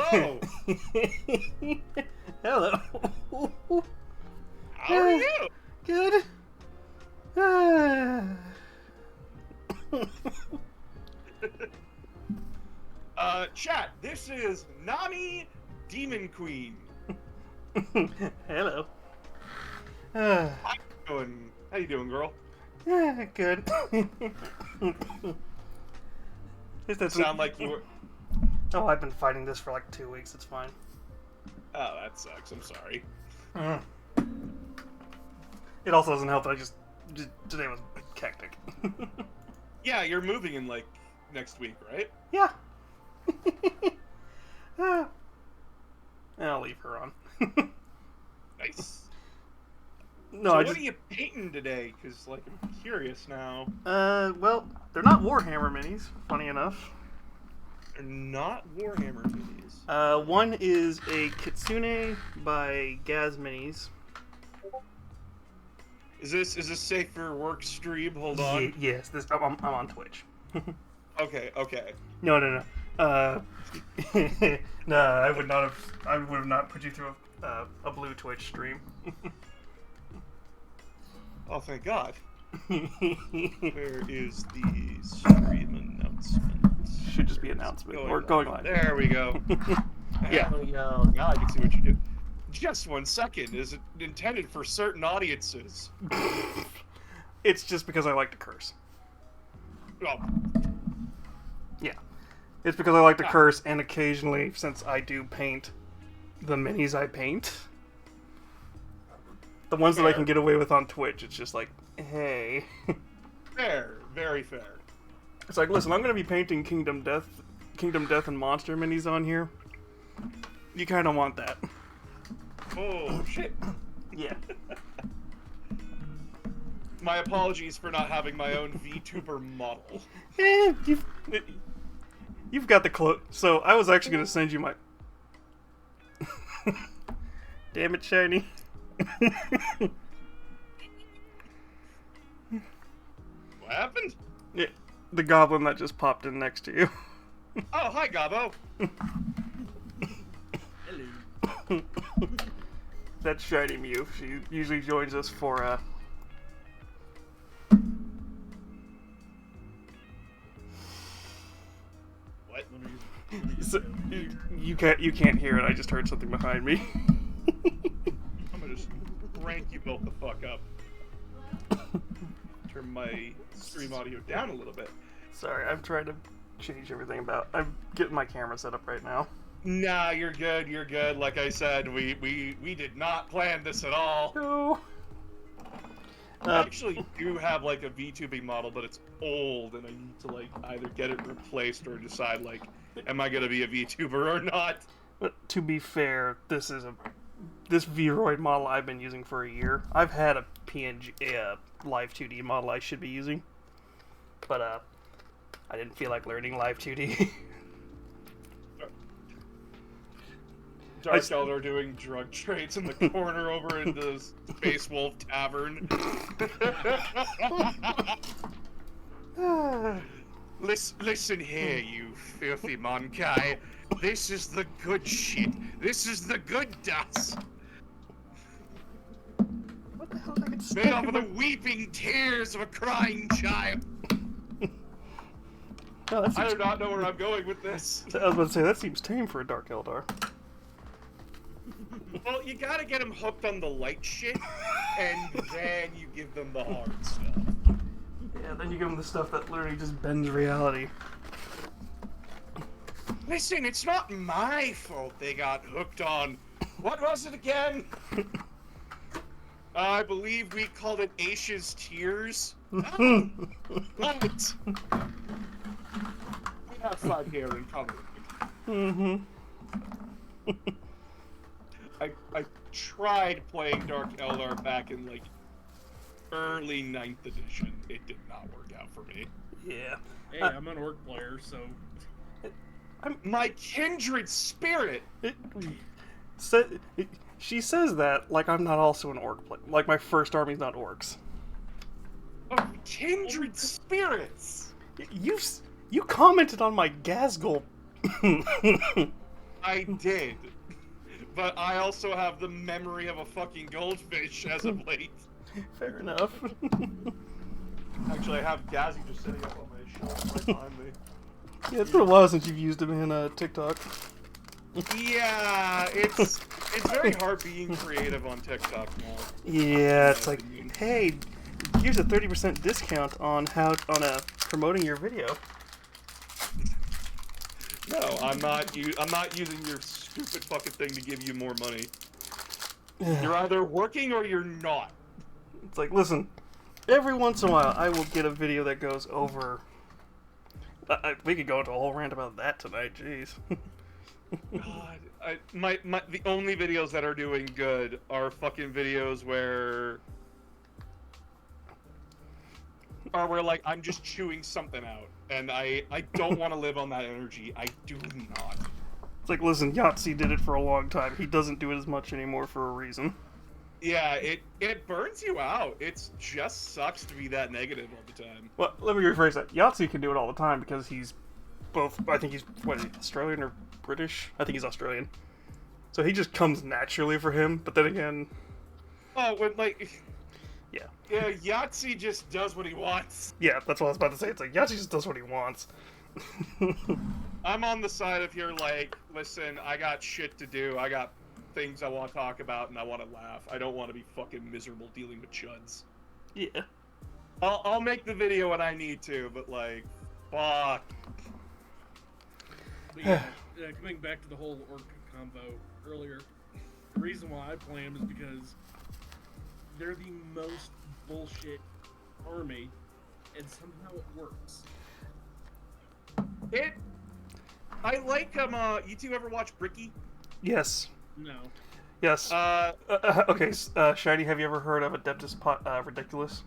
Hello. Hello. How are you? Good. Chat, this is Nani Demon Queen. Hello. How you doing, girl? Good. Sound like you were... Oh, I've been fighting this for like 2 weeks. It's fine. Oh, that sucks. I'm sorry. It also doesn't help that I just today was hectic. Yeah, you're moving in, like, next week, right? Yeah. I'll leave her on. Nice. No, so I what just... are you painting today? Because, like, I'm curious now. Well, they're not Warhammer minis, funny enough. They're not Warhammer minis. One is a Kitsune by Gaz Minis. Is this safe for work stream? Hold on. Yes, I'm on Twitch. Okay. No. No, I would have not put you through a blue Twitch stream. Oh, thank God. Where is the stream announcement? Should just be announcement. We're going live. There we go. Yeah. There we go. Now I can see what you do. Just 1 second. Is it intended for certain audiences? It's just because I like to curse. Oh. Yeah. It's because I like to curse, and occasionally, since I do paint the minis I paint, the ones that I can get away with on Twitch, it's just like, hey. Fair. Very fair. It's like, listen, I'm going to be painting Kingdom Death and Monster minis on here. You kind of want that. Oh, shit. Yeah. My apologies for not having my own VTuber model. You've got the clothes. So, I was actually going to send you my... Damn it, Shiny. What happened? Yeah, the goblin that just popped in next to you. Oh, hi, Gabo. Hello. That's Shiny Mew. She usually joins us for, What? So, you can't hear it. I just heard something behind me. I'm gonna just crank you both the fuck up. Turn my stream audio down a little bit. Sorry, I'm trying to change everything about. I'm getting my camera set up right now. Nah, you're good. You're good. Like I said, we did not plan this at all. No. I actually do have like a VTubing model, but it's old, and I need to like either get it replaced or decide like, am I gonna be a VTuber or not? But to be fair, this Vroid model I've been using for a year. I've had a PNG Live 2D model I should be using, but I didn't feel like learning Live 2D. Dark Elder doing drug trades in the corner over in the Space Wolf Tavern. Listen here, you filthy Monkai. This is the good shit. This is the good dust. What the hell did I get stuck Made off in of the weeping tears of a crying child. Oh, that I seems... do not know where I'm going with this. I was about to say, that seems tame for a Dark Eldar. Well, you gotta get them hooked on the light shit, and then you give them the hard stuff. Yeah, then you give them the stuff that literally just bends reality. Listen, it's not my fault they got hooked on. What was it again? I believe we called it Aisha's Tears. Oh, what? We have fun here in common. Mm-hmm. I tried playing Dark Eldar back in like early 9th edition. It did not work out for me. Yeah. Hey, I'm an orc player, so My kindred spirit. She says that like I'm not also an orc player. Like my first army's not orcs. Of kindred spirits. You commented on my Gazgul. I did. But I also have the memory of a fucking goldfish as of late. Fair enough. Actually, I have Gazzy just sitting up on my shelf right behind me. Yeah, it's been a while since you've used him in TikTok. Yeah, it's very hard being creative on TikTok now. Yeah, it's like, hey, here's a 30% discount on promoting your video. No, I'm not using your stupid fucking thing to give you more money. You're either working or you're not. It's like, listen, every once in a while I will get a video that goes over. We could go into a whole rant about that tonight. Jeez. God, the only videos that are doing good are fucking videos where like I'm just chewing something out, and I don't want to live on that energy. I do not. It's like, listen, Yahtzee did it for a long time. He doesn't do it as much anymore for a reason. Yeah, it burns you out. It just sucks to be that negative all the time. Well, let me rephrase that. Yahtzee can do it all the time because he's both. I think he's what is he, Australian or British? I think he's Australian. So he just comes naturally for him. But then again, yeah, Yahtzee just does what he wants. Yeah, that's what I was about to say. It's like Yahtzee just does what he wants. I'm on the side of you're like, listen, I got shit to do. I got things I want to talk about, and I want to laugh. I don't want to be fucking miserable dealing with chuds. Yeah. I'll make the video when I need to, but like, fuck. But yeah, coming back to the whole orc combo earlier, the reason why I play them is because they're the most bullshit army, and somehow it works. I like you two ever watch Bricky? Yes. No. Yes. Okay. Shiny, have you ever heard of Adeptus Ridiculous?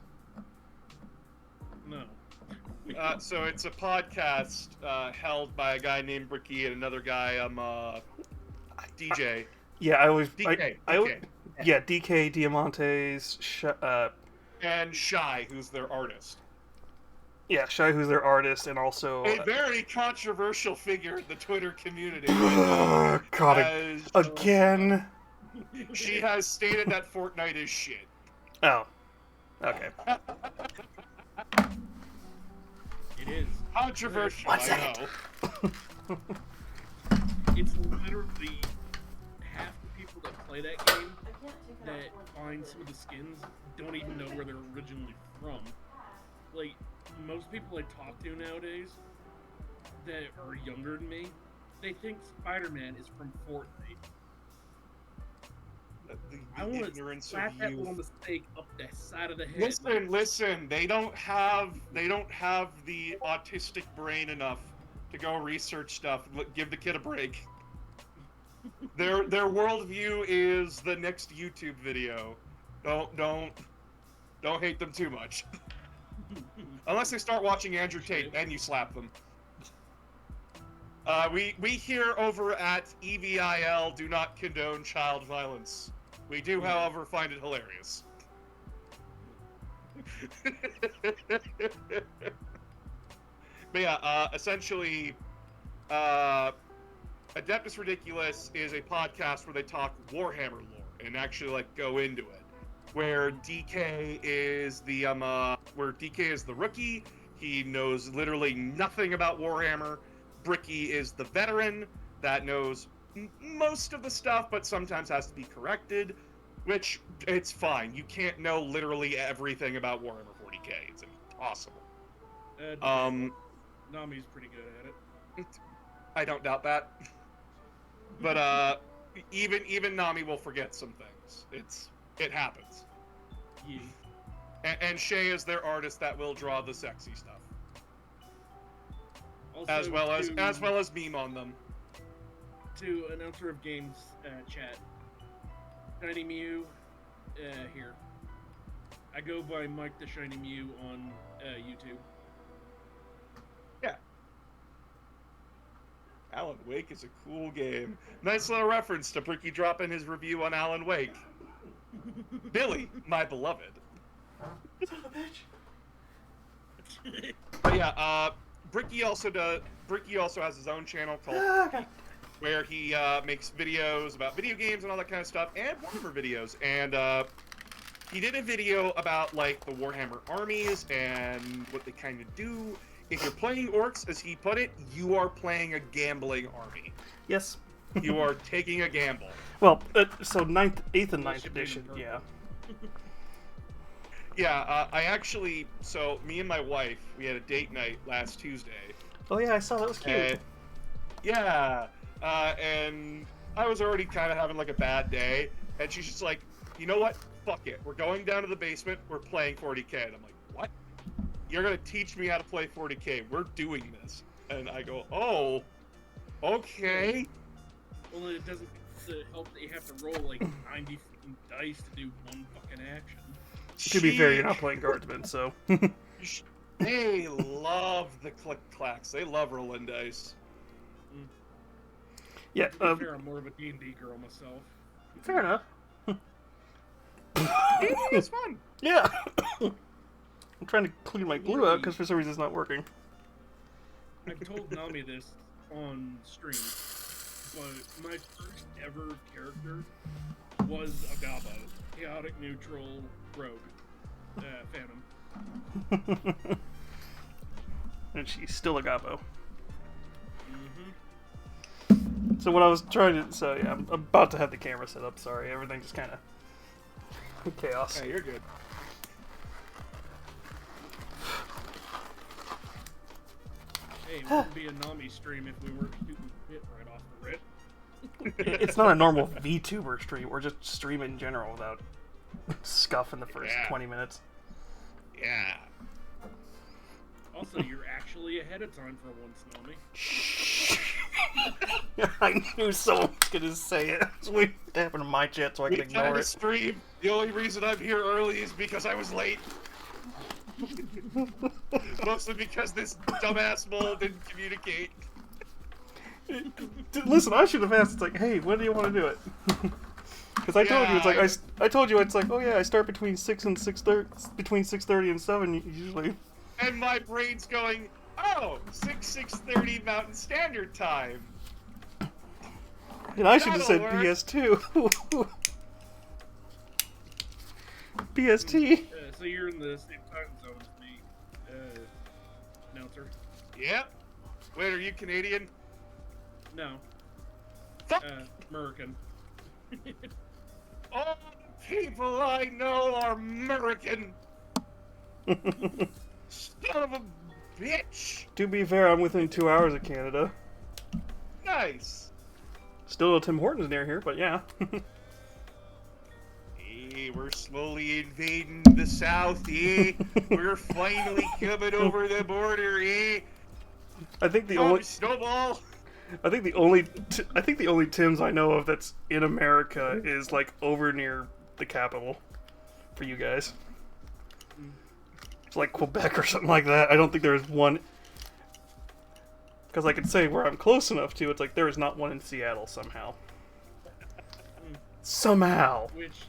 No. So it's a podcast held by a guy named Bricky and another guy, DJ. Yeah, I always. DK. Yeah, DK, Diamantes, and Shy, who's their artist. Yeah, Shy, who's their artist, and also a very controversial figure in the Twitter community. God, again. She has stated that Fortnite is shit. Oh, okay. It is controversial. One second. I know. It's literally half the people that play that game that find some of the skins don't even know where they're originally from. Like, most people I talk to nowadays that are younger than me, they think Spider-Man is from Fortnite. I want to slap that little mistake up the side of the head. Listen. They don't have the autistic brain enough to go research stuff. Give the kid a break. Their worldview is the next YouTube video. Don't hate them too much. Unless they start watching Andrew Tate, then you slap them. We here over at EVIL do not condone child violence. We do, however, find it hilarious. But yeah, essentially, Adeptus Ridiculous is a podcast where they talk Warhammer lore and actually like go into it. Where DK is the rookie. He knows literally nothing about Warhammer. Bricky is the veteran that knows most of the stuff, but sometimes has to be corrected. Which it's fine. You can't know literally everything about Warhammer 40k. It's impossible. Nami's pretty good at it. I don't doubt that. But even Nami will forget some things. It happens. Yeah. And Shay is their artist that will draw the sexy stuff, Also, as well as meme on them. To Announcer of Games chat, Shiny Mew, here. I go by Mike the Shiny Mew on YouTube. Yeah. Alan Wake is a cool game. Nice little reference to Bricky dropping his review on Alan Wake. Billy, my beloved. Son of a bitch. But yeah, Bricky also has his own channel called where he makes videos about video games and all that kind of stuff, and Warhammer videos. And he did a video about like the Warhammer armies and what they kind of do. If you're playing orcs, as he put it, you are playing a gambling army. Yes. You are taking a gamble. Well, so 8th and 9th edition, yeah. Yeah, so me and my wife, we had a date night last Tuesday. Oh yeah, I saw that was cute. And, yeah, and I was already kind of having like a bad day, and she's just like, you know what? Fuck it. We're going down to the basement. We're playing 40K. And I'm like, what? You're gonna teach me how to play 40K. We're doing this. And I go, oh, okay. Well, it doesn't help that you have to roll like 90 fucking dice to do one fucking action. To be fair, you're not playing guardsmen, so. They love the click-clacks. They love rolling dice. Yeah, To be fair, I'm more of a D&D girl myself. fair enough. It's fun. Yeah. I'm trying to clean my glue out because for some reason it's not working. I've told Nami this on stream, but my first ever character was a Gabo, chaotic neutral rogue, Phantom. And she's still a gobbo. Mm-hmm. So what I was trying to... So yeah, I'm about to have the camera set up, sorry. Everything just kind of... chaos. Yeah, you're good. Hey, it wouldn't be a Nami stream if we weren't shooting shit right off the rip. It's not a normal VTuber stream. We're just streaming in general without scuff in the first 20 minutes. Yeah. Also, you're actually ahead of time for once, Nami. I knew someone was going to say it. It's waiting to happen in my chat so I can ignore it. Stream. The only reason I'm here early is because I was late. Mostly because this dumbass mole didn't communicate. Listen, I should have asked. It's like, hey, when do you want to do it? Because I told you, it's like I told you, it's like, oh yeah, I start between 6:30 and 7 usually. And my brain's going, oh, 6:30 Mountain Standard Time. And I should have said That'll work. PS2. PST. So you're in the same time zone as me, announcer. Yep. Wait, are you Canadian? No, Fuck. American. All people I know are American. Son of a bitch. To be fair, I'm within 2 hours of Canada. Nice. Still no Tim Hortons near here, but yeah. Hey, we're slowly invading the South, eh? We're finally coming over the border, eh? I think the Come, only Snowball. I think the only Tims I know of that's in America is like over near the capital for you guys. It's like Quebec or something like that. I don't think there is one. Because I could say where I'm close enough to, it's like there is not one in Seattle somehow. Somehow. Which,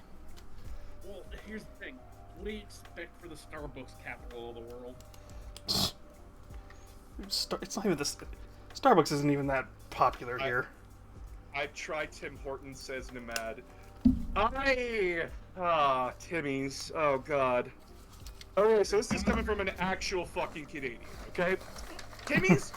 well, here's the thing. What do you expect for the Starbucks capital of the world? It's not even this. Starbucks isn't even that popular here. I tried Tim Hortons, says Nomad. Timmy's. Oh, God. Okay, so this is coming from an actual fucking Canadian, okay? Timmy's,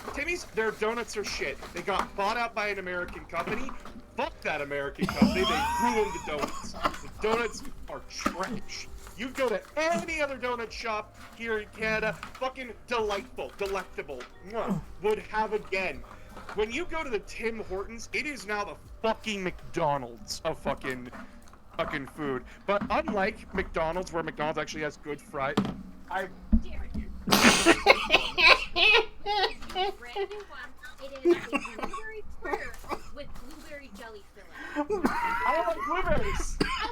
their donuts are shit. They got bought out by an American company. Fuck that American company. They ruined the donuts. The donuts are trash. You go to any other donut shop here in Canada, fucking delightful, delectable. Mwah. Would have again. When you go to the Tim Hortons, it is now the fucking McDonald's of fucking food. But unlike McDonald's, where McDonald's actually has good fried, Brand new one. It is a blueberry burger with blueberry jelly filling. I like blueberries. Oh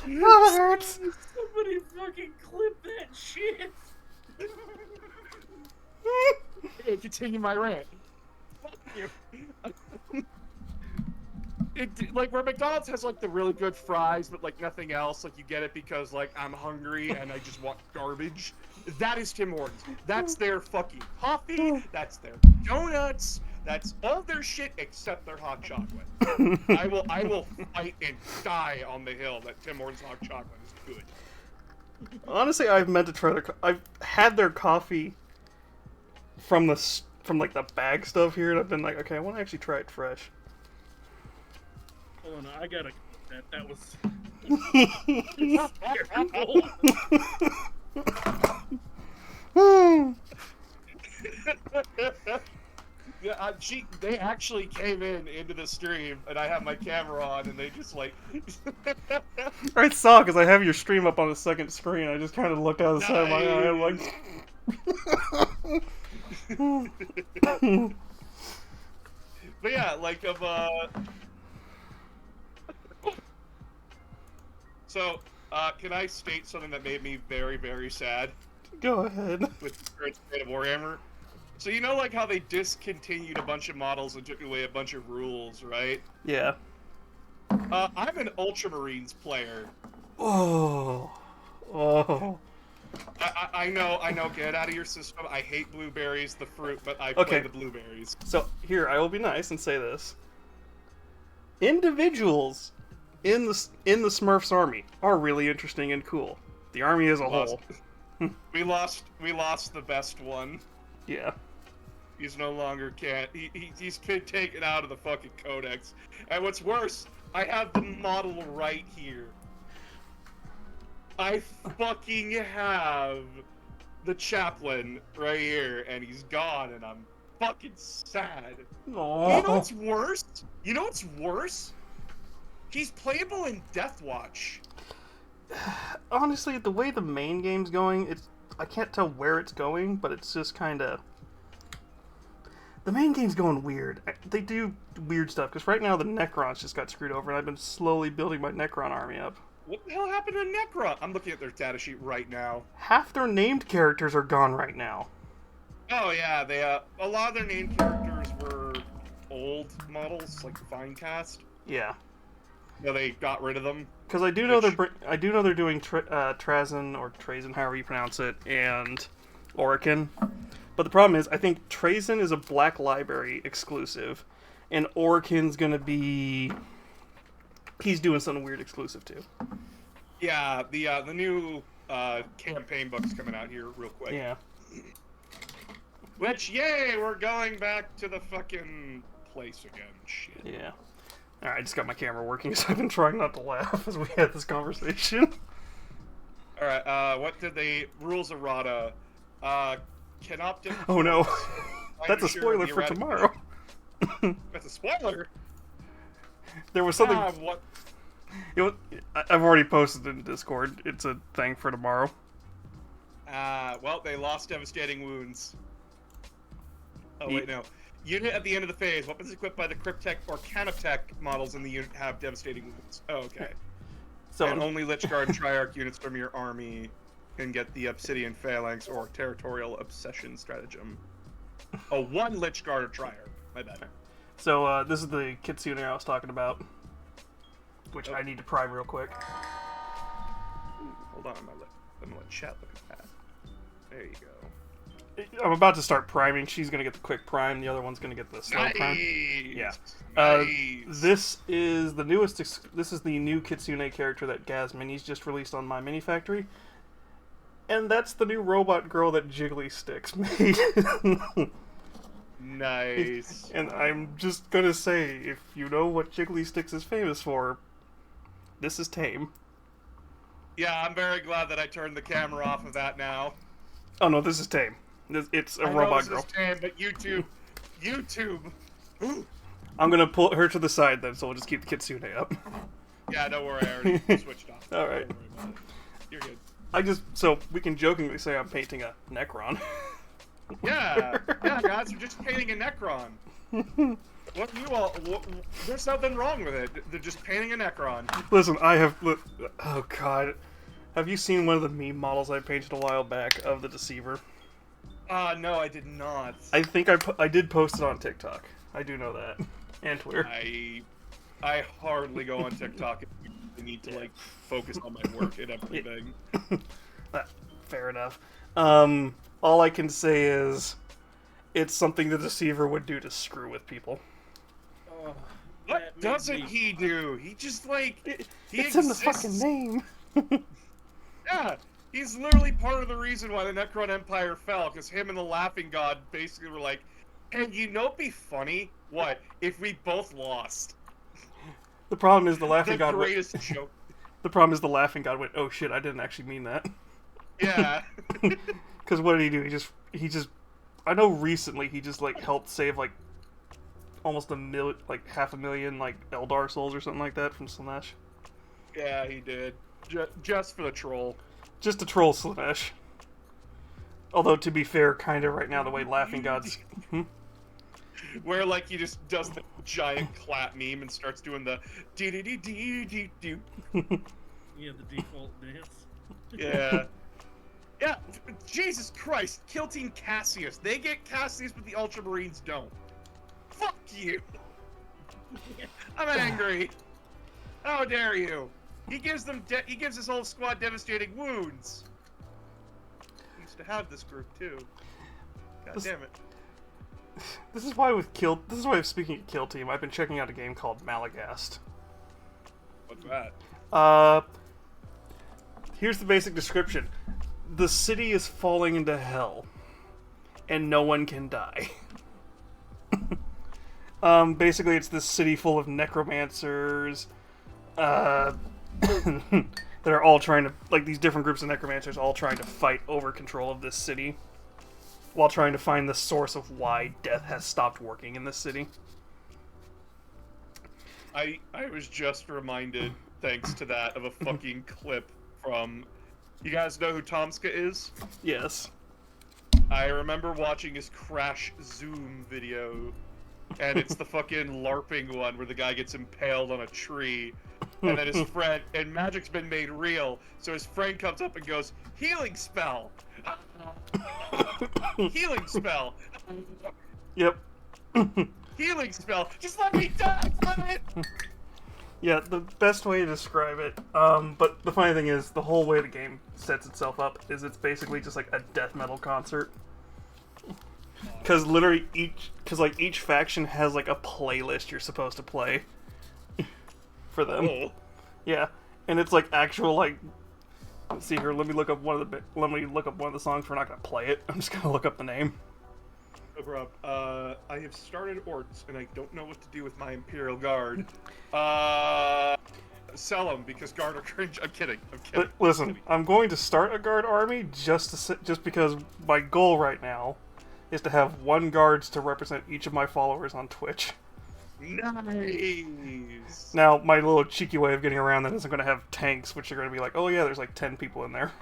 Oh, that hurts. Somebody fucking clip that shit. Hey, continue my rant. Fuck you. Like where McDonald's has like the really good fries, but like nothing else. Like you get it because like I'm hungry and I just want garbage. That is Tim Hortons. That's their fucking coffee. That's their donuts. That's all their shit except their hot chocolate. I will fight and die on the hill that Tim Hortons hot chocolate is good. Honestly, I've meant to try their. I've had their coffee from like the bag stuff here, and I've been like, okay, I want to actually try it fresh. Hold on, I gotta. That was. Yeah, they actually came into the stream, and I have my camera on, and they just like. I saw because I have your stream up on the second screen. I just kind of looked out of the side of my eye. I'm like. But yeah, like So, can I state something that made me very, very sad Go ahead. with the current state of Warhammer? So you know, like how they discontinued a bunch of models and took away a bunch of rules, right? Yeah. I'm an Ultramarines player. Oh. Oh. I know, get out of your system. I hate blueberries, the fruit, but I play the blueberries. So here, I will be nice and say this: individuals in the Smurfs army are really interesting and cool. The army as a whole. We lost the best one. Yeah. He's no longer he's been taken out of the fucking codex. And what's worse, I have the model right here. I fucking have the chaplain right here, and he's gone, and I'm fucking sad. Aww. You know what's worse? He's playable in Deathwatch. Honestly, the way the main game's going, I can't tell where it's going, but it's just kind of... The main game's going weird. They do weird stuff, because right now the Necrons just got screwed over, and I've been slowly building my Necron army up. What the hell happened to Necron? I'm looking at their data sheet right now. Half their named characters are gone right now. Oh yeah, they a lot of their named characters were old models, like Finecast. Yeah. Yeah, they got rid of them. Because I do know they're doing Trazen, or Trazen, however you pronounce it, and Orican. But the problem is, I think Trazen is a Black Library exclusive, and Orican's gonna be... He's doing something weird exclusive too. Yeah, the new campaign book's coming out here real quick. Yeah. Which, yay, we're going back to the fucking place again. Shit. Yeah. Alright, I just got my camera working, so I've been trying not to laugh as we had this conversation. Alright, what did they... Rules errata. Canoptic... Oh no. That's a spoiler for tomorrow. That's a spoiler? There was something... what? I've already posted it in Discord. It's a thing for tomorrow. Well, they lost devastating wounds. Oh, wait, no. Unit at the end of the phase. Weapons equipped by the Cryptek or Canoptek models in the unit have devastating wounds. Oh, okay. So and only Lichguard and Triarch units from your army can get the Obsidian Phalanx or Territorial Obsession Stratagem. Oh, one Lichguard or Triarch. My bad. So, this is the Kitsune I was talking about. Which I need to prime real quick. Hold on, I'm gonna let chat look at that. There you go. I'm about to start priming. She's gonna get the quick prime. The other one's gonna get the slow prime. Yeah. Nice. This is the newest. This is the new Kitsune character that Gaz Minis just released on My Mini Factory, and that's the new robot girl that Jiggly Sticks made. Nice. And I'm just gonna say, if you know what Jiggly Sticks is famous for, this is tame. Yeah, I'm very glad that I turned the camera off of that now. Oh no, this is tame. It's a robot girl. This is tame, but YouTube. I'm gonna pull her to the side then, so we'll just keep the Kitsune up. Yeah, don't worry, I already switched off. All right. Don't worry about it. You're good. So we can jokingly say I'm painting a Necron. Yeah, guys, we're just painting a Necron. What you all? There's nothing wrong with it. They're just painting a Necron. Listen, oh god. Have you seen one of the meme models I painted a while back of the Deceiver? No, I did not. I think I did post it on TikTok. I do know that. And Twitter. I hardly go on TikTok. I need to like focus on my work and everything. Fair enough. All I can say is it's something the Deceiver would do to screw with people. What doesn't he do? He just like it's in the fucking name. Yeah, he's literally part of the reason why the Necron Empire fell, because him and the Laughing God basically were like, hey, you know what'd be funny? What? If we both lost. The problem is the Laughing God greatest joke. The problem is the Laughing God went, oh shit, I didn't actually mean that. Yeah. Because what did he do? He just I know recently he just like helped save like almost 500,000 like Eldar souls or something like that from Slanesh. Yeah, he did. Just for the troll. Just to troll Slanesh. Although, to be fair, kind of right now, the way Laughing God's... Where, like, he just does the giant clap meme and starts doing the do-do-do-do-do-do. Yeah, the default dance. Yeah. Yeah, Jesus Christ. Kill Team Cassius. They get Cassius, but the Ultramarines don't. Fuck you. I'm angry. How dare you? He gives his whole squad devastating wounds. He used to have this group too. God damn it. This is why speaking of Kill Team, I've been checking out a game called Malagast. What's that? Here's the basic description. The city is falling into hell, and no one can die. Basically, it's this city full of necromancers, that are all trying to, like, these different groups of necromancers all trying to fight over control of this city, while trying to find the source of why death has stopped working in this city. I was just reminded, thanks to that, of a fucking clip from... You guys know who Tomska is? Yes. I remember watching his Crash Zoom video, and it's the fucking LARPing one where the guy gets impaled on a tree, and then his friend, and magic's been made real, so his friend comes up and goes, healing spell! Healing spell! Yep. Healing spell! Just let me die from it! Yeah, the best way to describe it, but the funny thing is, the whole way the game sets itself up is it's basically just like a death metal concert. Because literally each faction has like a playlist you're supposed to play for them. Oh. Yeah, and it's like actual like. Let's see here. Let me look up one of the songs. We're not gonna play it. I'm just gonna look up the name. No problem. I have started Orcs, and I don't know what to do with my Imperial Guard. Sell them, because Guard are cringe. I'm kidding. Listen, I'm going to start a Guard army just because my goal right now is to have one Guards to represent each of my followers on Twitch. Nice! Now, my little cheeky way of getting around that isn't going to have tanks, which are going to be like, oh yeah, there's like 10 people in there.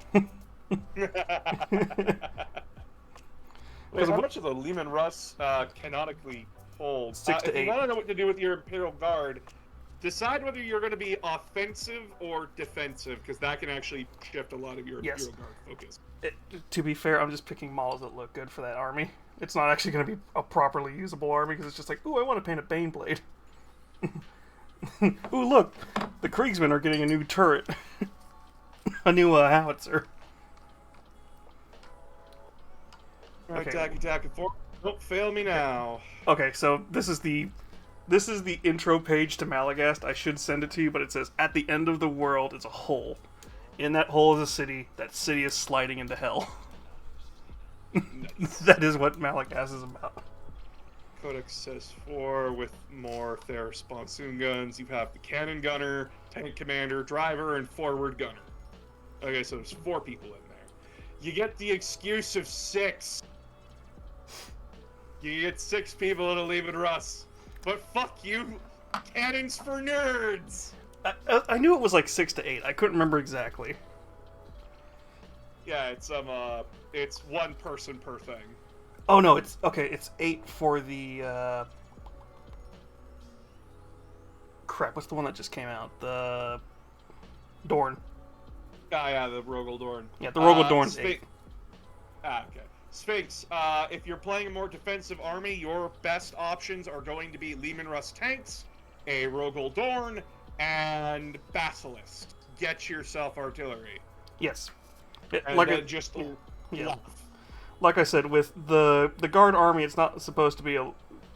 Wait, how much of the Lehman Russ canonically hold? 6 to 8. If you want to know what to do with your Imperial Guard, decide whether you're going to be offensive or defensive, because that can actually shift a lot of your Imperial Guard focus. To be fair, I'm just picking models that look good for that army. It's not actually going to be a properly usable army, because it's just like, ooh, I want to paint a Baneblade. Ooh, look! The Kriegsmen are getting a new turret. A new howitzer. Alright, attack, don't fail me now. Okay, so this is the intro page to Malagast. I should send it to you, but it says, at the end of the world is a hole. In that hole is a city. That city is sliding into hell. Nice. That is what Malagast is about. Codex says 4 with more Ther Sponsoon guns. You have the cannon gunner, tank commander, driver, and forward gunner. Okay, so there's 4 people in there. You get the excuse of 6. You get 6 people in a Lehman Russ. But fuck you, cannons for nerds! I knew it was like 6 to 8. I couldn't remember exactly. Yeah, it's 1 person per thing. Oh no, it's 8 for the crap, what's the one that just came out? The Dorn. Yeah, the Rogel Dorn. Yeah, the Rogel Dorn's Okay. Sphinx, if you're playing a more defensive army, your best options are going to be Leman Russ tanks, a Rogel Dorn, and Basilisk. Get yourself artillery. Yes. And Like then just yeah. bluff. Like I said, with the guard army, it's not supposed to be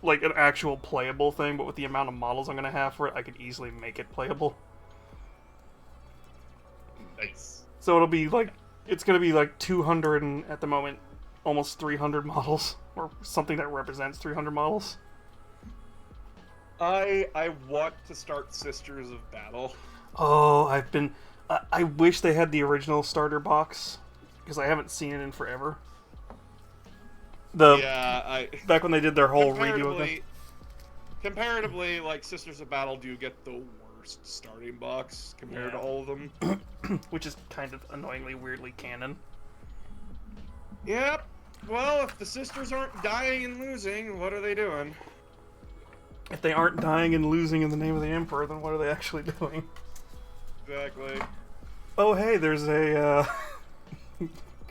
like an actual playable thing, but with the amount of models I'm going to have for it, I could easily make it playable. Nice. So it'll be like, it's going to be like 200 and at the moment, almost 300 models, or something that represents 300 models. I want to start Sisters of Battle. Oh, I wish they had the original starter box, because I haven't seen it in forever. Back when they did their whole redo of it. Comparatively, like, Sisters of Battle do get the worst starting box compared to all of them. Which is kind of annoyingly, weirdly canon. Yep. Well, if the sisters aren't dying and losing, what are they doing? If they aren't dying and losing in the name of the Emperor, then what are they actually doing? Exactly. Oh, hey, there's a,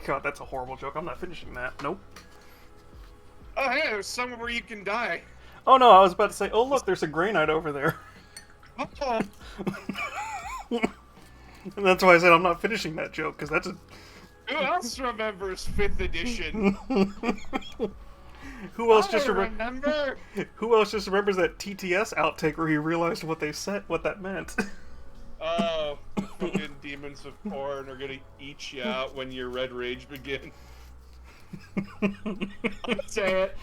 God, that's a horrible joke. I'm not finishing that. Nope. Oh, hey, there's somewhere where you can die. Oh, no, I was about to say, oh, look, there's a Grey Knight over there. Oh. And that's why I said I'm not finishing that joke, because that's a... Who else remembers 5th edition? Who else remember? Who else just remembers that TTS outtake where he realized what they said, what that meant? Oh, fucking demons of corn are gonna eat you out when your red rage begins. I'll say it.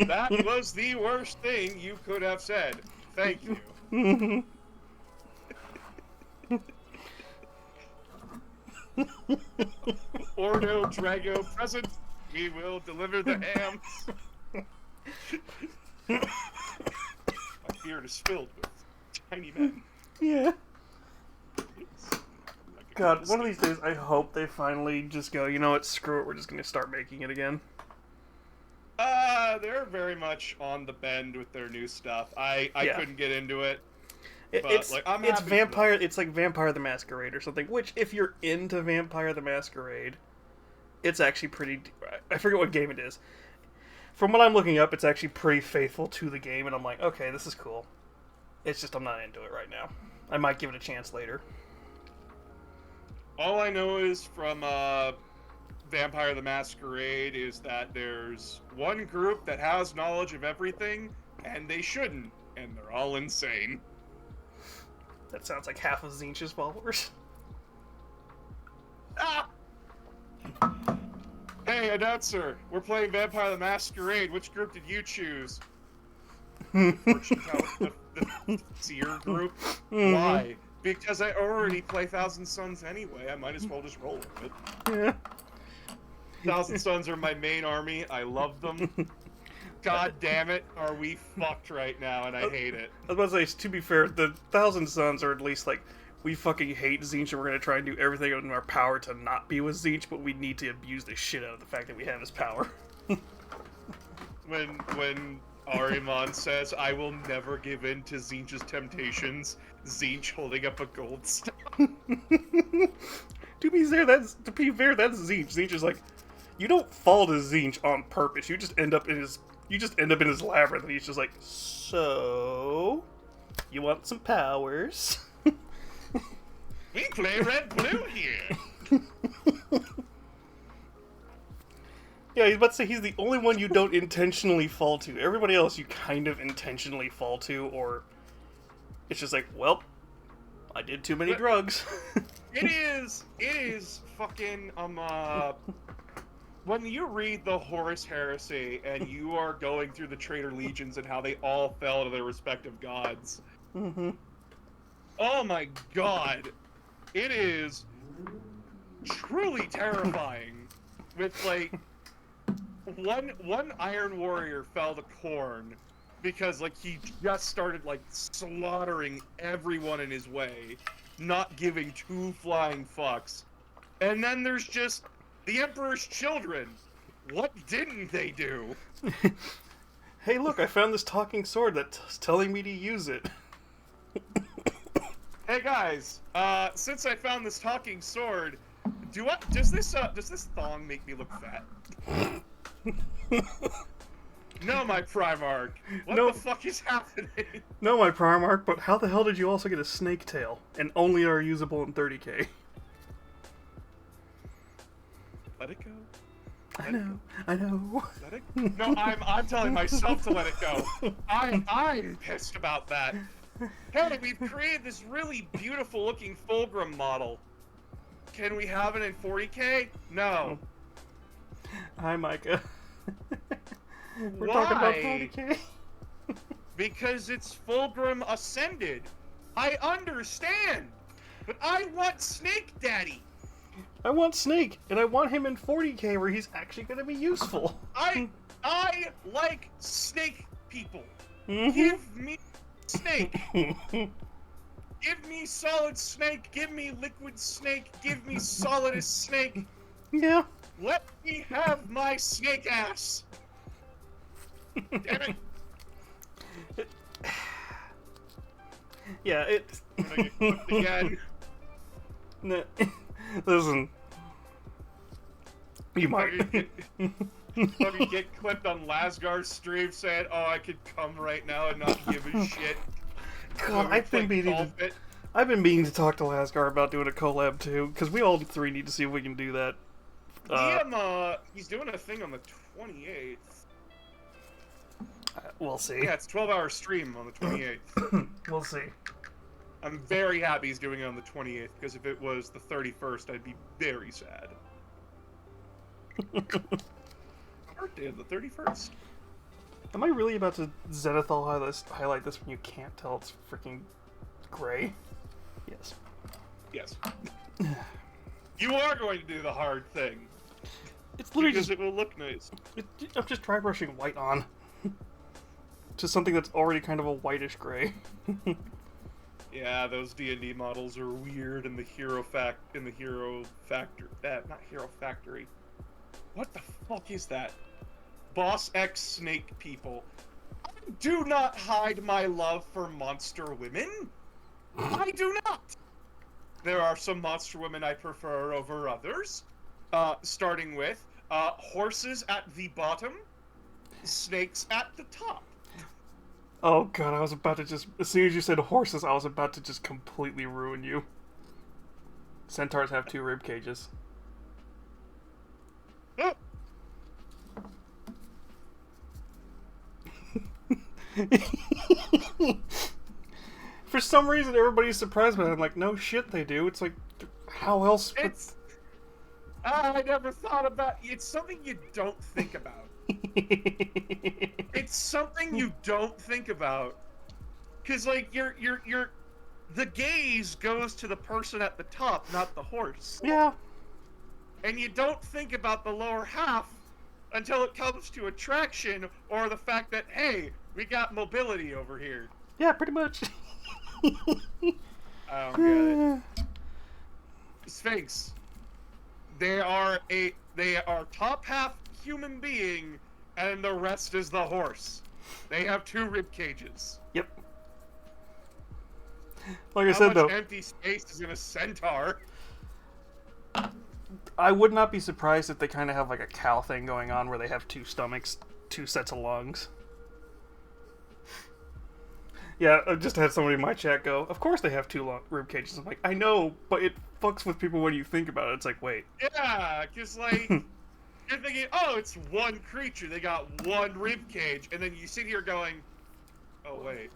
That was the worst thing you could have said. Thank you. Ordo Drago present. We will deliver the hams. My beard is filled with tiny men. Yeah. God, one of these days, I hope they finally just go, you know what, screw it, we're just going to start making it again. They're very much on the bend with their new stuff. I couldn't get into it. But, It's like, I'm it's happy Vampire. It's like Vampire the Masquerade or something. Which, if you're into Vampire the Masquerade, it's actually pretty. I forget what game it is. From what I'm looking up, it's actually pretty faithful to the game, and I'm like, okay, this is cool. It's just I'm not into it right now. I might give it a chance later. All I know is from Vampire the Masquerade is that there's one group that has knowledge of everything, and they shouldn't, and they're all insane. That sounds like half of Zinch's followers. Ah! Hey, announcer, we're playing Vampire the Masquerade. Which group did you choose? Fortune Teller, the Seer group? Mm-hmm. Why? Because I already play Thousand Suns anyway. I might as well just roll with it. Yeah. Thousand Suns are my main army. I love them. God damn it, are we fucked right now, and I hate it. I was about to say, to be fair, the Thousand Suns are at least like, we fucking hate Zinch, and we're going to try and do everything in our power to not be with Zinch, but we need to abuse the shit out of the fact that we have his power. When Ahriman says, I will never give in to Zinch's temptations, Zinch holding up a gold star. To be fair, that's Zinch. Zinch is like, you don't fall to Zinch on purpose. You just end up in his labyrinth, and he's just like, so, you want some powers? We play red-blue here. Yeah, he's about to say he's the only one you don't intentionally fall to. Everybody else you kind of intentionally fall to, or it's just like, well, I did too many drugs. It is fucking, when you read the Horus Heresy and you are going through the traitor legions and how they all fell to their respective gods. Mm-hmm. Oh my god. It is truly terrifying. With, like, one Iron Warrior fell to Khorne because, like, he just started, like, slaughtering everyone in his way, not giving two flying fucks. And then there's just the Emperor's children. What didn't they do? Hey, look, I found this talking sword that's telling me to use it. Hey guys, since I found this talking sword, does this thong make me look fat? No, my Primarch. What the fuck is happening? No, my Primarch, but how the hell did you also get a snake tail and only are usable in 30k? Let it go. I know. Let it go. No, I'm telling myself to let it go. I'm pissed about that. Hey, we've created this really beautiful looking Fulgrim model. Can we have it in 40k? No. Hi, Micah. We're Why? talking about 40k. Because it's Fulgrim Ascended. I understand. But I want Snake Daddy. I want Snake, and I want him in 40k where he's actually going to be useful. I like snake people. Mm-hmm. Give me snake. Give me solid snake. Give me liquid snake. Give me solidest snake. Yeah. Let me have my snake ass. Damn it. Yeah, it... I'm gonna get clipped again. No. Listen. You might... Let me get clipped on Lasgar's stream saying, "Oh, I could come right now and not give a shit." God, I've been meaning to talk to Lasgar about doing a collab too, because we all three need to see if we can do that. He's doing a thing on the 28th. We'll see. Yeah, it's a 12-hour stream on the 28th. We'll see. I'm very happy he's doing it on the 28th, because if it was the 31st, I'd be very sad. Birthday of the 31st. Am I really about to Zenithal highlight this when you can't tell it's freaking gray? Yes. Yes. You are going to do the hard thing. It's literally because it will look nice. I'm just dry brushing white on. To something that's already kind of a whitish gray. Yeah, those D&D models are weird in the Hero Factory. What the fuck is that? Boss X Snake people. I do not hide my love for monster women. I do not. There are some monster women I prefer over others. Starting with horses at the bottom, snakes at the top. Oh god, I was about to just... As soon as you said horses, I was about to just completely ruin you. Centaurs have 2 rib cages. Oh. For some reason, everybody's surprised by it. I'm like, no shit they do. It's like, how else... I never thought about... It's something you don't think about. It's something you don't think about. Because, like, the gaze goes to the person at the top, not the horse. Yeah. And you don't think about the lower half until it comes to attraction or the fact that, hey, we got mobility over here. Yeah, pretty much. I don't get it. Sphinx. They are top half human being, and the rest is the horse. They have 2 rib cages. Yep. Like I said, though, how much empty space is in a centaur? I would not be surprised if they kind of have like a cow thing going on where they have 2 stomachs, 2 sets of lungs. Yeah, I just had somebody in my chat go, of course they have 2 rib cages. I'm like, I know, but it fucks with people when you think about it. It's like, wait. Yeah, because, like, you're thinking, oh, it's one creature. They got 1 rib cage. And then you sit here going, oh, wait.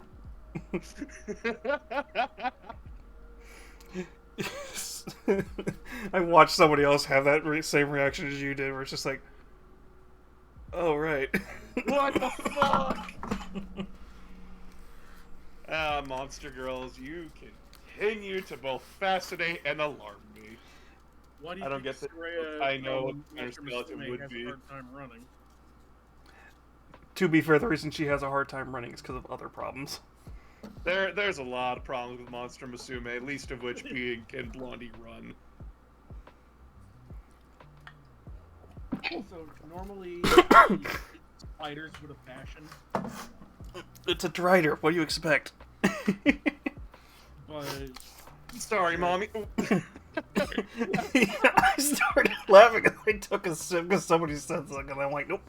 I watched somebody else have that same reaction as you did, where it's just like, oh, right. What the fuck? Monster Girls, you continue to both fascinate and alarm me. Why do you I don't think get Soraya, I know what Monster skeleton Musume would has be. a hard time running? To be fair, the reason she has a hard time running is because of other problems. There's a lot of problems with Monster Musume, least of which being, can Blondie run? So normally spiders would have fashion. It's a Drider. What do you expect? But Sorry, mommy. I started laughing and I took a sip because somebody said something, and I'm like, nope.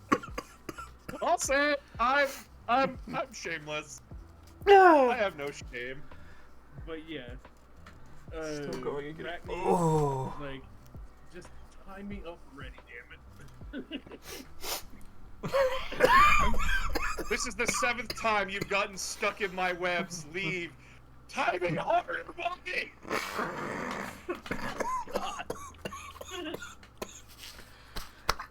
I'll say it. I'm shameless. I have no shame. but yeah. Still going again. Brackney, Oh. like, just tie me up ready, damn it. This is the 7th time you've gotten stuck in my webs. Leave. Tie me harder, mommy. God.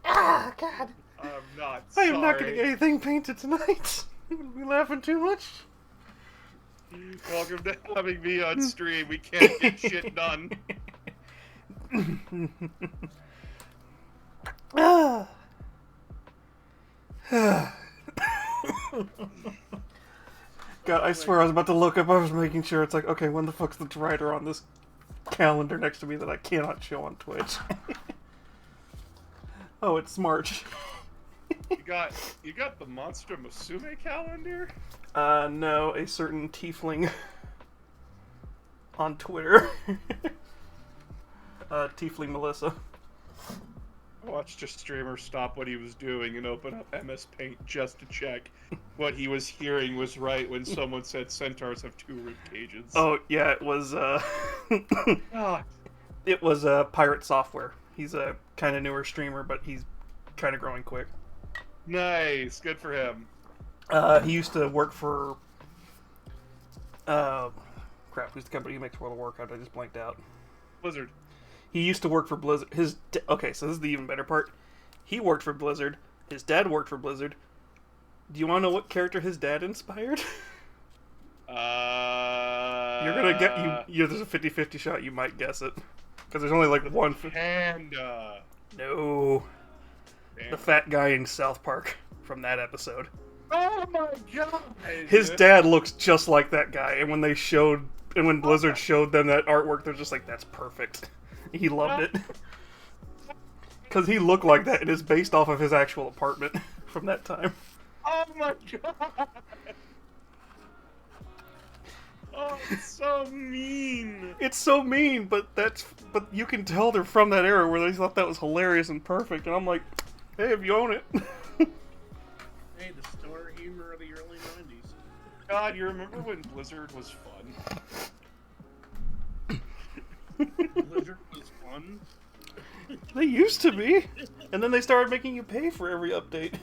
Ah, God. I'm not I sorry. am not going to get anything painted tonight. I'm going to be laughing too much. Welcome to having me on stream. We can't get shit done. Ah. God, I swear I was about to look up. I was making sure. It's like, okay, when the fuck's the writer on this calendar next to me that I cannot show on Twitch? Oh, it's March. You got the Monster Musume calendar? No, a certain tiefling on Twitter. Tiefling Melissa. I watched a streamer stop what he was doing and open up MS Paint just to check what he was hearing was right when someone said centaurs have 2 rib cages. Oh, yeah, it was, Ah, it was, Pirate Software. He's a kind of newer streamer, but he's kind of growing quick. nice. Good for him. He used to work for, crap, who's the company who makes World of Warcraft? I just blanked out. Blizzard. He used to work for Blizzard. Okay, so this is the even better part. He worked for Blizzard. His dad worked for Blizzard. Do you want to know what character his dad inspired? You're gonna get you. There's a 50-50 shot. You might guess it because there's only like one. Panda. No, Damn. the fat guy in South Park from that episode. Oh my god! His dad looks just like that guy, and when when Blizzard showed them that artwork, they're just like, "That's perfect." He loved it. Because he looked like that, and it's based off of his actual apartment from that time. Oh my god! Oh, it's so mean! It's so mean, but you can tell they're from that era where they thought that was hilarious and perfect, and I'm like, hey, if you own it. Hey, the stoner humor of the early 90s. God, you remember when Blizzard was fun? Blizzard was fun. They used to be, and then they started making you pay for every update.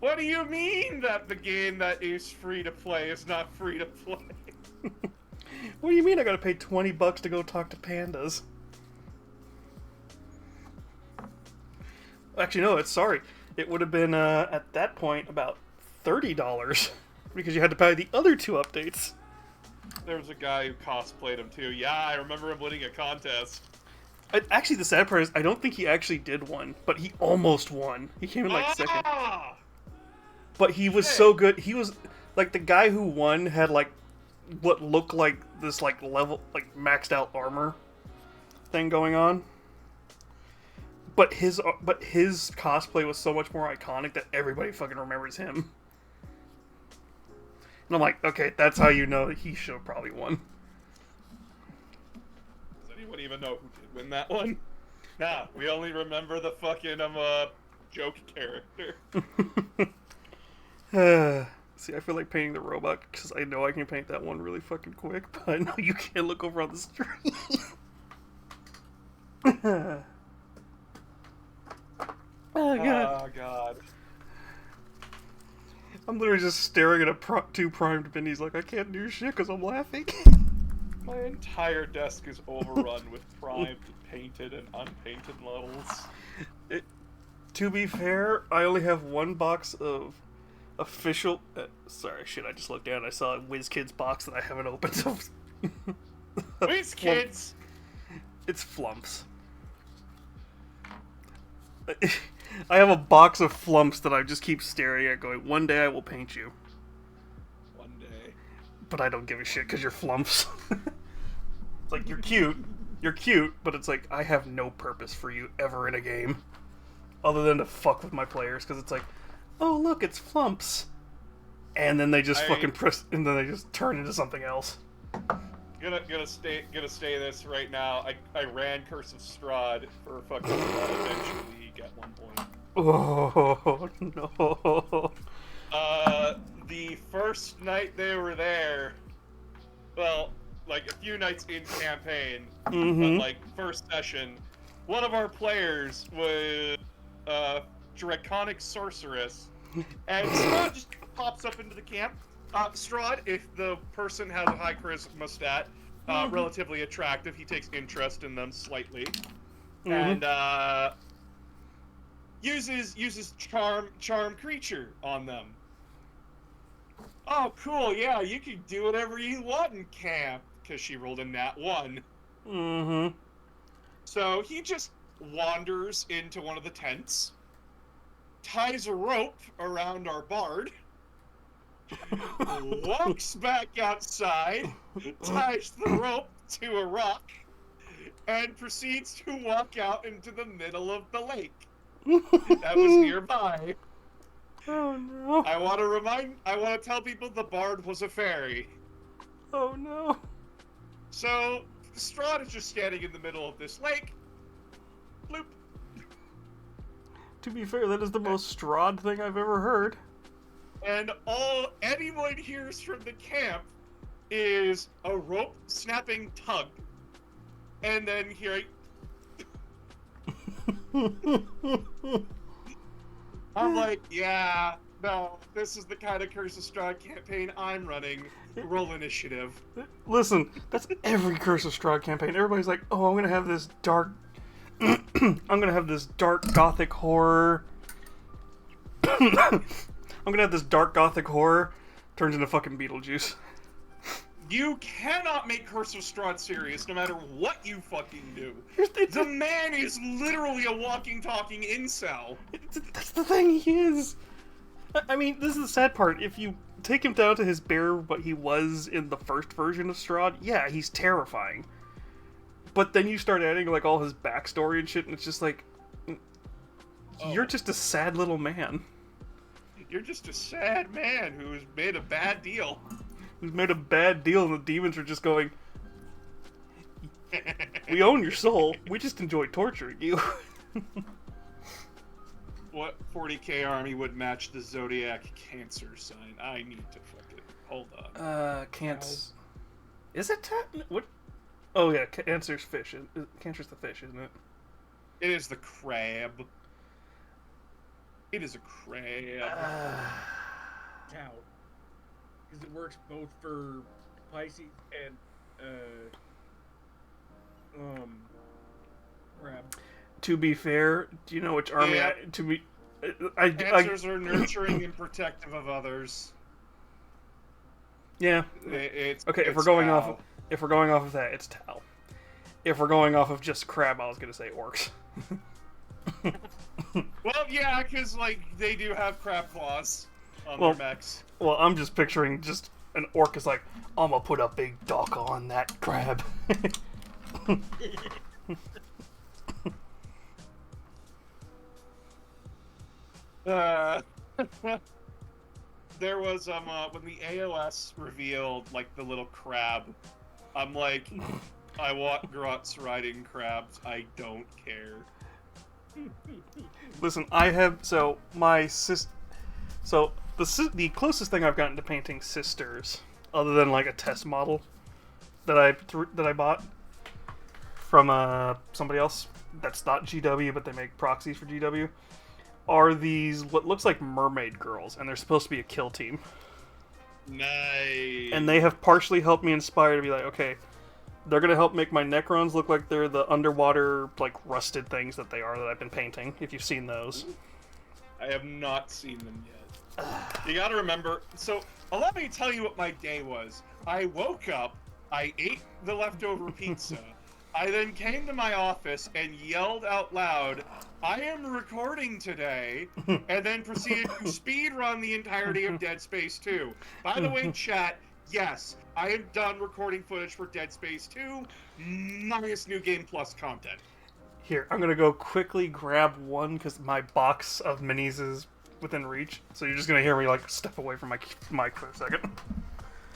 What do you mean that the game that is free to play is not free to play? What do you mean I gotta pay $20 to go talk to pandas? Actually, no, sorry. It would have been, at that point, about $30, because you had to buy the other 2 updates. There was a guy who cosplayed him too. Yeah, I remember him winning a contest. Actually, the sad part is, I don't think he actually did one, but he almost won. He came in, like, second. But he was so good. He was, like, the guy who won had, like, what looked like this, like, level, like, maxed out armor thing going on. But his cosplay was so much more iconic that everybody fucking remembers him. And I'm like, okay, that's how you know that he should have probably won. Does anyone even know who did win that one? Nah, we only remember the fucking joke character. See, I feel like painting the robot because I know I can paint that one really fucking quick, but I know you can't look over on the stream. Oh god. Oh god. I'm literally just staring at 2 primed bennies like I can't do shit because I'm laughing. My entire desk is overrun with primed, painted, and unpainted levels. To be fair, I only have 1 box of official... sorry, shit, I just looked down and I saw a WizKids box that I haven't opened. So WizKids! It's flumps. I have a box of flumps that I just keep staring at going, one day I will paint you. One day. But I don't give a shit because you're flumps. It's like, you're cute, but it's like, I have no purpose for you ever in a game. Other than to fuck with my players, because it's like, oh look, it's flumps. and then they just fucking press, and then they just turn into something else. Gonna stay this right now. I ran Curse of Strahd for fucking eventually get 1 point. Oh no. The first night they were there, well, like a few nights in campaign, but like first session, one of our players was Draconic Sorceress, and Strahd just pops up into the camp. Strahd, if the person has a high charisma stat, relatively attractive, he takes interest in them slightly, and uses charm creature on them. Oh, cool! Yeah, you can do whatever you want in camp, because she rolled a nat 1. So he just wanders into one of the tents, ties a rope around our bard, walks back outside, ties the rope to a rock, and proceeds to walk out into the middle of the lake that was nearby. Oh no. I want to tell people the bard was a fairy. Oh no. So, Strahd is just standing in the middle of this lake. Bloop. To be fair, that is the most Strahd thing I've ever heard. And all anyone hears from the camp is a rope snapping tug. And then hearing... I'm like, yeah, no, this is the kind of Curse of Strahd campaign I'm running. Roll initiative. Listen, that's every Curse of Strahd campaign. Everybody's like, oh, I'm gonna have this dark... I'm gonna have this dark gothic horror. I'm gonna have this dark gothic horror. Turns into fucking Beetlejuice. You cannot make Curse of Strahd serious no matter what you fucking do. The man is literally a walking, talking incel. That's the thing, he is. I mean, this is the sad part. If you take him down to his bare what he was in the first version of Strahd, yeah, he's terrifying. But then you start adding like all his backstory and shit, and it's just like, you're just a sad little man. You're just a sad man who's made a bad deal. Who's made a bad deal, and the demons are just going, we own your soul, we just enjoy torturing you. What 40k army would match the Zodiac Cancer sign? I need to fucking... Hold on. Cancer... Is it... What? Oh yeah, Cancer's fish. Cancer's the fish, isn't it? It is the crab. It is a crab. Cow. Because it works both for Pisces and crab. To be fair, do you know which army? Yeah. Cancers are nurturing and protective of others. Yeah. Okay. If we're going off of that, it's Tau. If we're going off of just crab, I was gonna say orcs. Well, yeah, because like they do have crab claws on their mechs. Well, I'm just picturing just an orc is like, I'm gonna put a big dock on that crab. There was when the AOS revealed like the little crab, I'm like, I want grots riding crabs. I don't care. Listen, I have the closest thing I've gotten to painting sisters, other than like a test model that I bought from somebody else that's not GW, but they make proxies for GW, are these what looks like mermaid girls, and they're supposed to be a kill team. Nice. And they have partially helped me inspire to be like, okay, they're gonna help make my Necrons look like they're the underwater, like, rusted things that they are that I've been painting, if you've seen those. I have not seen them yet. You gotta remember, so, allow me to tell you what my day was. I woke up, I ate the leftover pizza, I then came to my office and yelled out loud, I am recording today, and then proceeded to speedrun the entirety of Dead Space 2. By the way, chat, yes, I am done recording footage for Dead Space 2, minus New Game Plus content. Here, I'm gonna go quickly grab one, because my box of minis is within reach. So you're just gonna hear me like step away from my mic for a second.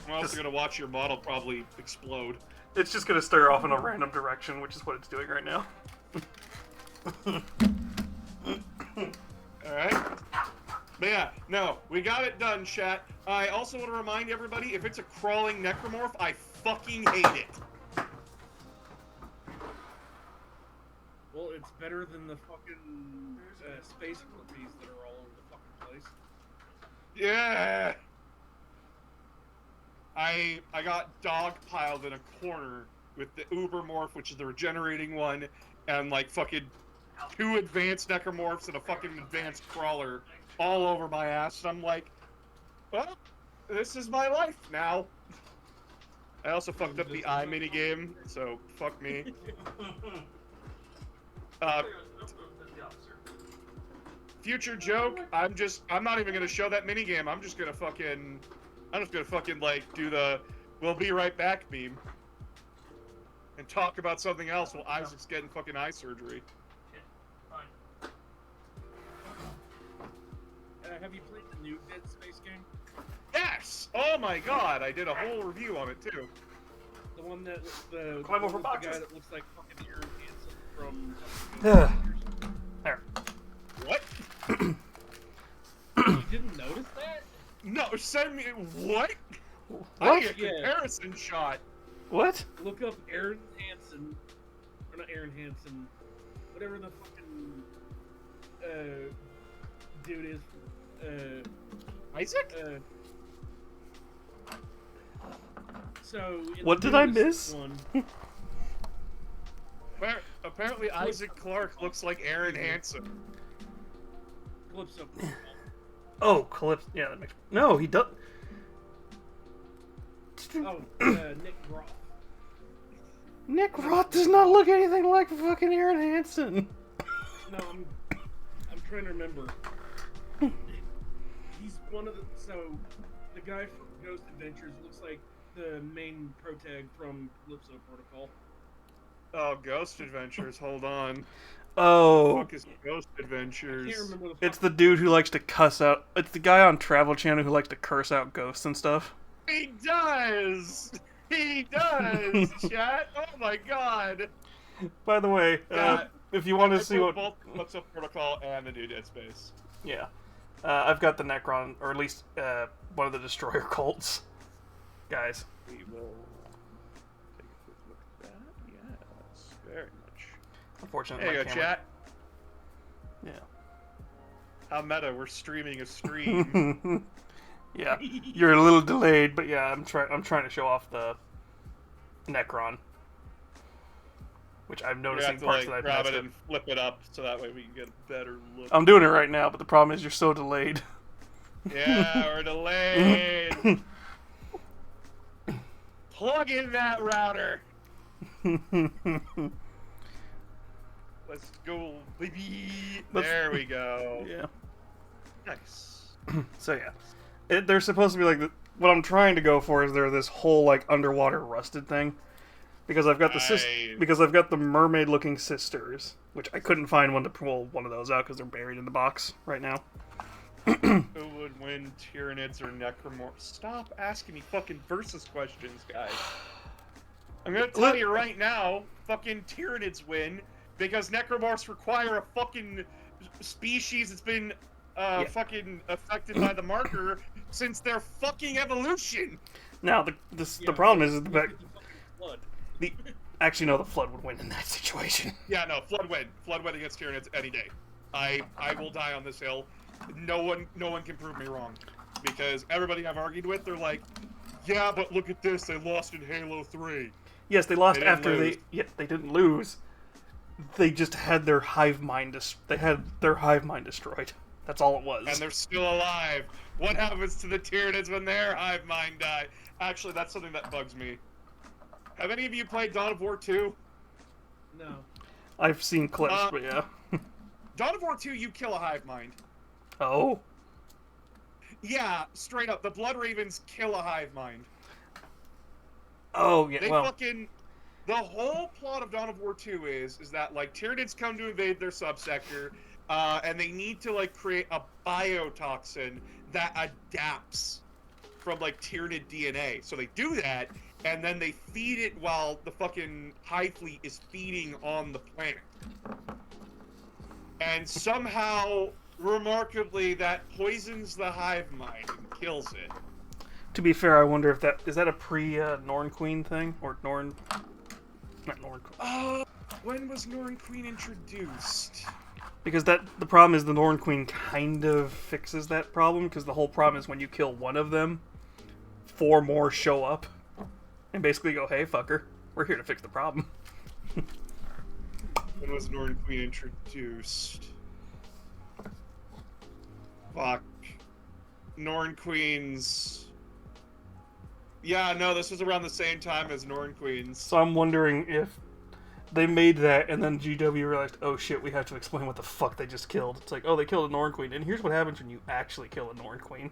I'm also gonna watch your model probably explode. It's just gonna stare off in a random direction, which is what it's doing right now. Alright. But yeah, no, we got it done, chat. I also want to remind everybody, if it's a crawling necromorph, I fucking hate it. Well, it's better than the fucking space herpes that are all over the fucking place. Yeah. I got dogpiled in a corner with the Ubermorph, which is the regenerating one, and like fucking 2 advanced necromorphs and a fucking advanced crawler all over my ass. And I'm like, well, this is my life now. I also fucked up the eye minigame, so fuck me. Future joke, I'm not even gonna show that minigame. I'm just gonna fucking like do the "we'll be right back" meme and talk about something else while Isaac's getting fucking eye surgery. Have you played the new Dead Space game? Yes! Oh my god, I did a whole review on it too. The one that Climb over the boxes. guy that looks like fucking Aaron Hansen from. There. What? You didn't notice that? No, send me what? I What? need a comparison shot. What? Look up Aaron Hansen, or not Aaron Hansen, whatever the fucking dude is. Isaac? So in What the did I newest miss? One, Apparently Isaac Clarke looks like Aaron Hansen. Calypso. Oh, Calypso. Yeah, that makes. No, he does. Oh, Nick Groff. Nick Roth does not look anything like fucking Aaron Hansen. No, I'm trying to remember. He's one of the. So, the guy from Ghost Adventures looks like the main protag from Calypso Protocol. Oh, Ghost Adventures, hold on. Oh, What the fuck is Ghost Adventures? I can't remember the fuck. it's the dude who likes to cuss out. It's the guy on Travel Channel who likes to curse out ghosts and stuff. He does! He does, chat! Oh my god! By the way, Yeah, if you want I to see put what, both Calypso Protocol and the new Dead Space. yeah, I've got the Necron, or at least one of the Destroyer cults, guys. We will take a quick look at that. Yes, very much. Unfortunately, There you my go, camera. chat. Yeah. How meta, we're streaming a stream. Yeah, you're a little delayed, but yeah, I'm trying to show off the Necron, which I'm You noticing have to parts like that I grab missed. it and flip it up so that way we can get a better look. I'm doing it right now, but the problem is you're so delayed. Yeah, we're delayed. Plug in that router. Let's go, baby. There we go. Yeah. Nice. So yeah, they're supposed to be like what I'm trying to go for is they're this whole like underwater rusted thing, because I've got the mermaid looking sisters, which I couldn't find one to pull one of those out because they're buried in the box right now. Who would win, Tyranids or Necromorphs? Stop asking me fucking versus questions, guys. I'm gonna tell you right now, fucking Tyranids win, because Necromorphs require a fucking species that's been fucking affected by the marker since their fucking evolution. Now the problem is that Flood. actually no, the flood would win in that situation. Yeah, no, Flood win. Flood win against Tyranids any day. I will die on this hill. No one can prove me wrong, because everybody I've argued with, they're like, yeah, but look at this, they lost in Halo 3. Yes, they lost They didn't after lose. they didn't lose. They just had their hive mind destroyed. That's all it was. And they're still alive. What happens to the Tyranids when their hive mind die? Actually, that's something that bugs me. Have any of you played Dawn of War 2? No. I've seen clips, but yeah. Dawn of War 2, you kill a hive mind. Oh. Yeah, straight up. The Blood Ravens kill a hive mind. Oh yeah. They Well, fucking... The whole plot of Dawn of War 2 is that, like, Tyranids come to invade their subsector. and they need to like create a biotoxin that adapts from like Tyranid DNA. So they do that, and then they feed it while the fucking Hive Fleet is feeding on the planet. And somehow, remarkably, that poisons the hive mind and kills it. To be fair, I wonder if that is that a pre-Norn Queen thing or Norn, not Norn Queen. When was Norn Queen introduced? Because the problem is the Norn Queen kind of fixes that problem, because the whole problem is when you kill one of them, 4 more show up and basically go, hey, fucker, we're here to fix the problem. When was Norn Queen introduced? Fuck. Norn Queen's... Yeah, no, this was around the same time as Norn Queen's. So I'm wondering if they made that and then GW realized, oh shit, we have to explain what the fuck they just killed. It's like, oh, they killed a Norn Queen, and here's what happens when you actually kill a Norn Queen.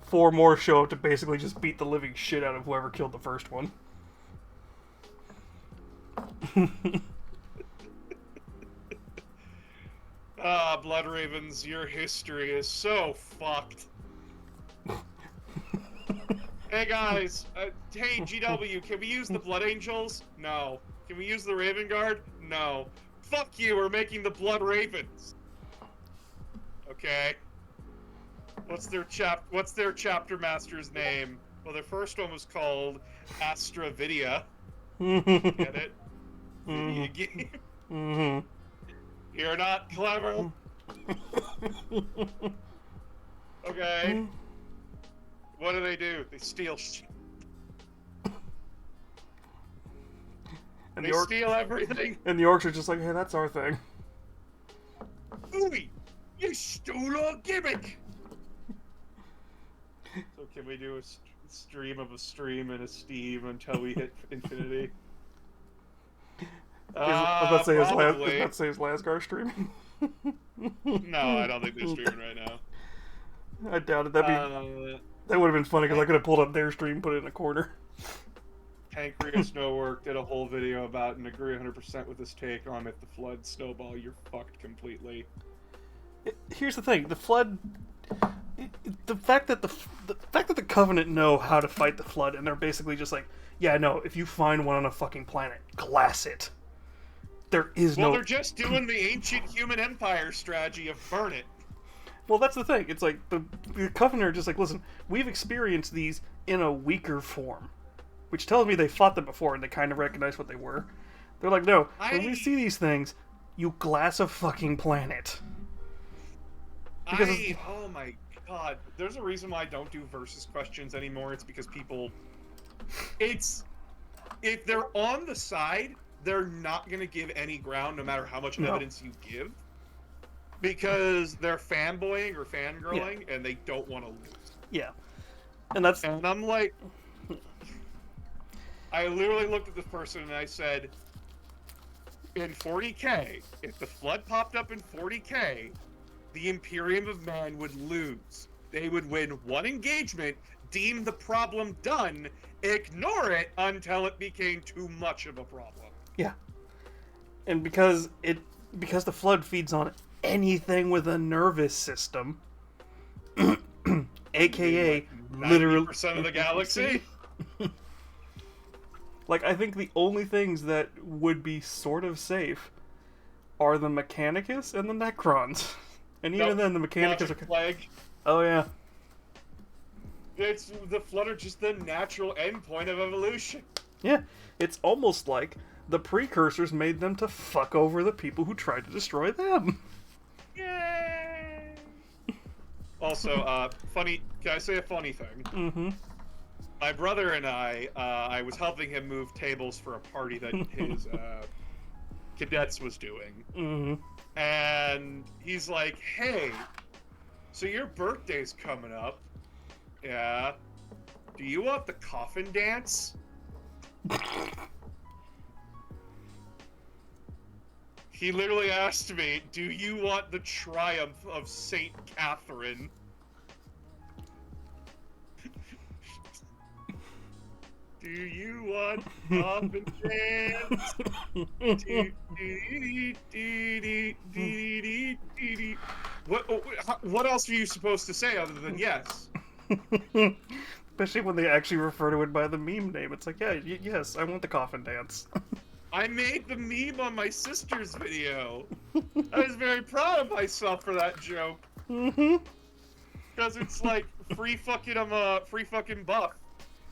4 more show up to basically just beat the living shit out of whoever killed the first one. Blood Ravens, your history is so fucked. Hey guys, hey GW, can we use the Blood Angels? No. Can we use the Raven Guard? No. Fuck you, we're making the Blood Ravens. Okay. What's their chapter master's name? Well, their first one was called Astravidia. Get it? Video game. Mm-hmm. You're not clever. Okay. What do? They steal shit. And They steal everything. And the orcs are just like, hey, that's our thing. Ooey, you stole our gimmick. So can we do a stream of a stream and a Steam until we hit infinity? I was about to say Probably. his Lasgar streaming. No, I don't think they're streaming right now. I doubt it. That would have been funny because I could have pulled up their stream, put it in a corner. Pancreas No Work did a whole video about and agree 100% with his take on if the flood snowball, you're fucked completely. Here's the thing: the flood. The fact that the Covenant know how to fight the flood, and they're basically just like, yeah, no, if you find one on a fucking planet, glass it. There is no. Well, they're just doing the ancient human empire strategy of burn it. Well, that's the thing. It's like the Covenant are just like, listen, we've experienced these in a weaker form, which tells me they fought them before and they kind of recognize what they were. They're like, no, when we see these things, you glass a fucking planet. Because oh my god, there's a reason why I don't do versus questions anymore. It's because people, if they're on the side, they're not going to give any ground no matter how much evidence you give. Because they're fanboying or fangirling, and they don't want to lose. Yeah. And I'm like... I literally looked at this person and I said, in 40k, if the flood popped up in 40k, the Imperium of Man would lose. They would win one engagement, deem the problem done, ignore it until it became too much of a problem. Yeah. And because the flood feeds on anything with a nervous system, aka literally 90% of the galaxy. Like, I think the only things that would be sort of safe are the Mechanicus and the Necrons. And even then, the Mechanicus are... Plague. Oh, yeah. It's the flood are just the natural endpoint of evolution. Yeah. It's almost like the precursors made them to fuck over the people who tried to destroy them. Yay! Also, funny... Can I say a funny thing? Mm-hmm. My brother and I was helping him move tables for a party that his cadets was doing. Mm-hmm. And he's like, hey, so your birthday's coming up. Yeah. Do you want the coffin dance? He literally asked me, do you want the triumph of Saint Catherine? Do you want coffin dance? What else are you supposed to say other than yes? Especially when they actually refer to it by the meme name. It's like, yeah, yes, I want the coffin dance. I made the meme on my sister's video. I was very proud of myself for that joke. Mm-hmm. Because it's like free fucking buff.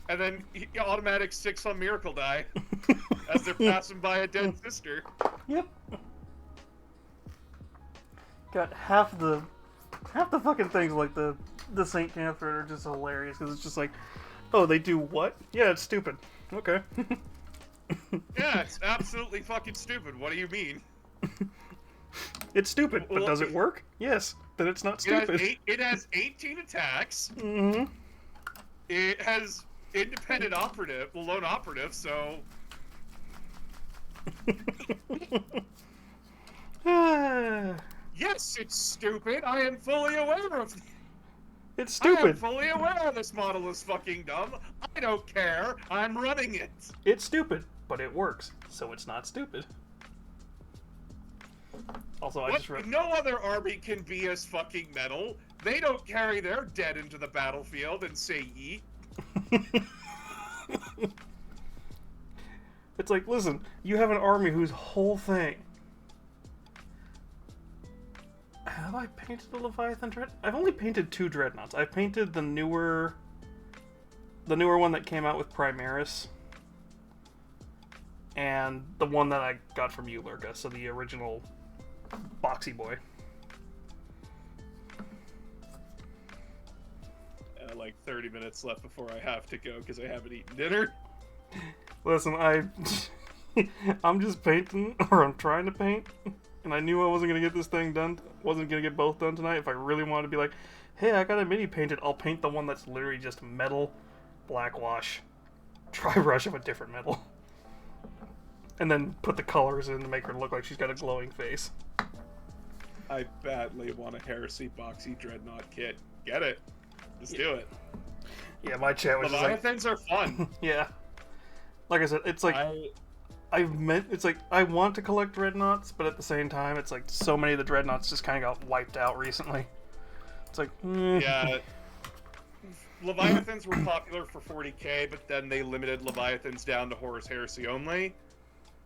And then automatic 6 on Miracle Die as they're passing by a dead sister. Yep. Got half the fucking things like the Saint Catherine are just hilarious because it's just like, oh, they do what? Yeah, it's stupid. Okay. Yeah, it's absolutely fucking stupid. What do you mean? It's stupid, but does it work? Yes. Then it's not stupid. It has 18 attacks. Mm-hmm. It has independent lone operative, so... Yes, it's stupid. I am fully aware of it. It's stupid. I am fully aware this model is fucking dumb. I don't care. I'm running it. It's stupid, but it works, so it's not stupid. Also, I just read... No other army can be as fucking metal. They don't carry their dead into the battlefield and say yeet. It's like, listen, you have an army whose whole thing... Have I painted the Leviathan Dread? I've only painted 2 Dreadnoughts. I've painted the newer one that came out with Primaris, and the one that I got from you, Lurka, so the original boxy boy. Like 30 minutes left before I have to go because I haven't eaten dinner. Listen, I'm just painting, or I'm trying to paint, and I knew I wasn't going to get this thing done, wasn't going to get both done tonight. If I really wanted to be like, hey, I got a mini painted, I'll paint the one that's literally just metal, black wash, dry brush of a different metal. And then put the colors in to make her look like she's got a glowing face. I badly want a Heresy Boxy Dreadnought kit. Get it. Just do it. Yeah, my chat was Leviathans are fun. Yeah. Like I said, it's like... it's like, I want to collect Dreadnoughts, but at the same time, it's like, so many of the Dreadnoughts just kind of got wiped out recently. It's like, Yeah. Leviathans were popular for 40k, but then they limited Leviathans down to Horus Heresy only.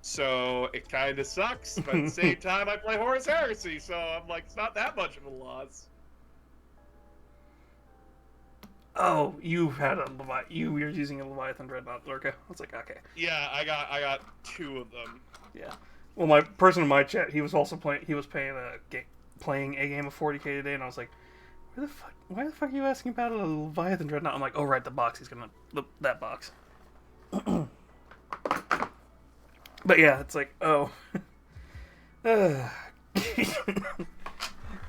So it kind of sucks, but at the same time, I play Horus Heresy, so I'm like, it's not that much of a loss. Oh, you had a you were using a Leviathan Dreadnought, Lurka. I was like, okay. Yeah, I got 2 of them. Yeah. Well, my person in my chat, he was also playing. He was playing a game of 40k today, and I was like, why the fuck are you asking about a Leviathan Dreadnought? I'm like, oh right, the box. He's gonna that box. But yeah, it's like, oh.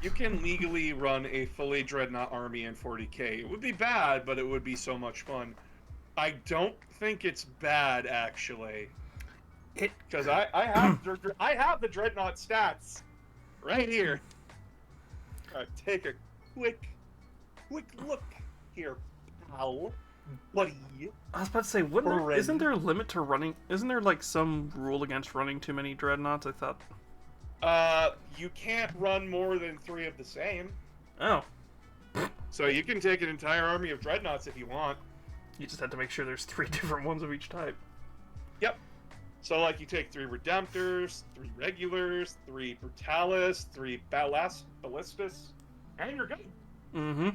You can legally run a fully Dreadnought army in 40k. It would be bad, but it would be so much fun. I don't think it's bad, actually. Because I have the Dreadnought stats right here. Take a quick look here, pal. Buddy. I was about to say, isn't there a limit to running? Isn't there like some rule against running too many Dreadnoughts? I thought. You can't run more than 3 of the same. Oh. So you can take an entire army of Dreadnoughts if you want. You just have to make sure there's 3 different ones of each type. Yep. So like you take 3 Redemptors, 3 Regulars, 3 Brutalis, 3 Ballistus, and you're good. Mm-hmm.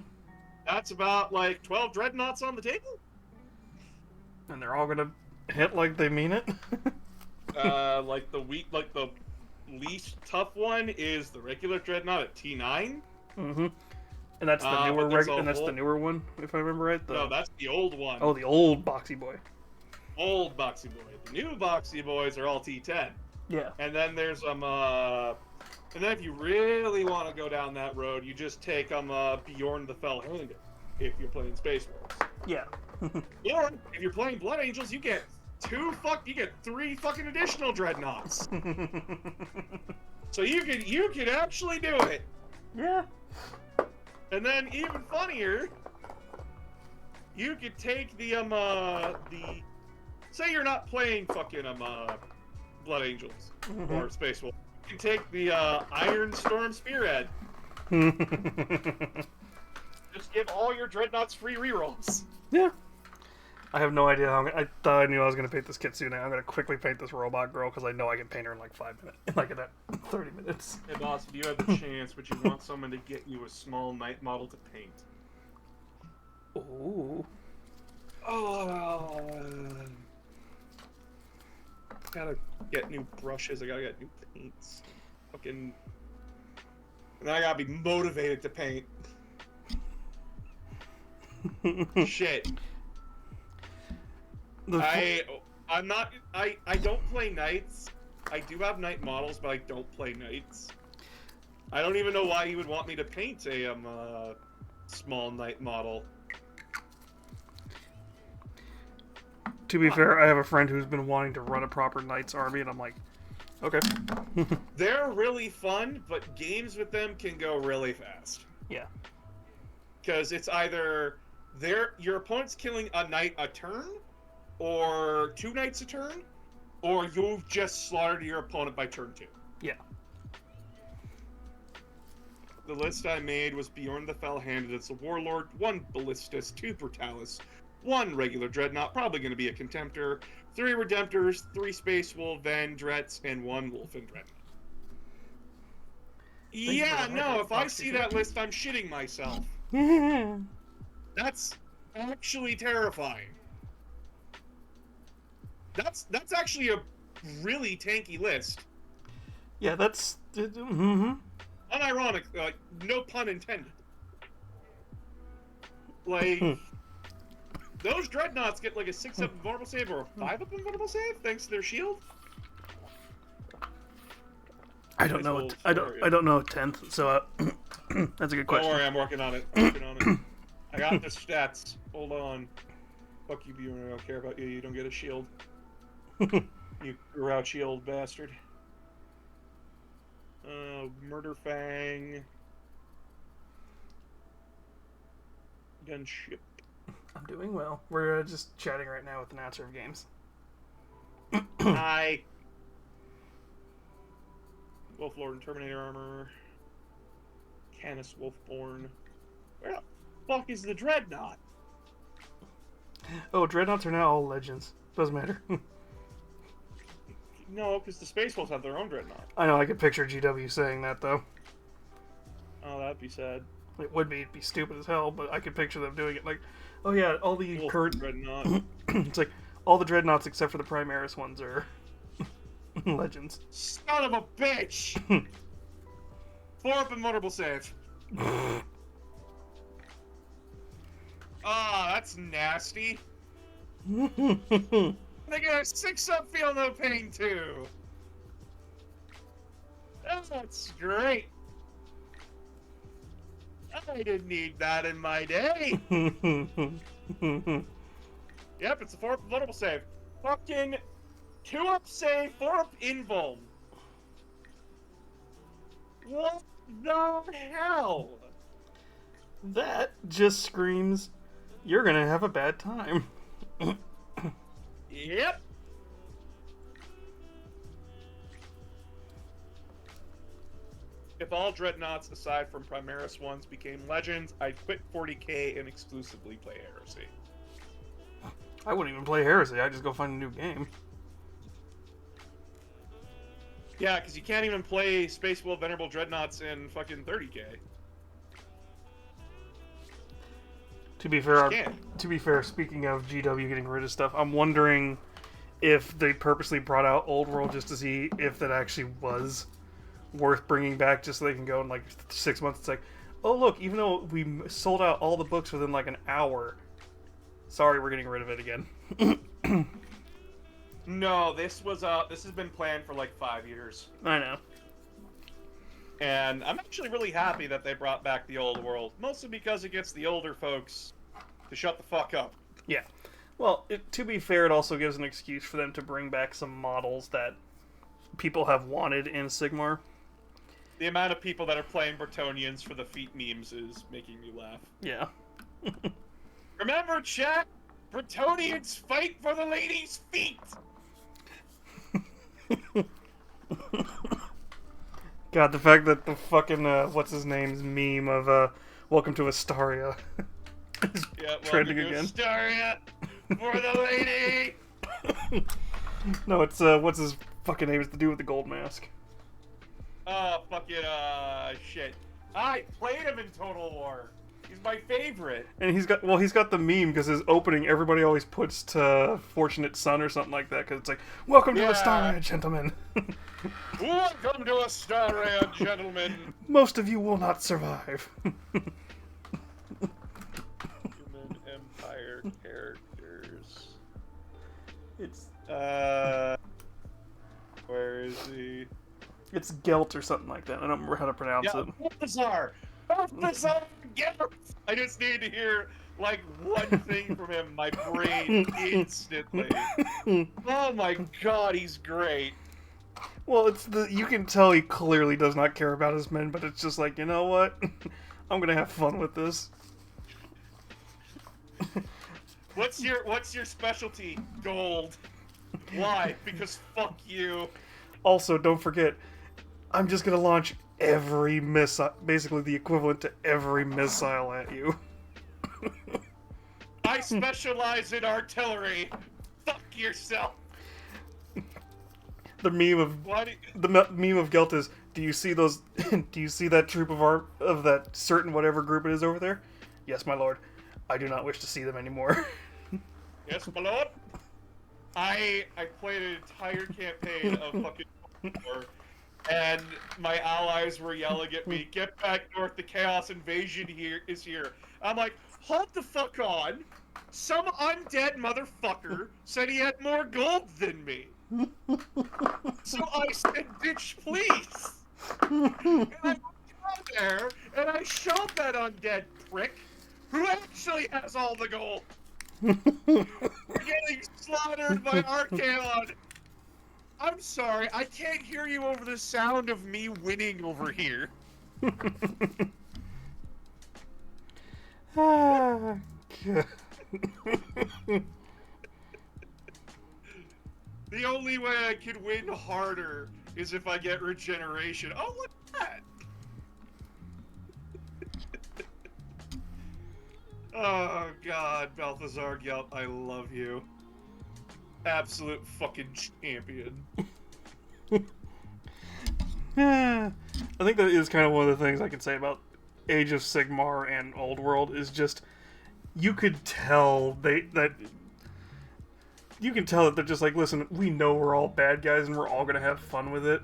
That's about like 12 Dreadnoughts on the table. And they're all gonna hit like they mean it. Like the least tough one is the regular Dreadnought at T9. Mm-hmm. And that's the newer that's the newer one, if I remember right. No, that's the old one. Oh, the old boxy boy. Old boxy boy. The new boxy boys are all T10. Yeah. And then there's and then if you really want to go down that road, you just take Bjorn the Fell-Handed if you're playing Space Wars. Yeah. Or if you're playing Blood Angels, you get 3 fucking additional Dreadnoughts. So you could actually do it. Yeah. And then even funnier, you could take the say you're not playing fucking Blood Angels or Space Wolf. You can take the Iron Storm Spearhead. Just give all your dreadnoughts free rerolls. Yeah. I have no idea how I thought I knew I was going to paint this Kitsune. I'm going to quickly paint this robot girl because I know I can paint her in like 5 minutes. Like in 30 minutes. Hey boss, if you have the chance, but you want someone to get you a small knight model to paint. Ooh. Oh. Gotta get new brushes. I gotta get new paints. Fucking. And then I gotta be motivated to paint. Shit. I'm not. I don't play knights. I do have knight models, but I don't play knights. I don't even know why you would want me to paint a small knight model. To be fair, I have a friend who's been wanting to run a proper Knights army, and I'm like, okay. They're really fun, but games with them can go really fast. Yeah. Because it's either your opponent's killing a knight a turn, or 2 knights a turn, or you've just slaughtered your opponent by turn 2. Yeah. The list I made was Bjorn the Fell-Handed as a Warlord, 1 Ballistus, 2 Brutalis, 1 regular Dreadnought, probably going to be a Contemptor, 3 Redemptors, 3 Space Wolf Vendrets, and 1 Wolfen Dreadnought. Yeah, no, if I see that list, I'm shitting myself. That's actually terrifying. That's actually a really tanky list. Yeah, that's... Unironic, like, no pun intended. Like... Those dreadnoughts get like a 6-up invulnerable save or a 5-up invulnerable save thanks to their shield. I don't know. I don't know a 10th. So that's a good question. Don't worry, I'm working on it. I got the stats. Hold on. Fuck you, Bjorn. I don't care about you. You don't get a shield. You grouchy old bastard. Murder Fang. Gunship. I'm doing well. We're just chatting right now with the Announcer of Games. Hi. Wolf Lord and Terminator armor. Canis Wolfborn. Where the fuck is the Dreadnought? Oh, Dreadnoughts are now all legends. Doesn't matter. No, because the Space Wolves have their own Dreadnought. I know, I could picture GW saying that, though. Oh, that'd be sad. It would be. It'd be stupid as hell, but I could picture them doing it like, oh yeah, all the Wolf current... Dreadnought. It's like, all the Dreadnoughts except for the Primaris ones are legends. Son of a bitch! 4-up invulnerable save. Ah, that's nasty. They get a 6-up feel no pain too. That's great. I didn't need that in my day. Yep, it's a 4-up invulnerable save. Fucking 2-up save, 4-up invuln. What the hell? That just screams, you're gonna have a bad time. Yep. If all Dreadnoughts, aside from Primaris ones, became Legends, I'd quit 40k and exclusively play Heresy. I wouldn't even play Heresy, I'd just go find a new game. Yeah, because you can't even play Space Wolf Venerable Dreadnoughts in fucking 30k. To be fair, speaking of GW getting rid of stuff, I'm wondering if they purposely brought out Old World just to see if that actually was worth bringing back, just so they can go in like 6 months. It's like, oh look, even though we sold out all the books within like an hour, sorry, we're getting rid of it again. No, this has been planned for like 5 years. I know. And I'm actually really happy that they brought back the Old World, mostly because it gets the older folks to shut the fuck up. Yeah. Well, to be fair, it also gives an excuse for them to bring back some models that people have wanted in Sigmar. The amount of people that are playing Bretonnians for the feet memes is making me laugh. Yeah. Remember, chat? Bretonians fight for the lady's feet! God, the fact that the fucking, what's his name's meme of, Welcome to Astaria is Yeah, trending welcome to again. Astaria for the lady! No, it's, what's his fucking name? It's the dude with the gold mask. Oh, fucking, shit. I played him in Total War. He's my favorite. And he's got the meme because his opening, everybody always puts to Fortunate Son or something like that because it's like, welcome to Astaria, gentlemen. Welcome to Astaria, gentlemen. Most of you will not survive. Human Empire characters. It's where is he? It's Gelt or something like that. I don't remember how to pronounce it. Balthazar! Gelt! I just need to hear, like, one thing from him, my brain, instantly. Oh my god, he's great. Well, you can tell he clearly does not care about his men, but it's just like, you know what? I'm gonna have fun with this. What's your specialty? Gold. Why? Because fuck you. Also, don't forget, I'm just gonna launch every missile, basically the equivalent to every missile at you. I specialize in artillery. Fuck yourself. The meme of meme of Gelt is, do you see those? Do you see that troop of that certain whatever group it is over there? Yes, my lord. I do not wish to see them anymore. Yes, my lord. I played an entire campaign of fucking war, and my allies were yelling at me, "Get back north! The Chaos Invasion is here." I'm like, hold the fuck on! Some undead motherfucker said he had more gold than me. So I said, bitch, please. And I went down there, and I showed that undead prick who actually has all the gold. We're getting slaughtered by Archaon. I'm sorry, I can't hear you over the sound of me winning over here. Ah, God. The only way I could win harder is if I get regeneration. Oh, look at that! Oh, God, Balthazar Gelt, I love you. Absolute fucking champion. I think that is kind of one of the things I can say about Age of Sigmar and Old World is just you could tell that they're just like, listen, we know we're all bad guys and we're all gonna have fun with it,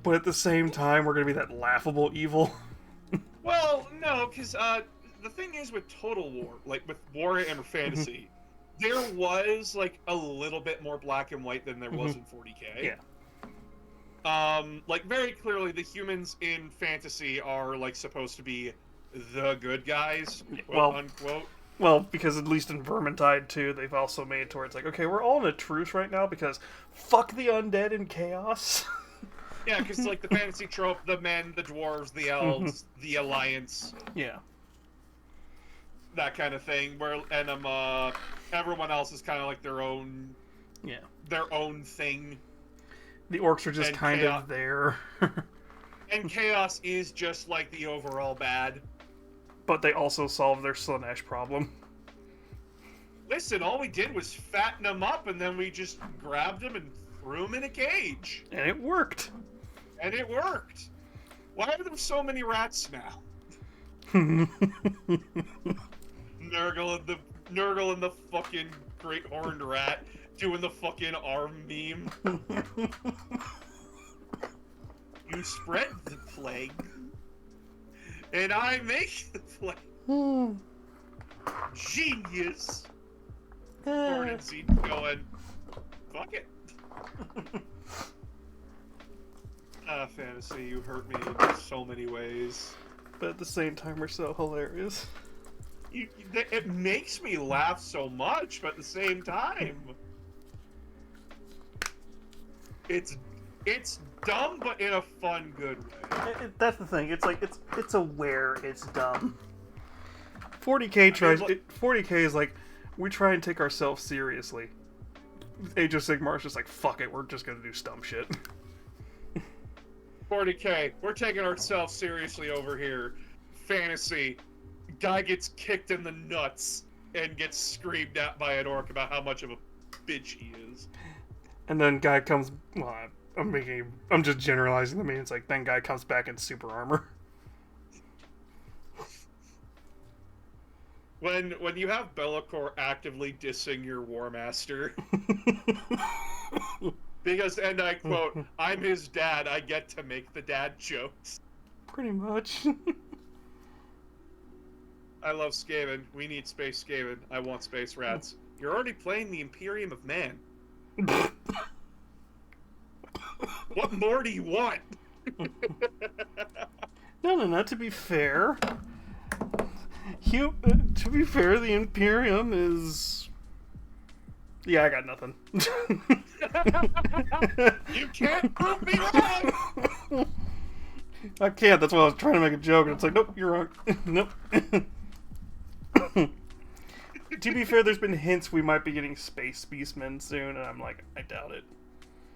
but at the same time we're gonna be that laughable evil. Well, no, because the thing is with Total War, like with Warhammer Fantasy, there was like a little bit more black and white than there was in 40k. Yeah. Like very clearly, the humans in fantasy are like supposed to be the good guys, quote unquote. Well, because at least in Vermintide 2, they've also made it to where it's like, okay, we're all in a truce right now because fuck the undead and chaos. Yeah, because like the fantasy trope, the men, the dwarves, the elves, the alliance. Yeah. That kind of thing. Where everyone else is kind of like their own thing. The orcs are just and kind of there. And chaos is just like the overall bad. But they also solve their Slanesh problem. Listen, all we did was fatten them up, and then we just grabbed them and threw them in a cage. And it worked. And it worked. Why are there so many rats now? Nurgle and the fucking great horned rat doing the fucking arm meme. You spread the plague, and I make the plague. Genius. Gordon Seed going, fuck it. Fantasy, you hurt me in so many ways. But at the same time, we're so hilarious. It makes me laugh so much, but at the same time, it's dumb, but in a fun, good way. That's the thing. It's like it's aware it's dumb. 40k 40k is like, we try and take ourselves seriously. Age of Sigmar is just like, fuck it, we're just gonna do stump shit. 40K, we're taking ourselves seriously over here. Fantasy, guy gets kicked in the nuts and gets screamed at by an orc about how much of a bitch he is. And then guy comes, well, I'm just generalizing the mean. It's like, then guy comes back in super armor. When you have Be'lakor actively dissing your War Master, because, and I quote, "I'm his dad, I get to make the dad jokes." Pretty much. I love Skaven. We need Space Skaven. I want Space Rats. You're already playing the Imperium of Man. What more do you want? No. To be fair, to be fair, the Imperium is. Yeah, I got nothing. You can't prove me wrong. I can't. That's why I was trying to make a joke, and it's like, nope, you're wrong. Nope. To be fair, there's been hints we might be getting Space Beastmen soon, and I'm like, I doubt it.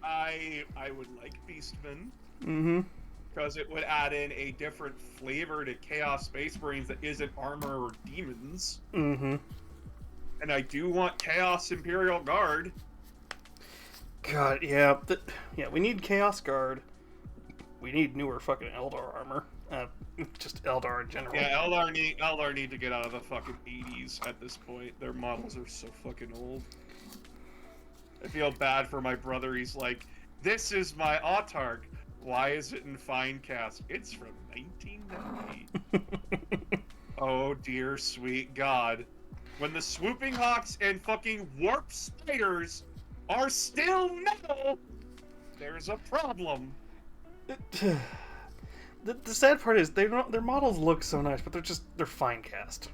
I would like Beastmen. Mm-hmm. Because it would add in a different flavor to Chaos Space Marines that isn't armor or demons. Mm-hmm. And I do want Chaos Imperial Guard. God, yeah. We need Chaos Guard. We need newer fucking Eldar armor. Just Eldar in general. Yeah, Eldar need to get out of the fucking 80s at this point. Their models are so fucking old. I feel bad for my brother. He's like, this is my Autarch. Why is it in fine cast? It's from 1990. Oh dear sweet God. When the Swooping Hawks and fucking Warp Spiders are still metal, there's a problem. The sad part is their models look so nice, but they're fine cast.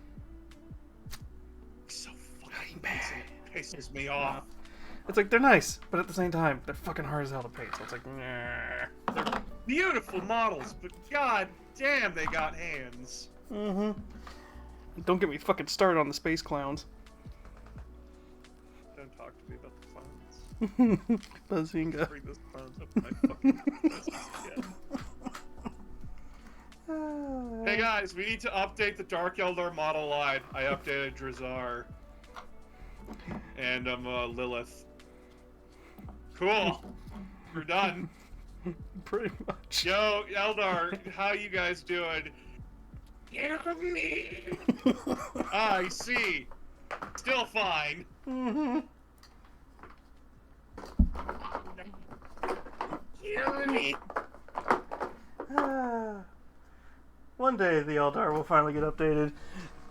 So fucking bad. It pisses me off. It's like, they're nice, but at the same time, they're fucking hard as hell to paint, so it's like, nah. They're beautiful models, but god damn, they got hands. Mm-hmm. Don't get me fucking started on the space clowns. Don't talk to me about the clowns. Bazinga. Bring those clowns up to my fucking Hey guys, we need to update the Dark Eldar model line. I updated Drazar. And Lilith. Cool. We're done. Pretty much. Yo, Eldar, how you guys doing? Hear me. I see. Still fine. Mm-hmm. Hear me. One day the Eldar will finally get updated,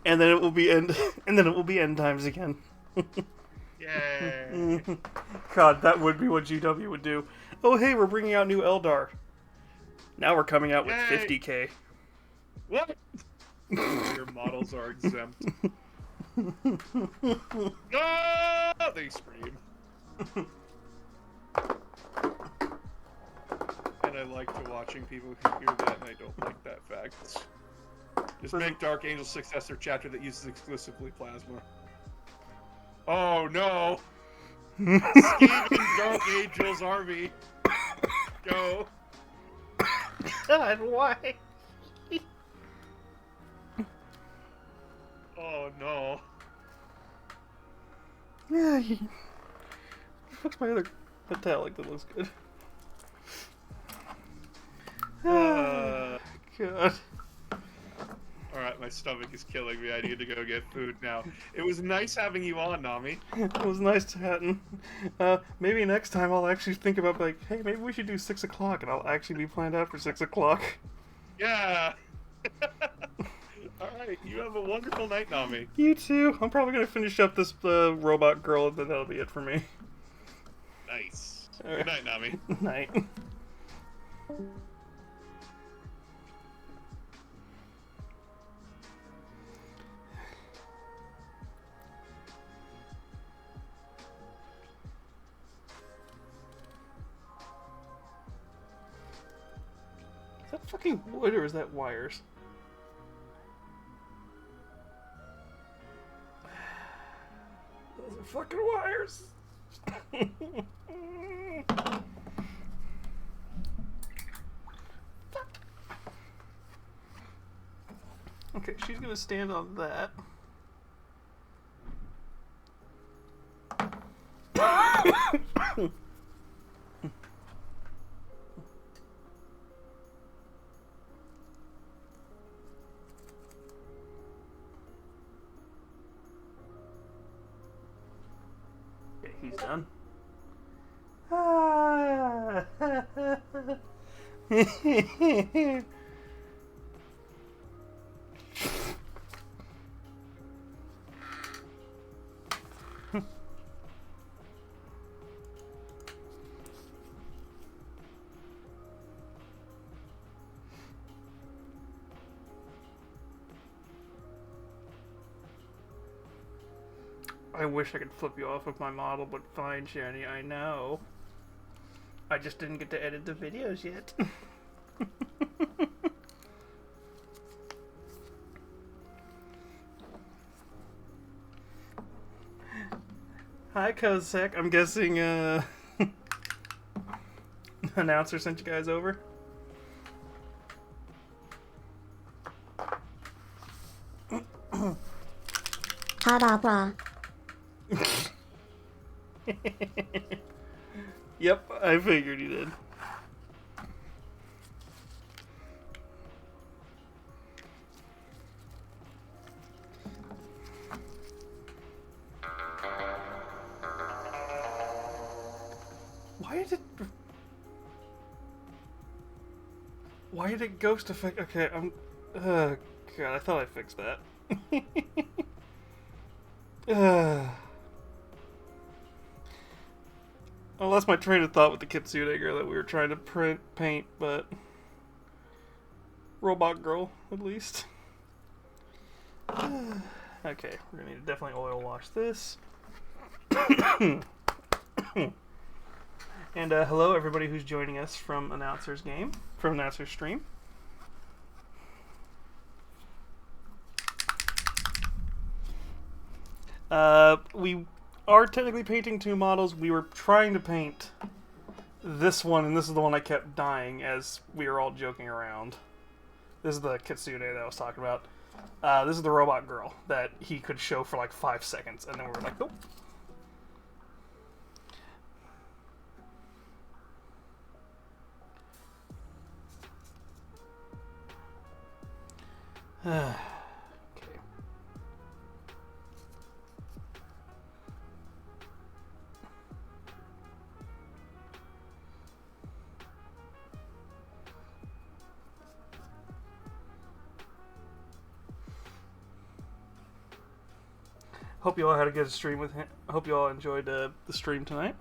and then it will be end times again. Yay. God, that would be what GW would do. Oh hey, we're bringing out new Eldar. Now we're coming out with Yay. 50k. What? Your models are exempt. Ah, they scream. And I like to watching people who hear that, and I don't like that fact. Just make Dark Angel Successor chapter that uses exclusively plasma. Oh no! Skaven Dark Angel's army. Go. God, why? Oh no. Yeah, what's my other metallic that looks good? God. Alright, my stomach is killing me. I need to go get food now. It was nice having you on, Nami. It was nice chatting. Maybe next time I'll actually think about, like, hey, maybe we should do 6 o'clock, and I'll actually be planned out for 6 o'clock. Yeah. Alright, you have a wonderful night, Nami. You too. I'm probably going to finish up this robot girl, and then that'll be it for me. Nice. All right. Good night, Nami. Night. Is that fucking wood or is that wires? fucking wires. Okay, she's gonna stand on that. Okay, he's done. I wish I could flip you off with my model, but fine, Shani, I know. I just didn't get to edit the videos yet. Hi, Kozak. I'm guessing, announcer sent you guys over? Ta-da. Yep, I figured you did. Why did it ghost effect? Okay, God, I thought I fixed that. I lost my train of thought with the Kitsune girl that we were trying to paint, but... Robot girl, at least. Okay, we're gonna need to definitely oil wash this. And hello everybody who's joining us from Announcer's stream. We are technically painting two models. We were trying to paint this one, and this is the one I kept dying as we were all joking around. This is the Kitsune that I was talking about. This is the robot girl that he could show for like 5 seconds, and then we were like, nope. Okay. Hope you all had a good stream with him. Hope you all enjoyed the stream tonight.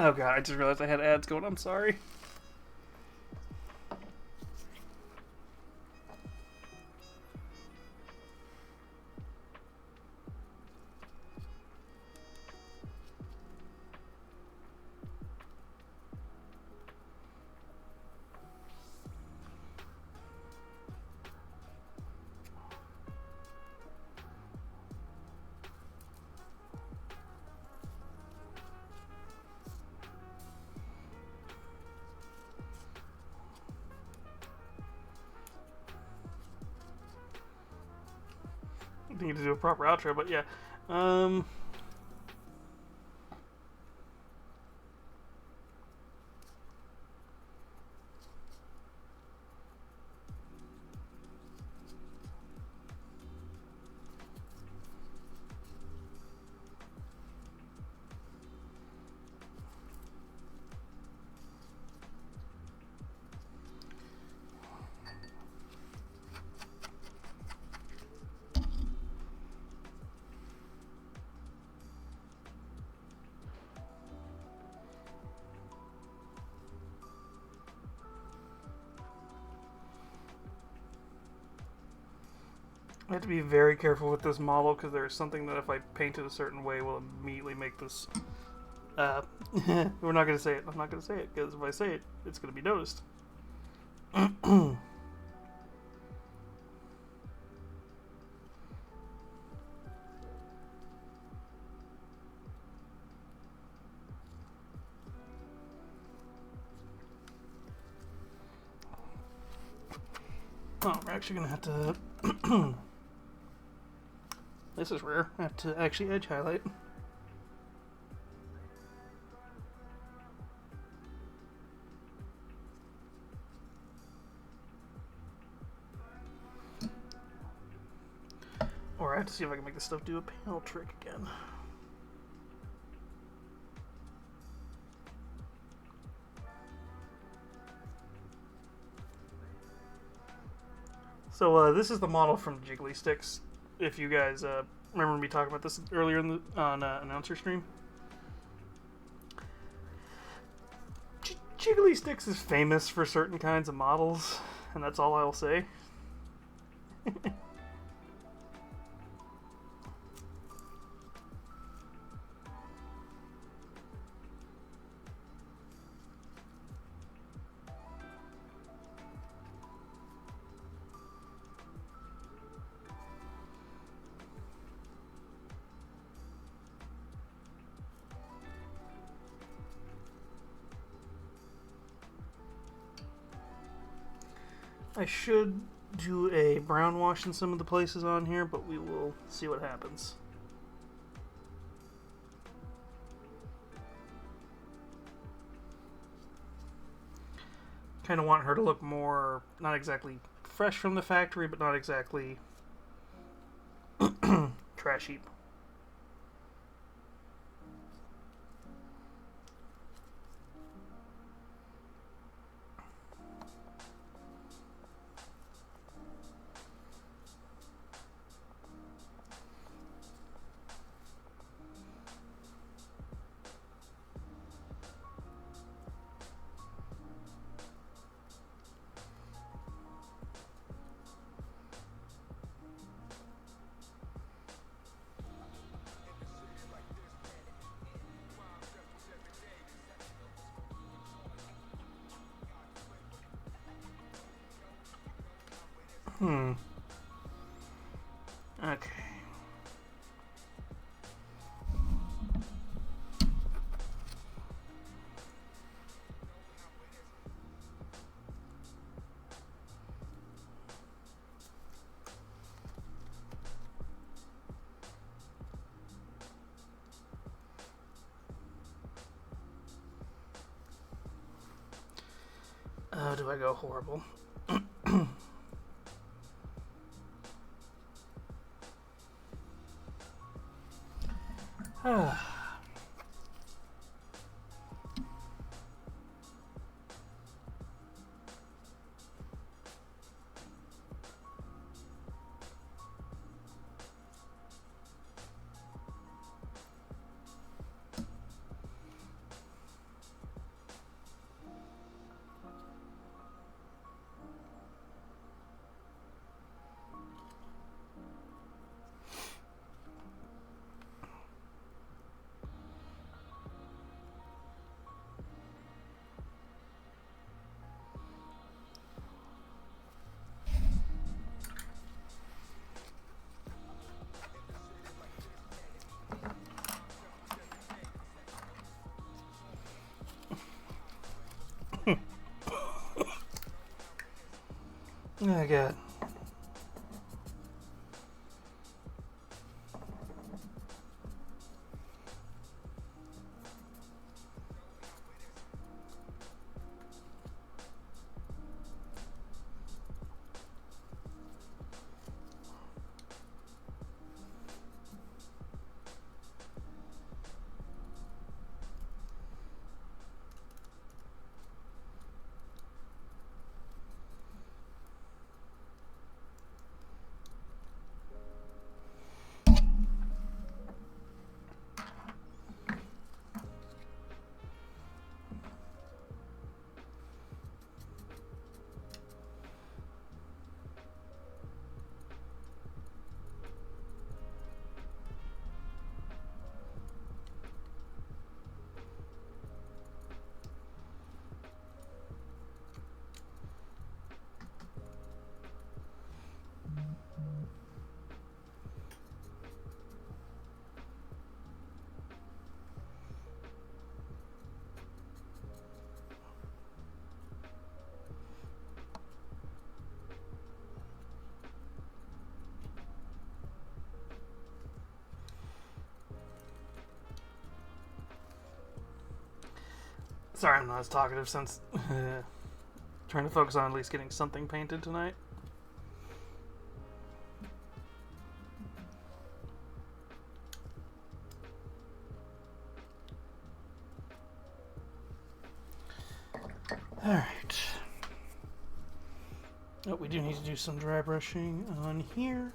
Oh god, I just realized I had ads going. I'm sorry. Need to do a proper outro, but yeah. I have to be very careful with this model because there's something that if I paint it a certain way will immediately make this... we're not going to say it. I'm not going to say it because if I say it, it's going to be noticed. Oh, we're actually going to have to... This is rare. I have to actually edge highlight. Or I have to see if I can make this stuff do a panel trick again. So this is the model from Jiggly Sticks. If you guys remember me talking about this earlier in the, on Announcer stream. Jiggly Sticks is famous for certain kinds of models, and that's all I'll say. I should do a brown wash in some of the places on here, but we will see what happens. Kind of want her to look more, not exactly fresh from the factory, but not exactly trash heap. Okay. Oh, do I go horrible? Oh, God. Sorry I'm not as talkative since trying to focus on at least getting something painted tonight. Alright. Oh, we do need to do some dry brushing on here.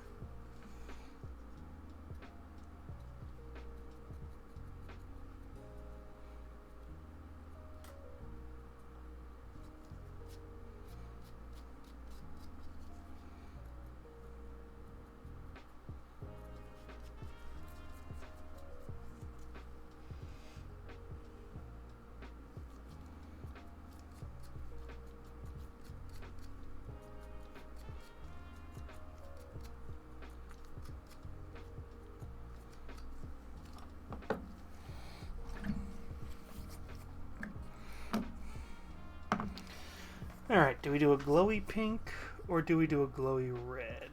Alright, do we do a glowy pink or do we do a glowy red?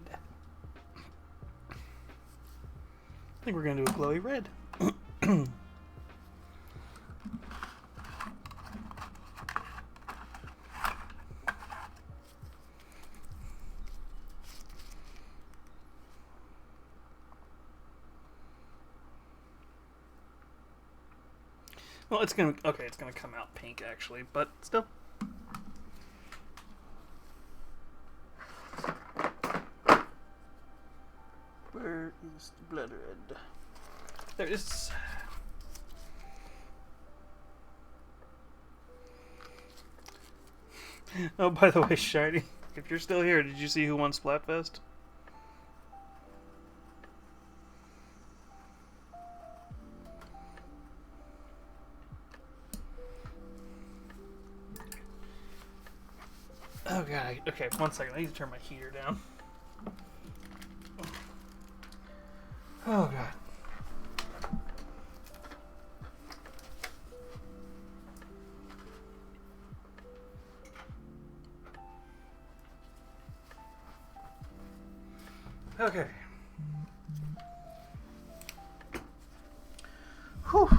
I think we're going to do a glowy red. Well, it's going to come out pink actually, but still. Where is the blood red? There it is. Oh, by the way, Shiny, if you're still here, did you see who won Splatfest? Oh god, okay, 1 second, I need to turn my heater down. Oh god. Okay. Whew.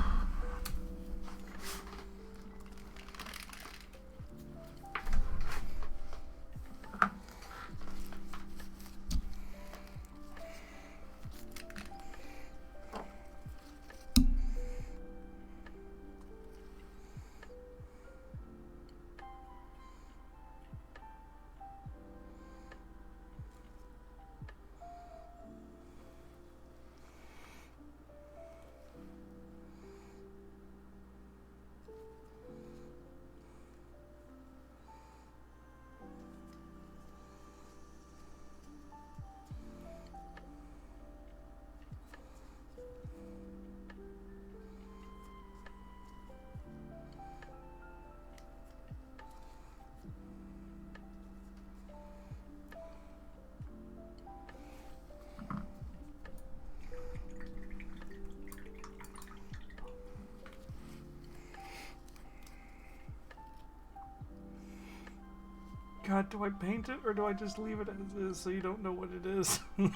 God, do I paint it or do I just leave it as is so you don't know what it is? Have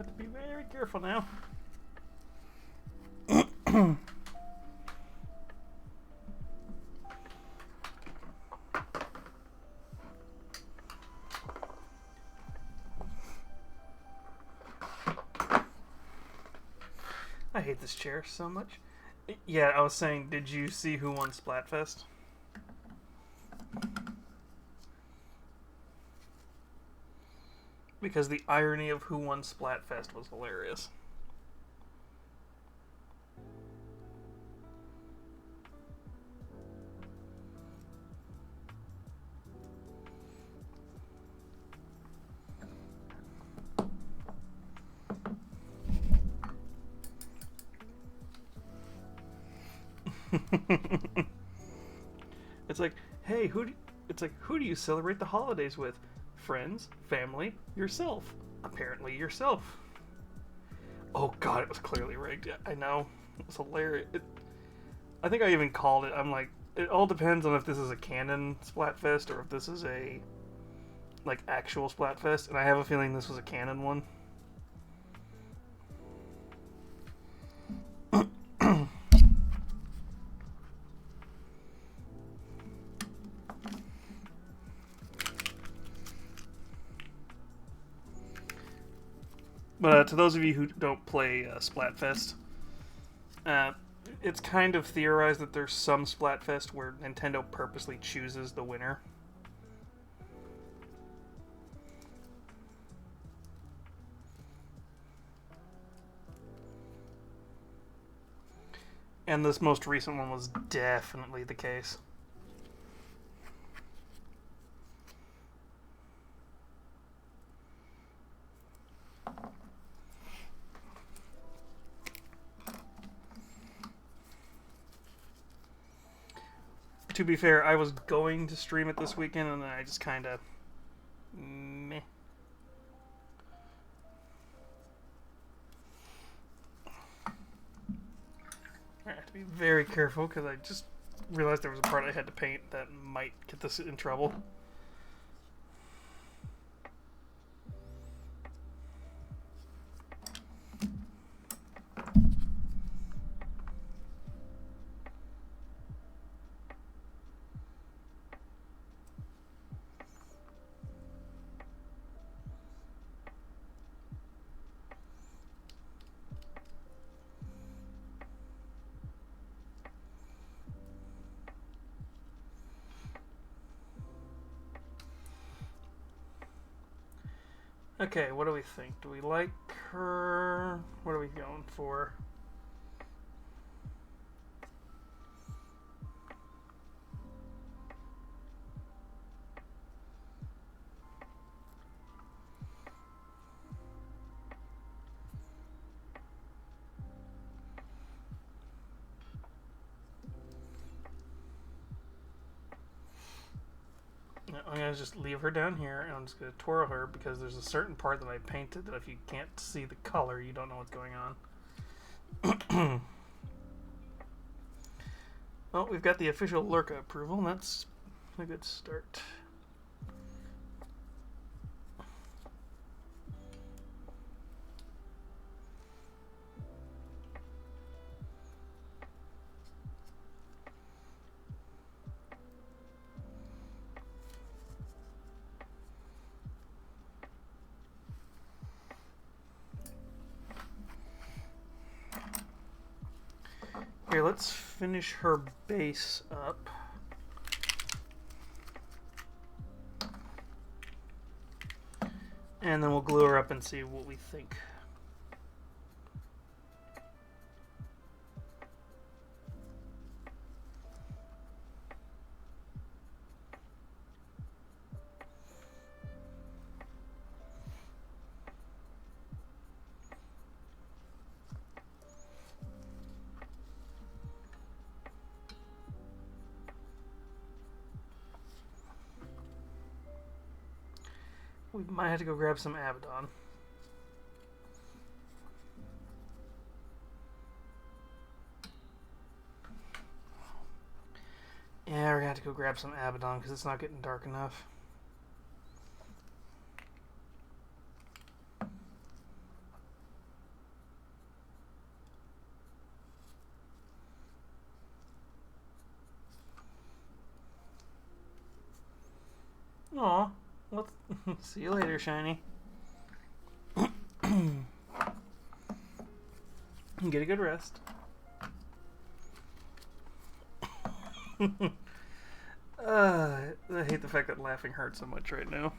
to be very careful now. I hate this chair so much. Yeah, I was saying, did you see who won Splatfest? Because the irony of who won Splatfest was hilarious. It's like, hey, who do you celebrate the holidays with? Friends, family, yourself. Apparently yourself. Oh god, it was clearly rigged. I know. It was hilarious. I think I even called it. I'm like, it all depends on if this is a canon Splatfest or if this is a like actual Splatfest, and I have a feeling this was a canon one. But to those of you who don't play Splatfest, it's kind of theorized that there's some Splatfest where Nintendo purposely chooses the winner. And this most recent one was definitely the case. To be fair, I was going to stream it this weekend, and then I just kind of meh. I have to be very careful because I just realized there was a part I had to paint that might get this in trouble. Okay, what do we think? Do we like her? What are we going for? I'm going to just leave her down here, and I'm just going to twirl her because there's a certain part that I painted that if you can't see the color, you don't know what's going on. Well, we've got the official Lurka approval, and that's a good start. Here, let's finish her base up. And then we'll glue her up and see what we think. We might have to go grab some Abaddon. Yeah, we're gonna have to go grab some Abaddon because it's not getting dark enough. Aw, let's see you later, Shiny. Get a good rest. I hate the fact that laughing hurts so much right now.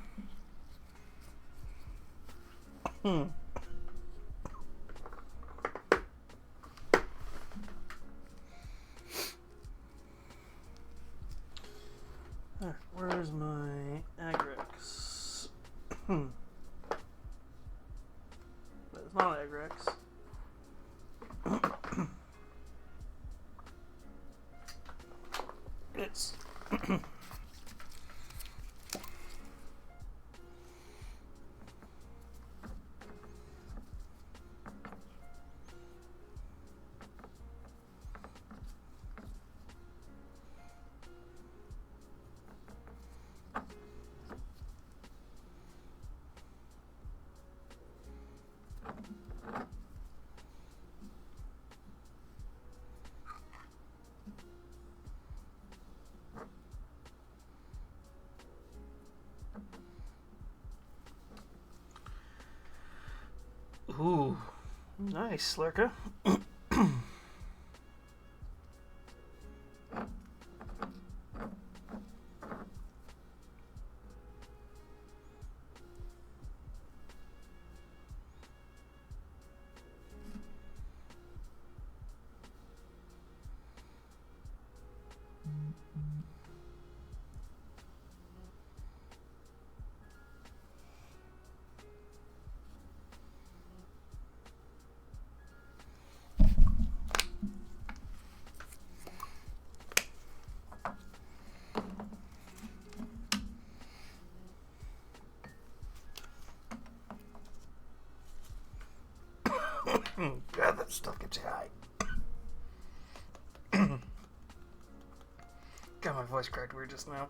Alright, where's my Agrex? That's not Agrex. It's Nice, Slurka. God, that stuff gets you high. Got my voice cracked weird just now.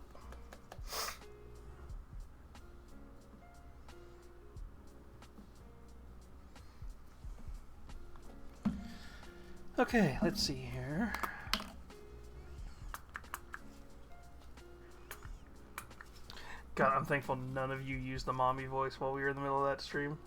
Okay, let's see here. God, I'm thankful none of you used the mommy voice while we were in the middle of that stream.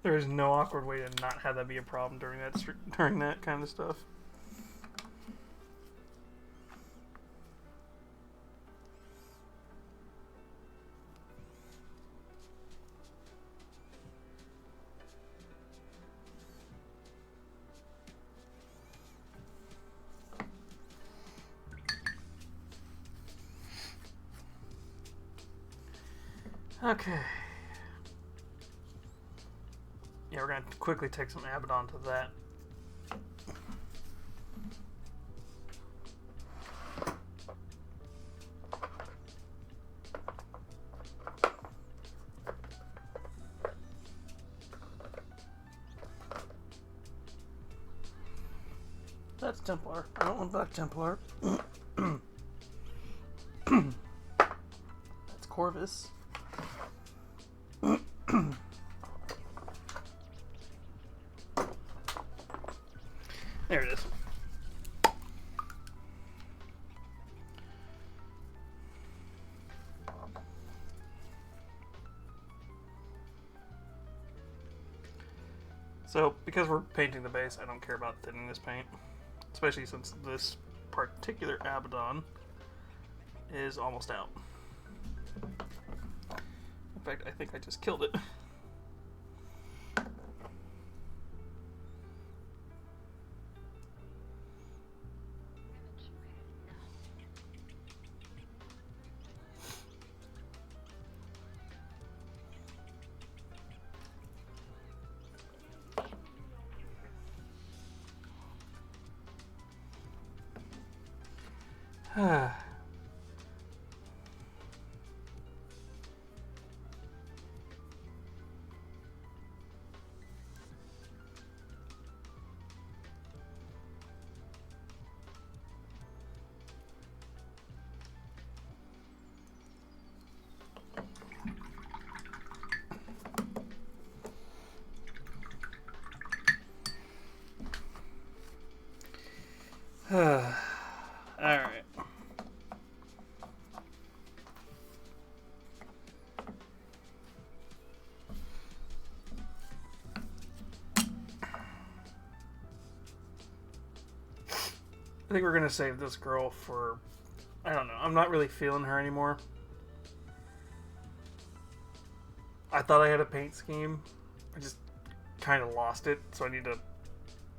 There is no awkward way to not have that be a problem during that kind of stuff. Okay. Yeah, we're going to quickly take some Abaddon to that. That's Templar. I don't want Black Templar. That's Corvus. There it is. So, because we're painting the base, I don't care about thinning this paint. Especially since this particular Abaddon is almost out. In fact, I think I just killed it. Alright. I think we're gonna save this girl for... I don't know. I'm not really feeling her anymore. I thought I had a paint scheme. I just kind of lost it, so I need to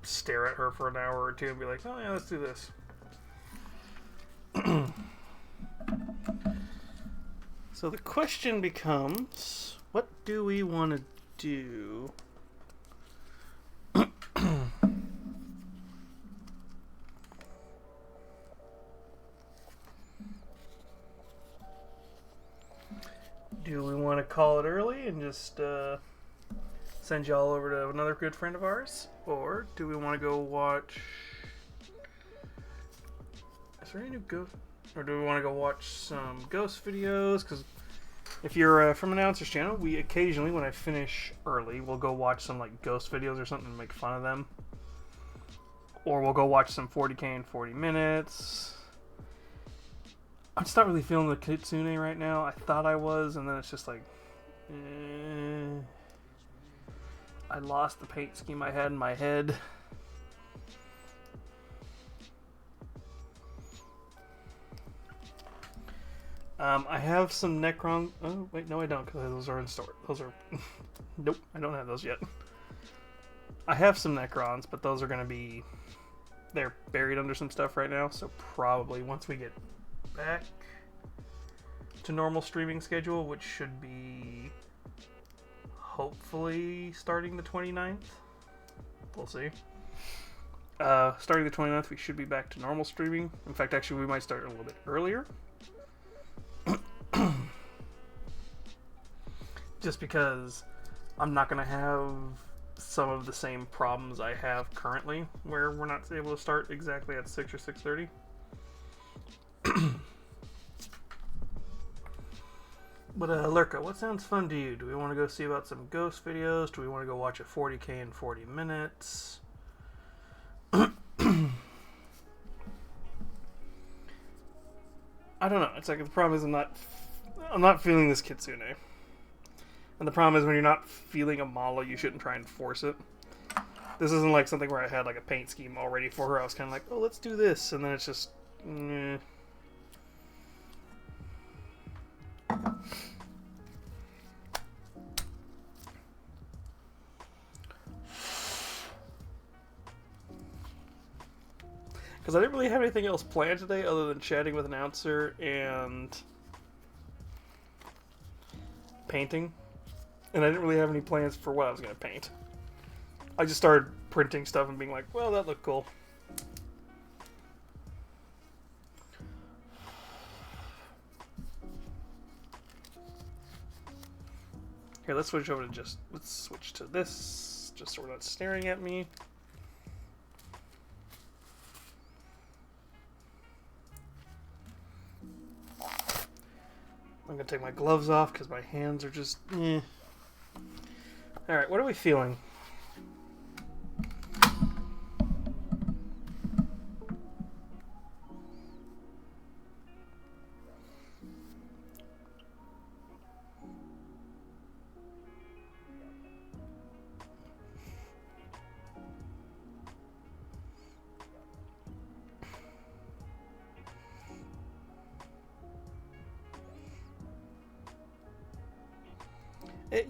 stare at her for an hour or two and be like, oh yeah, let's do this. So the question becomes, what do we want to do? Do we want want to call it early and just send y'all over to another good friend of ours? Or do we want to go watch... Is there any new Ghost... Or do we want to go watch some Ghost videos? Because if you're from Announcer's channel, we occasionally, when I finish early, we'll go watch some like Ghost videos or something and make fun of them. Or we'll go watch some 40k in 40 minutes. I'm just not really feeling the Kitsune right now. I thought I was, and then it's just like... I lost the paint scheme I had in my head. I have some Necron... Oh, wait, no I don't, because those are in store. Those are... Nope, I don't have those yet. I have some Necrons, but those are going to be... They're buried under some stuff right now, so probably once we get back to normal streaming schedule, which should be hopefully starting the 29th. We'll see. Starting the 29th, we should be back to normal streaming. In fact, actually, we might start a little bit earlier. Just because I'm not going to have some of the same problems I have currently, where we're not able to start exactly at 6 or 6:30. But Lurka, what sounds fun to you? Do we want to go see about some Ghost videos? Do we want to go watch a 40k in 40 minutes? I don't know. It's like the problem is I'm not feeling this Kitsune. And the problem is when you're not feeling a model, you shouldn't try and force it. This isn't like something where I had like a paint scheme all ready for her. I was kind of like, oh, let's do this. And then it's just... Because I didn't really have anything else planned today other than chatting with Announcer and painting. And I didn't really have any plans for what I was going to paint. I just started printing stuff and being like, well, that looked cool. Here, let's switch over to let's switch to this, just so we're not staring at me. I'm gonna take my gloves off because my hands are just... Alright, what are we feeling?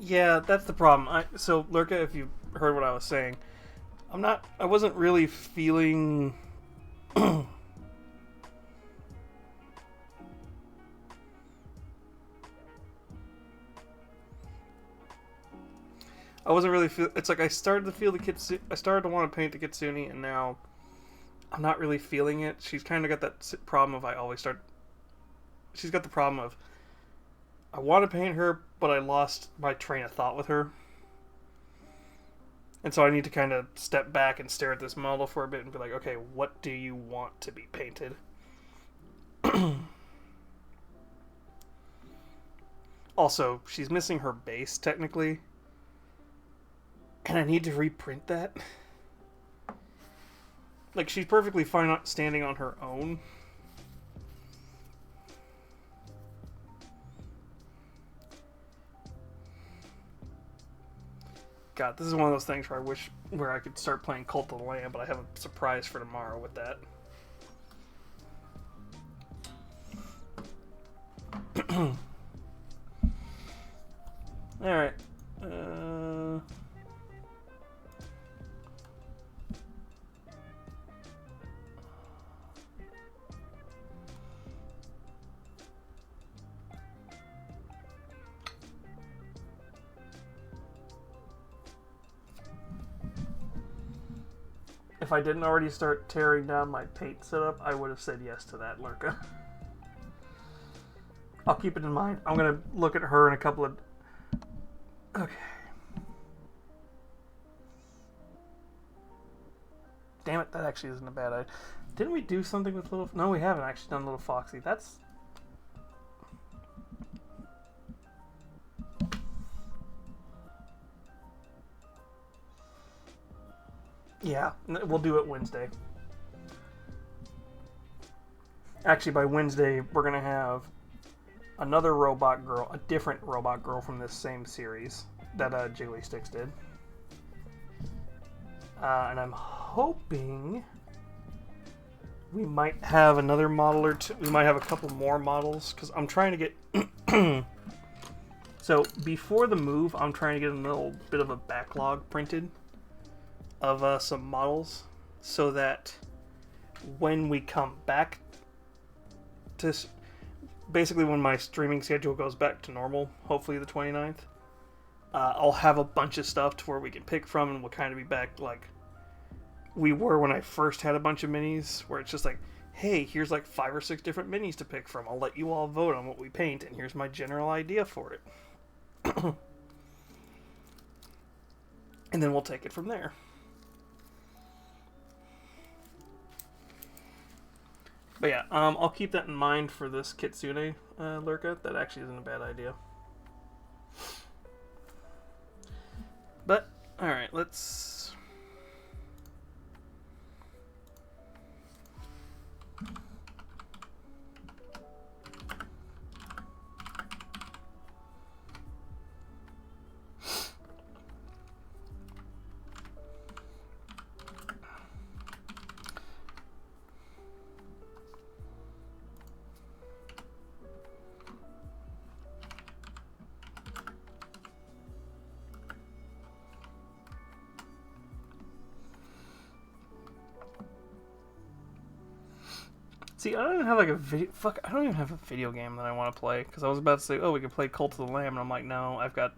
Yeah, that's the problem. So, Lurka, if you heard what I was saying, I wasn't really feeling... I wasn't really it's like I started to feel the Kitsune... I started to want to paint the Kitsune, and now I'm not really feeling it. She's kind of got that problem of She's got the problem of I want to paint her, but I lost my train of thought with her. And so I need to kind of step back and stare at this model for a bit and be like, okay, what do you want to be painted? Also, she's missing her base, technically. And I need to reprint that. Like, she's perfectly fine standing on her own. God, this is one of those things where I could start playing Cult of the Lamb, but I have a surprise for tomorrow with that. Alright. If I didn't already start tearing down my paint setup, I would have said yes to that, Lurka. I'll keep it in mind. I'm going to look at her in a couple of... Okay. Damn it, that actually isn't a bad idea. Didn't we do something with Little... No, we haven't actually done Little Foxy. That's... Yeah, we'll do it Wednesday. Actually, by Wednesday, we're going to have another robot girl, a different robot girl from this same series that Jiggly Sticks did. And I'm hoping we might have another model or two. We might have a couple more models, because I'm trying to get... So, before the move, I'm trying to get a little bit of a backlog printed of some models, so that when we come back to... Basically, when my streaming schedule goes back to normal, hopefully the 29th, I'll have a bunch of stuff to where we can pick from, and we'll kind of be back like we were when I first had a bunch of minis, where it's just like, hey, here's like 5 or 6 different minis to pick from. I'll let you all vote on what we paint, and here's my general idea for it. And then we'll take it from there. But yeah, I'll keep that in mind for this Kitsune Lurka. That actually isn't a bad idea. But, alright, let's... See, I don't even have like a video... Fuck, I don't even have a video game that I want to play. Because I was about to say, oh, we could play Cult of the Lamb. And I'm like, no, I've got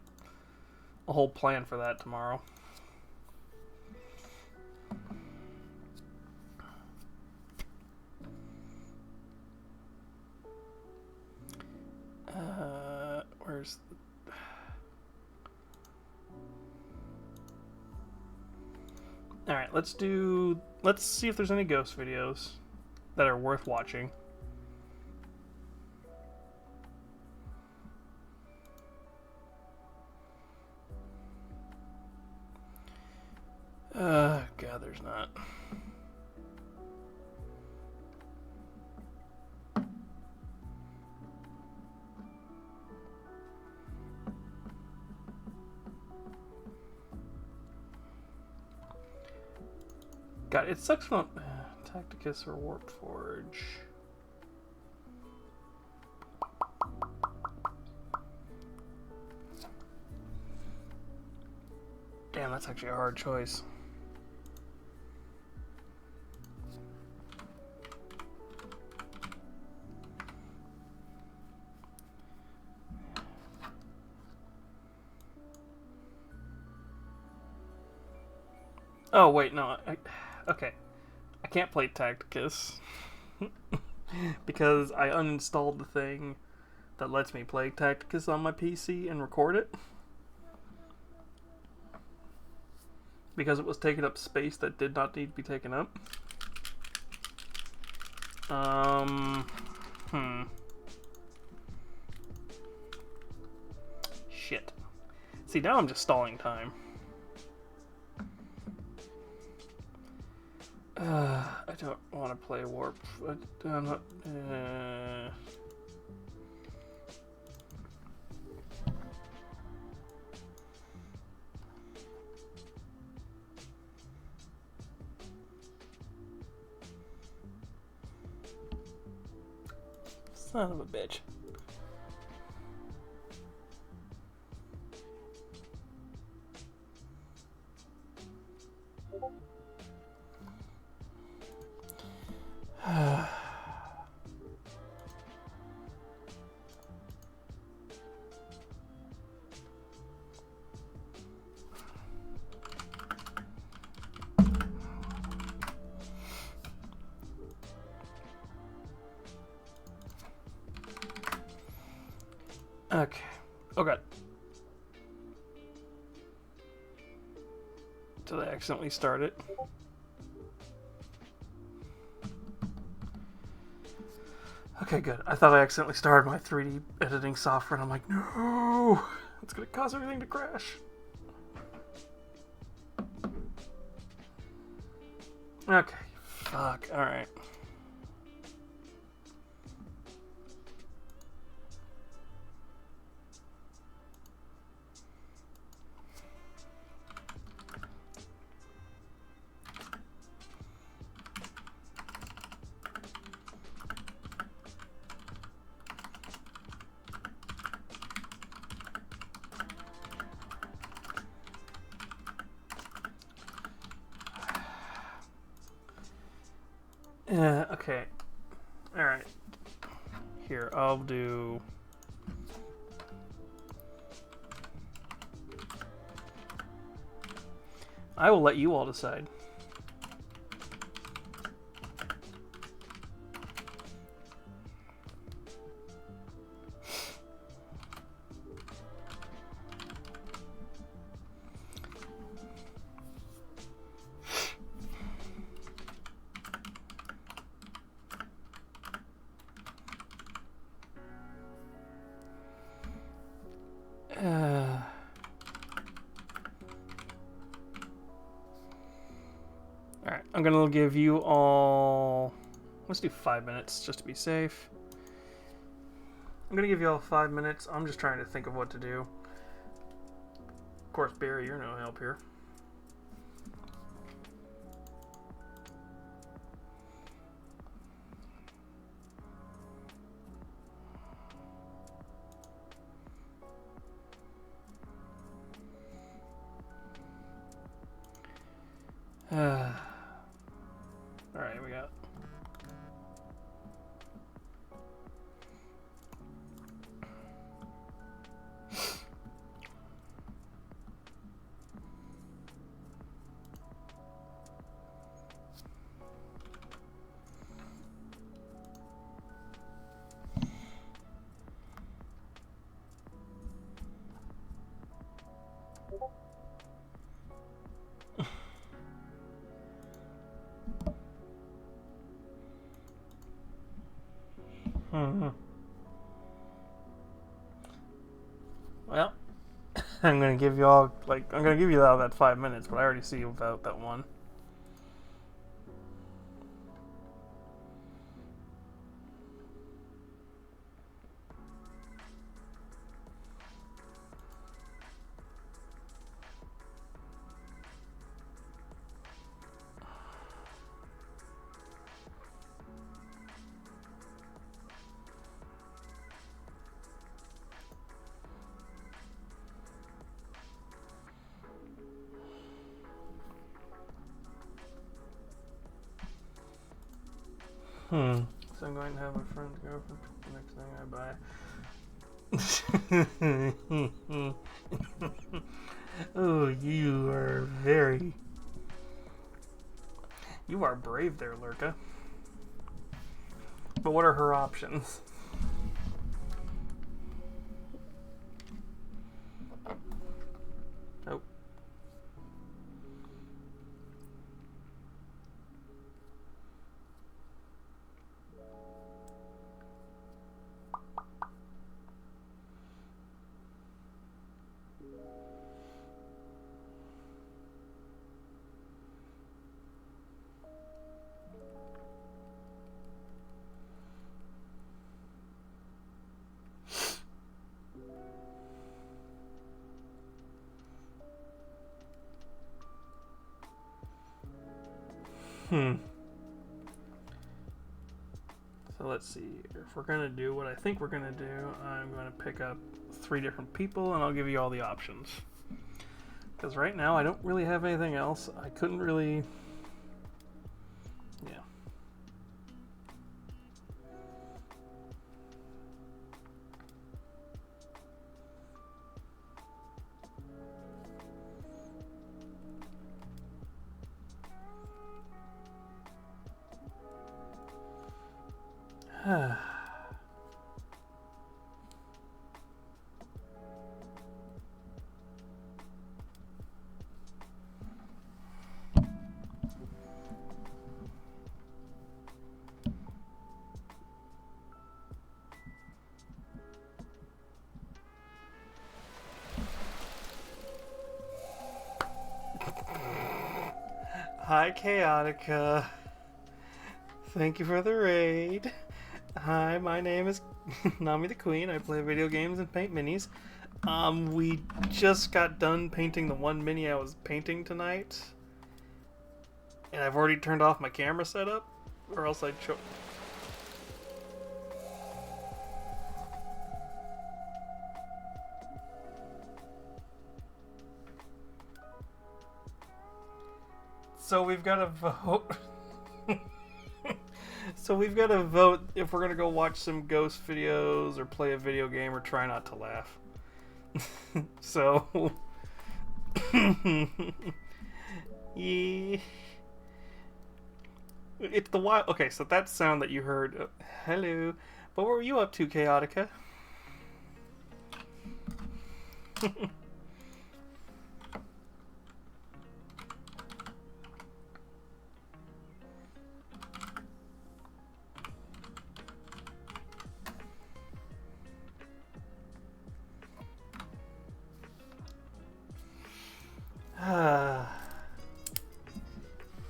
a whole plan for that tomorrow. Where's... Alright, let's see if there's any ghost videos that are worth watching. God, there's not. God, it sucks when Tacticus or Warp Forge. Damn, that's actually a hard choice. Oh, wait, no. Okay. I can't play Tacticus. Because I uninstalled the thing that lets me play Tacticus on my PC and record it. Because it was taking up space that did not need to be taken up. Shit. See, now I'm just stalling time. I don't want to play Warp. I'm not... Son of a bitch. Okay. Oh god. Did I accidentally start it? Okay, good. I thought I accidentally started my 3D editing software, and I'm like, no! It's gonna cause everything to crash. Okay, fuck, alright. Okay. Alright. Here, I'll do... I will let you all decide. Alright, I'm gonna give you all... Let's do 5 minutes, just to be safe. I'm gonna give you all 5 minutes. I'm just trying to think of what to do. Of course, Barry, you're no help here. Alright, we got... Well, I'm gonna give you all, like, I'm gonna give you all that 5 minutes, but I already see about that one. So I'm going to have my friends go for the next thing I buy. Oh, you are very... You are brave there, Lurka. But what are her options? Oh. So let's see. If we're gonna do what I think we're gonna do, I'm gonna pick up 3 different people and I'll give you all the options. Because right now I don't really have anything else. I couldn't really... Yeah. Hi, Chaotica. Thank you for the raid. Hi, my name is Nami the Queen. I play video games and paint minis. We just got done painting the one mini I was painting tonight. And I've already turned off my camera setup, or else I'd show... So we've got to vote. So we've got to vote if we're going to go watch some ghost videos or play a video game or try not to laugh. So... yeah. It's the wild... Okay, so that sound that you heard... hello. But what were you up to, Chaotica?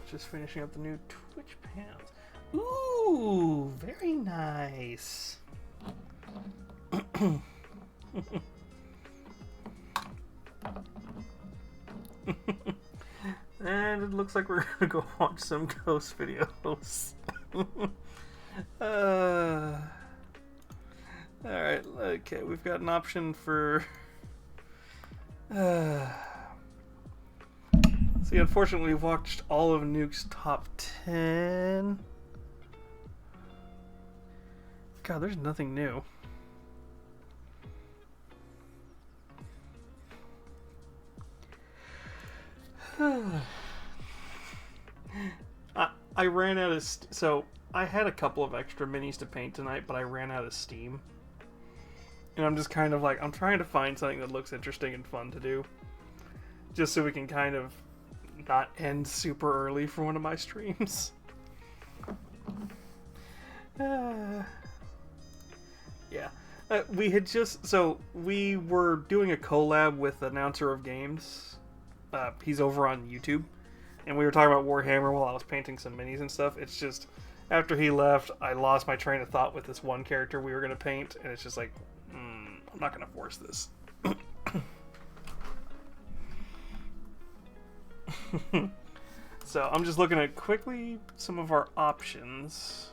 Just finishing up the new Twitch pans. Ooh, very nice. And it looks like we're gonna go watch some ghost videos. Alright, okay, we've got an option for... See, unfortunately, we've watched all of Nuke's top 10. God, there's nothing new. I ran out of... So, I had a couple of extra minis to paint tonight, but I ran out of steam. And I'm just kind of like, I'm trying to find something that looks interesting and fun to do. Just so we can kind of not end super early for one of my streams. Yeah. We had just... So, we were doing a collab with Announcerofgames. He's over on YouTube. And we were talking about Warhammer while I was painting some minis and stuff. It's just, after he left, I lost my train of thought with this one character we were going to paint. And it's just like, I'm not going to force this. So I'm just looking at quickly some of our options.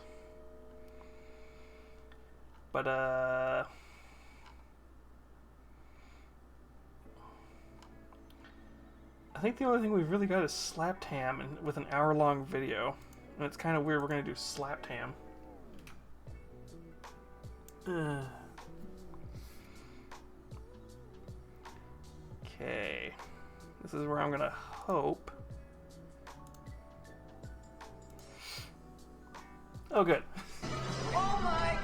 But I think the only thing we've really got is Slapped Ham and with an hour-long video. And it's kind of weird we're going to do Slapped Ham. Okay. This is where I'm going to hope. Oh, good. Oh my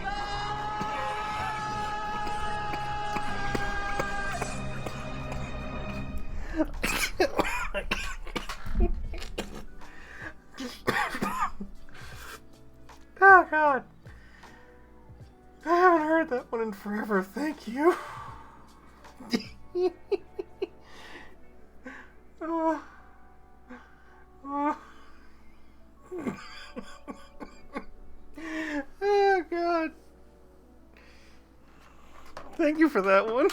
Oh, God. I haven't heard that one in forever. Thank you. Oh. Oh, God. Thank you for that one.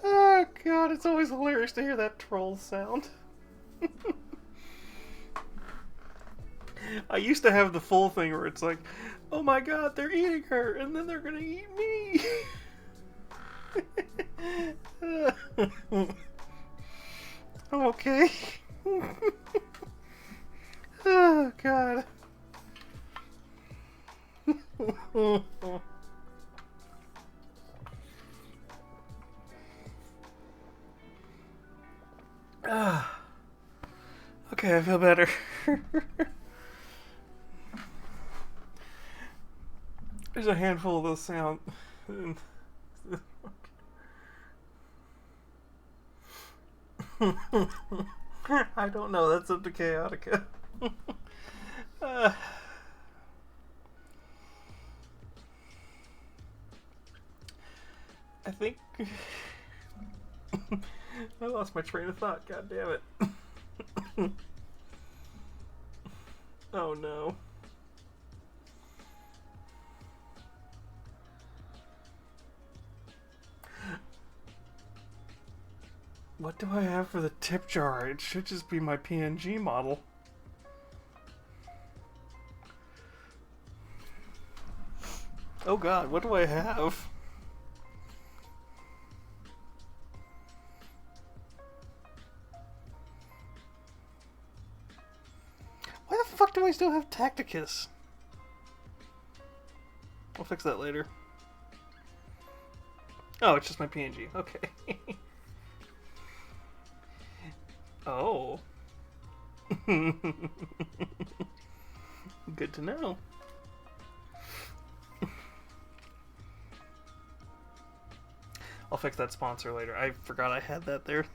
Oh, God, it's always hilarious to hear that troll sound. I used to have the full thing where it's like, oh my God, they're eating her, and then they're gonna eat me. I'm okay. Oh, God. Okay, I feel better. There's a handful of those sound. I don't know. That's up to Chaotica. I think I lost my train of thought. God damn it! Oh no. What do I have for the tip jar? It should just be my PNG model. Oh god, what do I have? Why the fuck do I still have Tacticus? I'll fix that later. Oh, it's just my PNG. Okay. Oh. Good to know. I'll fix that sponsor later. I forgot I had that there.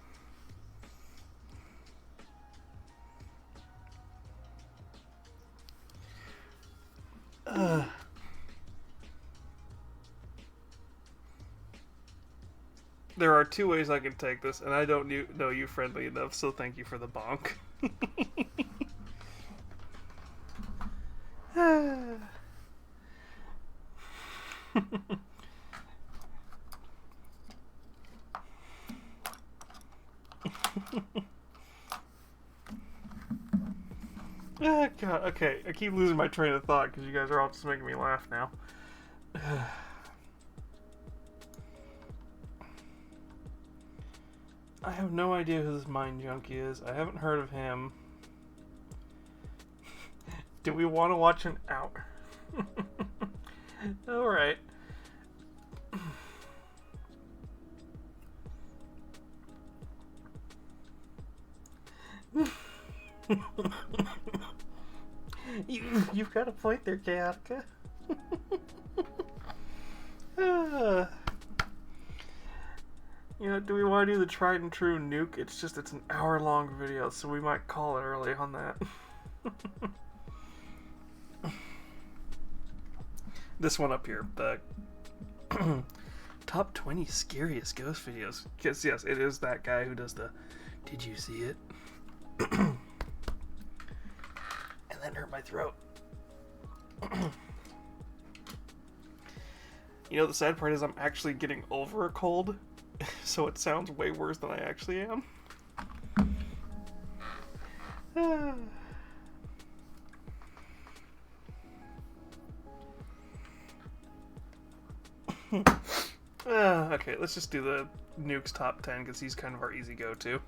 There are two ways I can take this, and I don't know you friendly enough, so thank you for the bonk. Ah, God, okay, I keep losing my train of thought because you guys are all just making me laugh now. I have no idea who this Mind Junkie is. I haven't heard of him. Do we want to watch an hour? Alright. You've got a point there, Chaotica. You know, do we want to do the tried and true nuke? It's an hour-long video, so we might call it early on that. This one up here, the top 20 scariest ghost videos. Yes, it is that guy who does the, did you see it? And that hurt my throat. You know, the sad part is I'm actually getting over a cold, so it sounds way worse than I actually am. Okay, let's just do the Nuke's top 10 because he's kind of our easy go-to.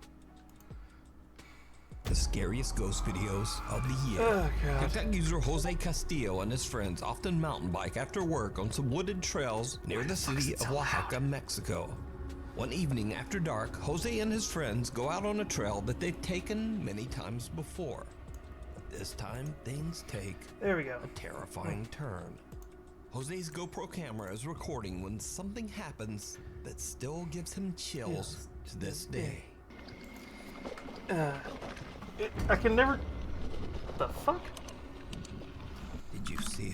The scariest ghost videos of the year. Oh, God. TikTok user Jose Castillo and his friends often mountain bike after work on some wooded trails near the city of Oaxaca, Mexico. One evening after dark, Jose and his friends go out on a trail that they've taken many times before. But this time, things take There we go. a terrifying turn. Jose's GoPro camera is recording when something happens that still gives him chills to this day. I can never... The fuck? Did you see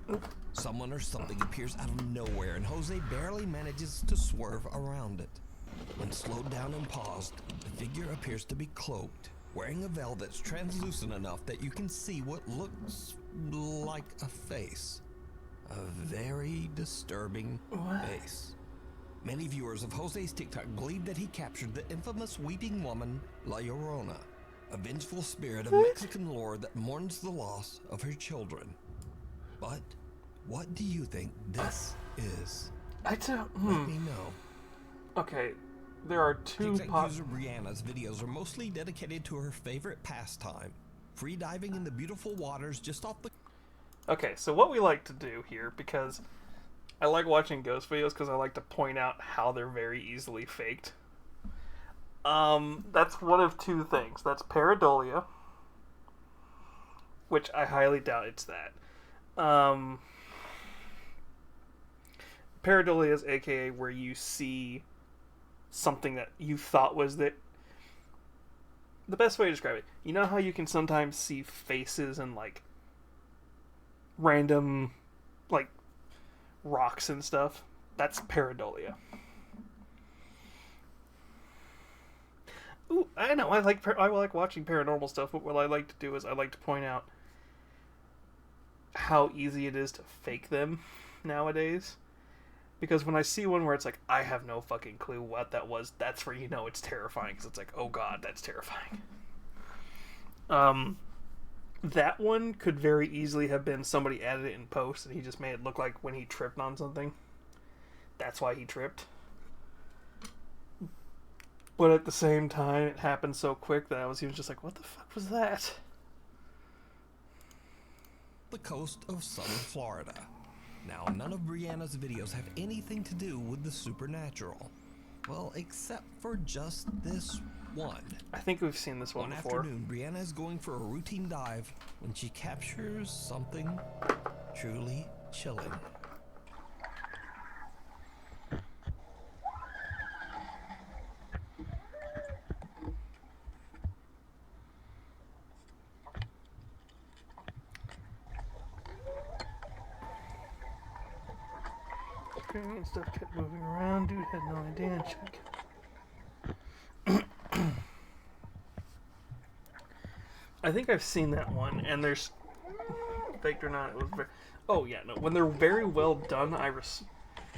it? Someone or something appears out of nowhere and Jose barely manages to swerve around it. When slowed down and paused, the figure appears to be cloaked, wearing a veil that's translucent enough that you can see what looks like a face. A very disturbing face. Many viewers of Jose's TikTok believe that he captured the infamous weeping woman, La Llorona, a vengeful spirit of Mexican lore that mourns the loss of her children. But what do you think this is? I don't... Let me know. Okay, there are two TikTok user Brianna's videos are mostly dedicated to her favorite pastime, free diving in the beautiful waters just off the... Okay, so what we like to do here, because I like watching ghost videos because I like to point out how they're very easily faked. That's one of two things. That's pareidolia, which I highly doubt it's that. Pareidolia is aka where you see something that you thought was that. The best way to describe it, you know how you can sometimes see faces and like random like rocks and stuff? That's pareidolia. Ooh, I know. I like watching paranormal stuff, but what I like to do is I like to point out how easy it is to fake them nowadays. Because when I see one where it's like, I have no fucking clue what that was, that's where you know it's terrifying. Because it's like, oh god, that's terrifying. That one could very easily have been somebody added it in post and he just made it look like when he tripped on something. That's why he tripped. But at the same time, it happened so quick that I was even just like, what the fuck was that? The coast of southern Florida. Now, none of Brianna's videos have anything to do with the supernatural. Well, except for just this one. I think we've seen this one before. Afternoon, Brianna is going for a routine dive when she captures something truly chilling. And stuff kept moving around. Dude had no idea. I think I've seen that one, and there's faked or not. It was very. Oh yeah, no. When they're very well done,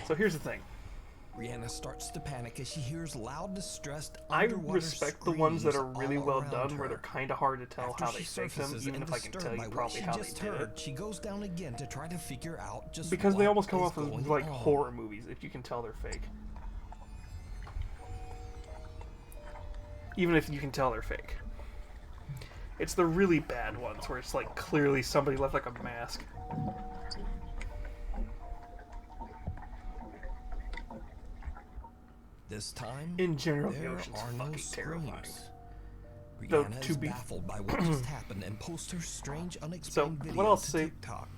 So here's the thing. Brianna starts to panic as she hears loud, distressed I underwater respect the ones that are really all well around done, her. where they're kind of hard to tell After how she they fake them, surfaces even and if I can tell disturbed you by probably what how she they just did heard, it. she goes down again to try to figure out just Because they what almost come is off as going like on. horror movies if you can tell they're fake. Even if you can tell they're fake. It's the really bad ones where it's like clearly somebody left like a mask. This time, In general, the there ocean's are no fucking terrifying. screams. Though, Brianna to is be- baffled by what just happened and posts her strange, unexplained So, videos what I'll to say- TikTok.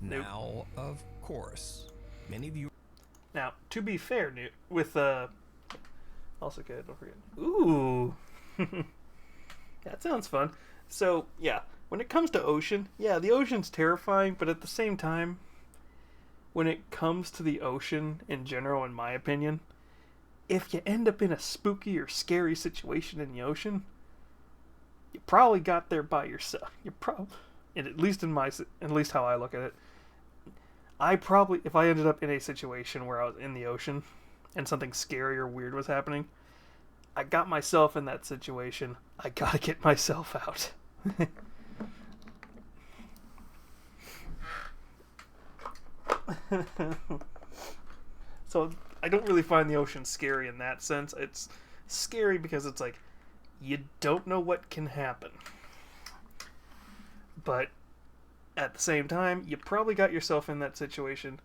Nope. Now, of course, many of you Now, to be fair, Newt, with also good, don't forget. Ooh, that sounds fun. So yeah, when it comes to ocean, yeah, the ocean's terrifying, but at the same time, when it comes to the ocean in general, in my opinion, if you end up in a spooky or scary situation in the ocean, you probably got there by yourself. And at least how I look at it. If I ended up in a situation where I was in the ocean and something scary or weird was happening, I got myself in that situation. I gotta get myself out. So I don't really find the ocean scary in that sense. It's scary because it's like, you don't know what can happen. But at the same time, you probably got yourself in that situation.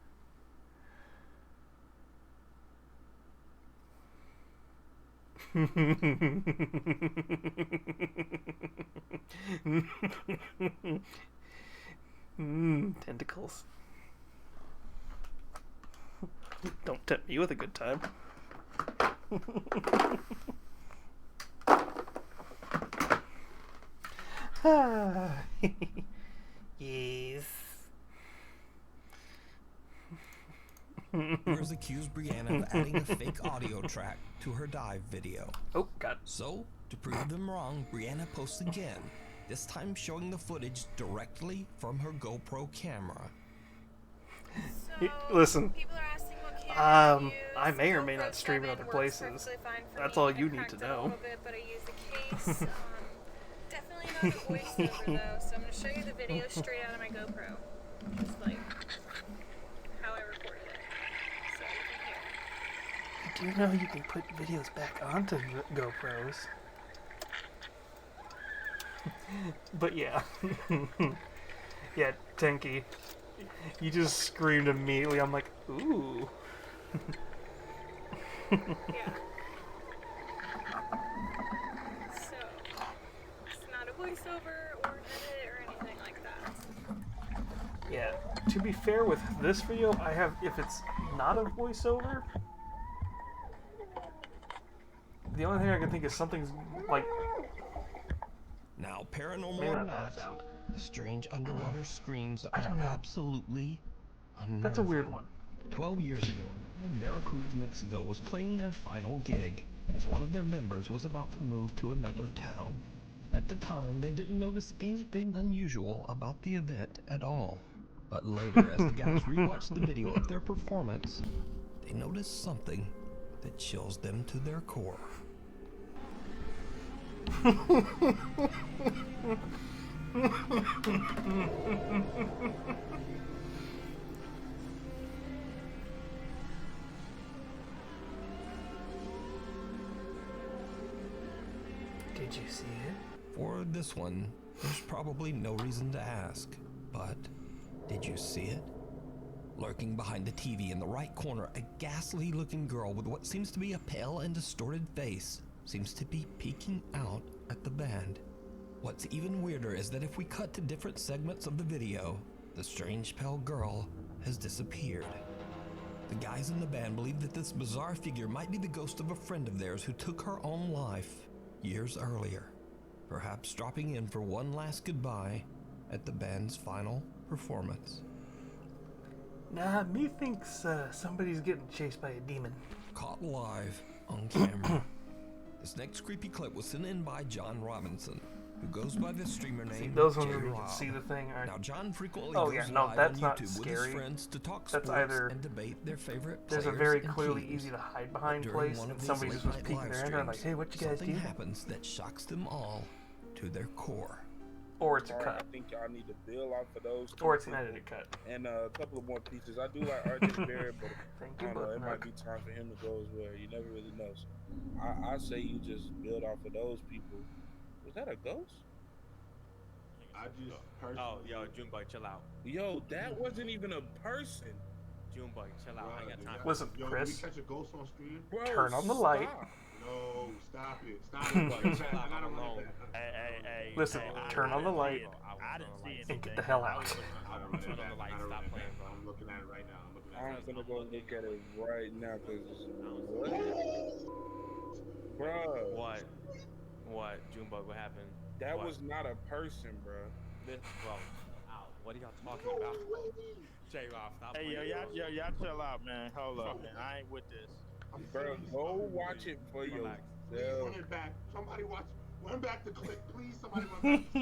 Tentacles. Don't tempt me with a good time. Yes. viewers accuse Brianna of adding a fake audio track to her dive video. Oh, God. So, to prove them wrong, Brianna posts again, this time showing the footage directly from her GoPro camera. Listen, People are asking what camera use. I may or may GoPro not stream in 7 other works places. perfectly fine for That's me. all I you need cracked to it a know. little bit, but I use a case. Definitely not a voiceover though, so I'm going to show you the video straight out of my GoPro. Just like how I recorded it. So you can hear. Do you know you can put videos back onto GoPros? But yeah. Yeah, Tenki. You just screamed immediately. I'm like, ooh. Yeah. So, it's not a voiceover or an edit or anything like that. Yeah. To be fair with this video, if it's not a voiceover, the only thing I can think is something's like. Now, paranormal Maybe or not not, that sound. the strange underwater screams I are don't know. absolutely unnerving. That's a weird one. 12 years ago, Veracruz, Mexico was playing their final gig as one of their members was about to move to another town. At the time, they didn't notice anything unusual about the event at all. But later, as the guys rewatched the video of their performance, they noticed something that chills them to their core. Did you see it? For this one, there's probably no reason to ask, but did you see it? Lurking behind the TV in the right corner, a ghastly-looking girl with what seems to be a pale and distorted face seems to be peeking out at the band. What's even weirder is that if we cut to different segments of the video, the strange pale girl has disappeared. The guys in the band believe that this bizarre figure might be the ghost of a friend of theirs who took her own life years earlier, perhaps dropping in for one last goodbye at the band's final performance. Nah, me thinks somebody's getting chased by a demon. Caught live on camera. This next creepy clip was sent in by John Robinson, who goes by the streamer name Those ones where you J-Rob. can see the thing. Now, John frequently Oh, goes yeah, no, live that's on not YouTube with scary. his friends to talk That's sports either and debate their favorite there's a players very and clearly teams. easy to hide behind During place, one of and these somebody just was late-night peeking live their head out like, streams, hey, what you guys something do? happens that shocks them all to their core. Or it's a Alright, cut. I think y'all need to build off of those. two Or it's an people edited cut. And a couple of more pieces. I do like RJ Barrett, but Thank I you, don't know. It might Bookmark. be time for him to go as well. You never really know. So I say you just build off of those people. Was that a ghost? I just personally. Oh, yo, Junebug, chill out. Yo, that wasn't even a person. Junebug, chill out. I ain't got time. Listen, Yo, Chris. Did we catch a ghost on stream? Bro, Turn on the light. stop. No, stop it. Stop it. I gotta run it back. Hey. Listen, turn on the light I didn't see anything. and get the hell out. I was turn on the light. Stop playing, bro. I'm looking at it right now. I'm gonna go look at it right now because what? Bro, What? Junebug, what happened? that What? was not a person, bro. This, bro. Ow, what are y'all talking about? J-Rob, stop Hey, playing. y'all chill out, man. Hold up, man. I ain't with this. Bro, go watch it for Relax. Please yourself. run it back. Somebody watch. Run back the clip, please. Somebody run back the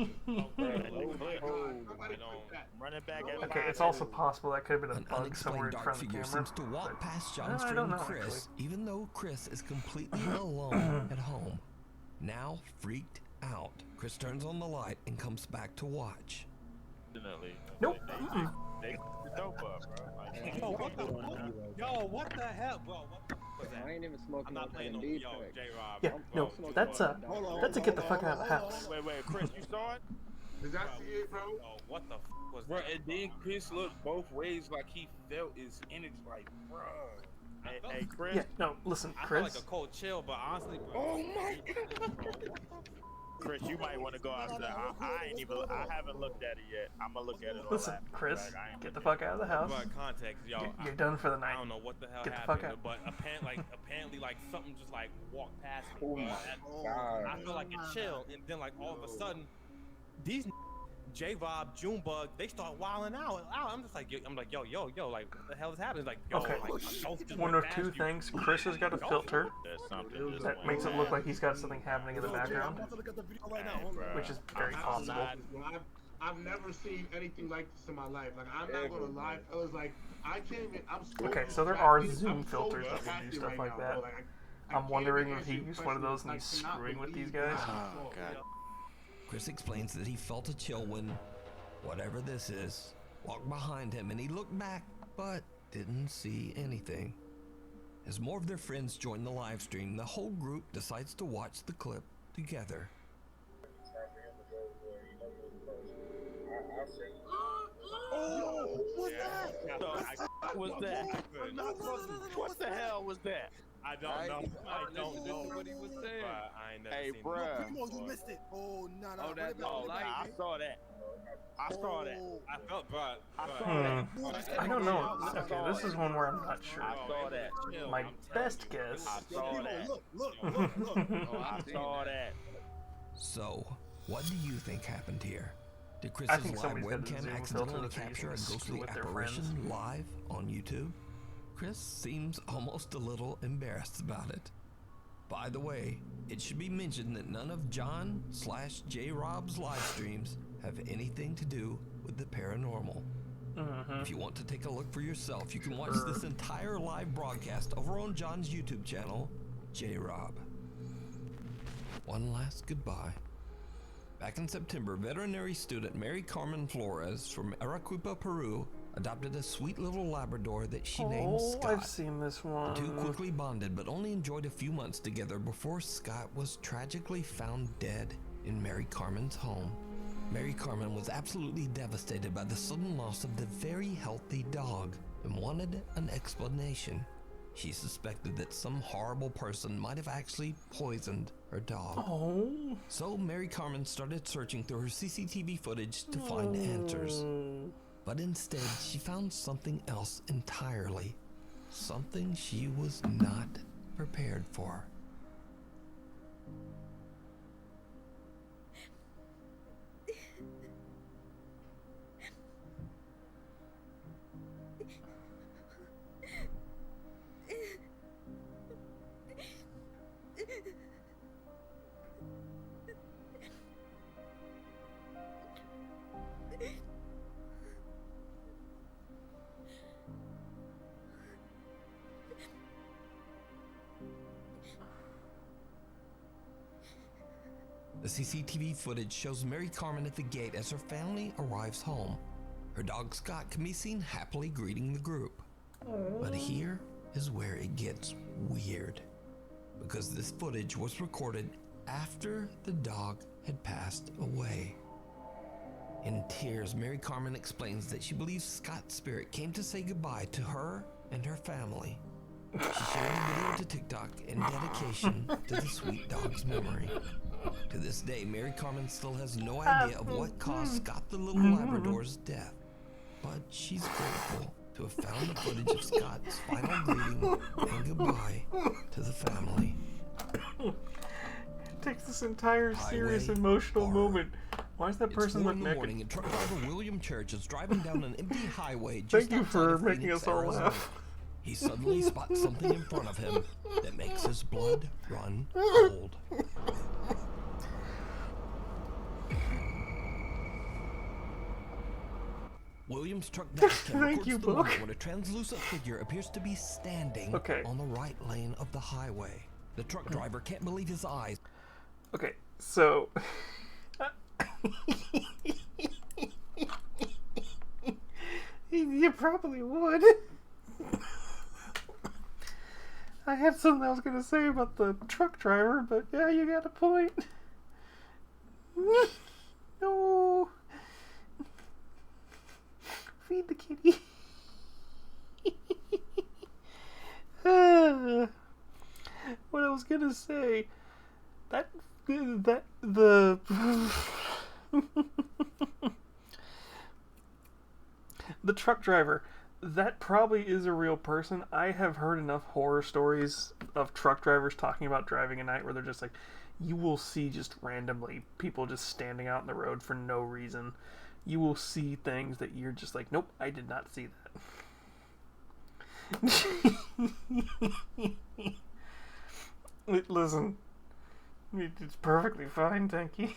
clip. Bro, Oh my go- God. Somebody clip that. Run it back No, at Okay, it's also possible that could have been An a bug somewhere unexplained in dark front of the figure camera. seems to walk but- past No, John's I friend don't know, Chris, even though Chris is completely alone at home. Now freaked out, Chris turns on the light and comes back to watch. Definitely. Nope. They dope up, bro. Like, Yo, what the fuck? Yo, what the hell, bro? What the fuck was that? I ain't even I'm smoking not no playing no candy. yo, J-Rob. Yeah, no, that's a get the fuck out of the house. wait, Chris, you saw it? Did I see it, bro? Oh, what the fuck was Bro, that? and then Chris looked both ways like he felt his energy. Like, bro. Hey, Chris. Yeah, no, listen, I felt Chris. like a cold chill, but honestly, bro. Oh my God. Chris, you might want to go out there. I haven't looked at it yet. I'm gonna look at it. all Listen, after. Chris, Like, I ain't get the looking fuck out of the house. But context, yo, You're done for the I night. don't know what the hell Get the fuck happened, out. but apparently, like something just like walked past me. Oh bro. my God. I feel like it chilled, and then like all of a sudden, these J-Rob, Junebug, they start wilding out. I'm just like, yo, like what the hell is happening? Like, yo, Okay, like, a ghost just one went of past two you. things. Chris has got a filter There's something just that went makes it down. look like he's got something happening in the background, which is very possible. I've never seen anything like this in my life. Like, I'm not gonna lie, fellas. Like, I can't even. I'm so Okay, so there are distracted. Zoom I'm so filters that will do distracted stuff right like now, that. bro. Like, I I'm can't wondering even if he answer used your one of those question. and he's I cannot screwing with these believe guys. that. Oh, God. Chris explains that he felt a chill when, whatever this is, walked behind him and he looked back, but didn't see anything. As more of their friends join the live stream, the whole group decides to watch the clip together. Oh, what's that? What's that? What the hell was that? I don't know. I don't know what he was saying. But I ain't never Hey, seen bruh. it before. You missed it. Oh, no. Oh, that's Oh, light. I saw that. I saw that. I felt, bro. I saw that. I don't know. Okay, this is one where I'm not sure. I saw that. My best guess. I saw that. Look. I saw that. So, what do you think happened here? Did I Chris's think live somebody's got a webcam Zoom filter accidentally that's using capture a to screw ghostly with their apparition friends. live on YouTube? Chris seems almost a little embarrassed about it. By the way, it should be mentioned that none of John/J-Rob's live streams have anything to do with the paranormal. If you want to take a look for yourself, you can watch this entire live broadcast over on John's YouTube channel, J-Rob. One last goodbye. Back in September, veterinary student Mary Carmen Flores from Arequipa, Peru, adopted a sweet little Labrador that she named Scott. I've seen this one. The two quickly bonded, but only enjoyed a few months together before Scott was tragically found dead in Mary Carmen's home. Mary Carmen was absolutely devastated by the sudden loss of the very healthy dog and wanted an explanation. She suspected that some horrible person might have actually poisoned her dog. So Mary Carmen started searching through her CCTV footage to find answers. But instead, she found something else entirely. Something she was not prepared for. The CCTV footage shows Mary Carmen at the gate as her family arrives home. Her dog Scott can be seen happily greeting the group. But here is where it gets weird, because this footage was recorded after the dog had passed away. In tears, Mary Carmen explains that she believes Scott's spirit came to say goodbye to her and her family. She shared the video to TikTok in dedication to the sweet dog's memory. To this day, Mary Carmen still has no idea of what caused Scott the little Labrador's death, but she's grateful to have found the footage of Scott's final greeting and goodbye to the family. Takes this entire serious emotional moment. Why does that person look naked? Morning, and truck driver William Church is driving down an empty highway just Thank you for outside of making Phoenix, us all Arizona. laugh. He suddenly spots something in front of him that makes his blood run cold. Williams' truck dash cam records the moment when a translucent figure appears to be standing on the right lane of the highway. The truck driver can't believe his eyes. Okay, so you probably would. I had something I was gonna say about the truck driver, but yeah, you got a point. No. Feed the kitty. What I was gonna say, the the truck driver, that probably is a real person. I have heard enough horror stories of truck drivers talking about driving at night where they're just like, you will see just randomly people just standing out in the road for no reason. You will see things that you're just like, nope, I did not see that. Listen, it's perfectly fine, thank you.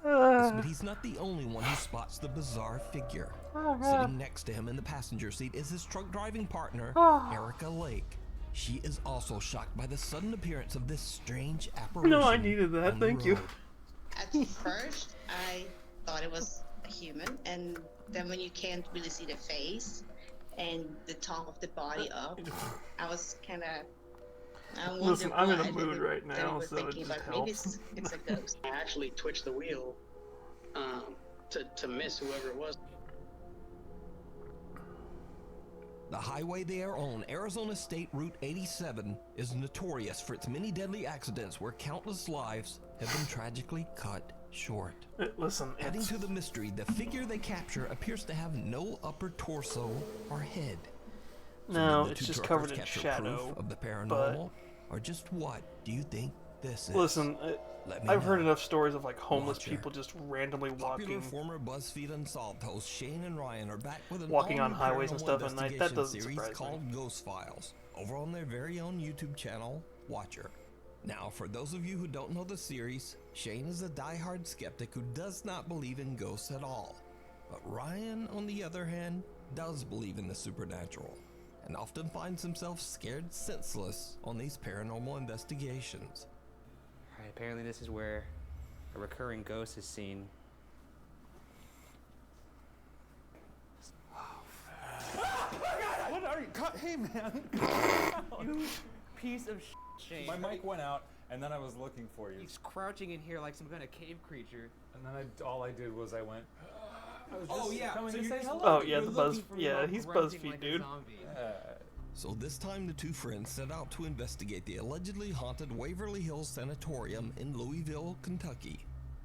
But he's not the only one who spots the bizarre figure. Sitting next to him in the passenger seat is his truck driving partner, Erica Lake. She is also shocked by the sudden appearance of this strange apparition. No, I needed that, thank you. At first, I thought it was a human, and then when you can't really see the face and the top of the body up, I was kind of... Listen, I'm in a mood right now, so it just maybe helps. it's a ghost. I actually twitched the wheel to miss whoever it was. The highway they are on, Arizona State Route 87, is notorious for its many deadly accidents where countless lives have been tragically cut short. Listen, adding to the mystery, the figure they capture appears to have no upper torso or head. No, So it's just covered in shadow. Proof of the paranormal, or just what do you think this is. Listen, Let me I've heard know. enough stories of like homeless Watcher. people just randomly Popular walking former BuzzFeed Unsolved hosts Shane and Ryan are back with an Walking on all-new highways and paranormal stuff at night. That investigation doesn't series surprise me. called Ghost Files over on their very own YouTube channel, Watcher. Now, for those of you who don't know the series, Shane is a diehard skeptic who does not believe in ghosts at all. But Ryan, on the other hand, does believe in the supernatural and often finds himself scared senseless on these paranormal investigations. Alright, apparently this is where a recurring ghost is seen. What are you? Hey, man. You piece of shit, Shane. My mic went out, and then I was looking for you. He's crouching in here like some kind of cave creature. And then all I did was I went. I was Oh, just yeah, coming so to say you're- hello. Oh yeah, You're the looking Buzz. for me Yeah, while he's grunting BuzzFeed, like a dude. zombie. So this time the two friends set out to investigate the allegedly haunted Waverly Hills Sanatorium in Louisville, Kentucky.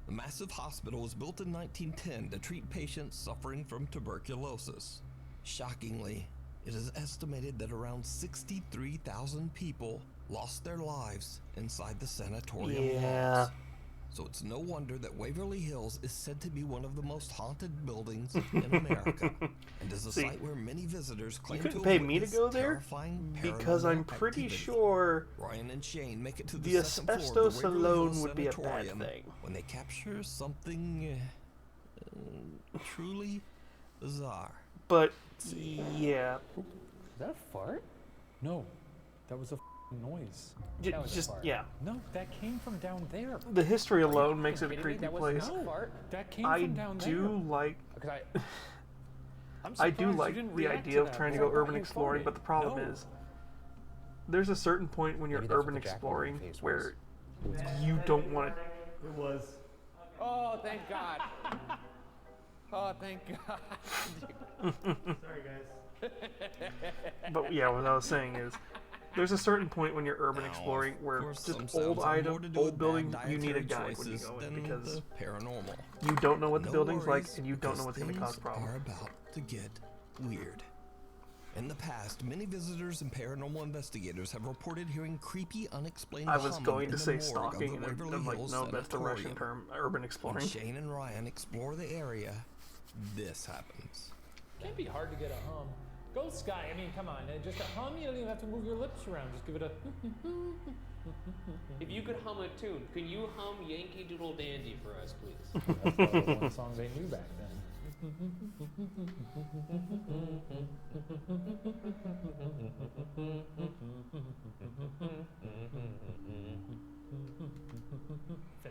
The massive hospital was built in 1910 to treat patients suffering from tuberculosis. Shockingly, it is estimated that around 63,000 people lost their lives inside the sanatorium walls. So it's no wonder that Waverly Hills is said to be one of the most haunted buildings in America, and is a See, site where many visitors claim You to couldn't have pay me to witnessed go there terrifying because I'm paranormal pretty activity. sure Ryan and Shane make it to the second floor of asbestos the Waverly alone Hills would be a bad Sanatorium thing. when they capture something truly bizarre. But yeah, Is that a fart? No, that was a noise. J- That was a just- fart. yeah. No, that came from down there. the history Are you alone makes it a kidding me? creepy That was place. not a fart. That came I from down there. do like. Because I'm I do surprised you like didn't the react idea of that trying to when go I thought urban you exploring, farted. but the problem No. is there's a certain point when you're Maybe that's urban what the jack exploring face was. where you don't want It was. Oh, thank God. Oh, thank God. Sorry, guys. But yeah, what I was saying is, there's a certain point when you're urban Now, exploring of where course, just some sounds old have more item, to do old with buildings, bad you need a dietary guide when you choices go in than because the paranormal. you don't know what the No building's like worries, and you don't know because what's going to cause things problems. are about to get weird. In the past, many visitors and paranormal investigators have reported hearing creepy, unexplained I was humming going in to the say morgue of stalking, the and Waverly I'm like, Hills no, that's the Russian Sanatorium. term, urban When exploring. Shane and Ryan explore the area, this happens. Can't be hard to get a hum. Ghost guy, I mean, come on. Just a hum, you don't even have to move your lips around. Just give it a. If you could hum a tune, can you hum Yankee Doodle Dandy for us, please? That's probably the one song they knew back then.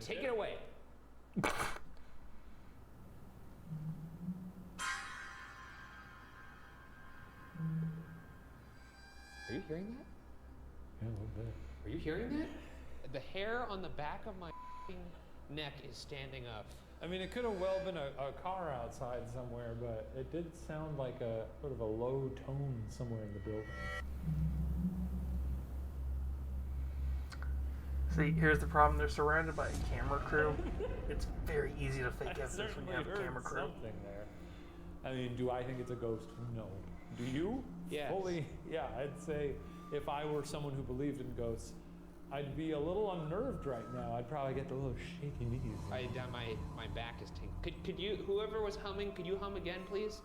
Take it away. Are you hearing that? Yeah, a little bit. Are you hearing that? The hair on the back of my neck is standing up. I mean, it could have well been a car outside somewhere, but it did sound like a sort of a low tone somewhere in the building. See, here's the problem. They're surrounded by a camera crew. It's very easy to fake I evidence when certainly you have a heard camera crew. something there. I mean, do I think it's a ghost? No. Do you? Yes. Fully, yeah, I'd say if I were someone who believed in ghosts, I'd be a little unnerved right now. I'd probably get the little shaky knees. My back is tingling. Could you, whoever was humming, could you hum again, please?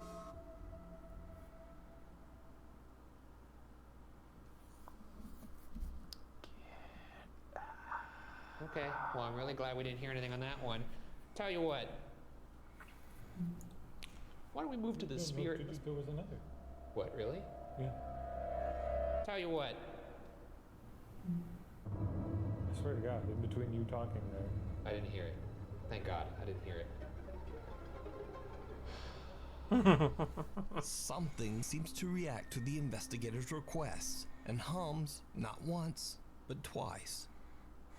Okay, well, I'm really glad we didn't hear anything on that one. Tell you what. Why don't we move to the spirit? There was another. What, really? Yeah. Tell you what. I swear to God, in between you talking there. I didn't hear it. Thank God, I didn't hear it. Something seems to react to the investigators' requests and hums not once, but twice.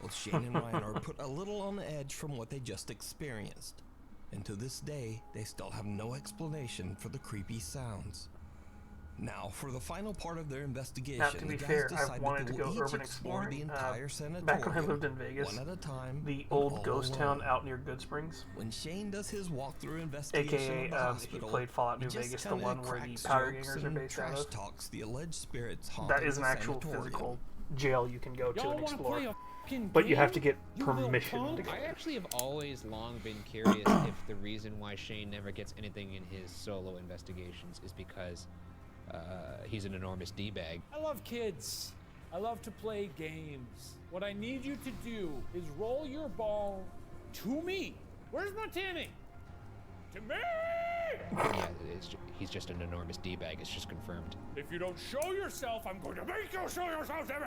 Both Shane and Ryan are put a little on the edge from what they just experienced, and to this day, they still have no explanation for the creepy sounds. Now, for the final part of their investigation, Now, to the be guys fair, I've decided wanted they to will go each urban explore the exploring. entire sanatorium, Back when I lived in Vegas, one at a time, the and old all ghost alone. town out near Good Springs, When Shane does his walkthrough investigation of aka the if you hospital, played Fallout he New just Vegas, the kinda one where the cracks Power jokes Gangers are and based out trash of. talks the alleged spirits That haunting is an the actual sanatorium. physical jail you can go to Y'all and wanna explore. play a fucking But you have to game? get You little permission punk? to go. I actually have always long been curious if the reason why Shane never gets anything in his solo investigations is because he's an enormous D-bag. I love kids. I love to play games. What I need you to do is roll your ball to me. Where's Montani? To me! Yeah, he's just an enormous D-bag. It's just confirmed. If you don't show yourself, I'm going to make you show yourself to me!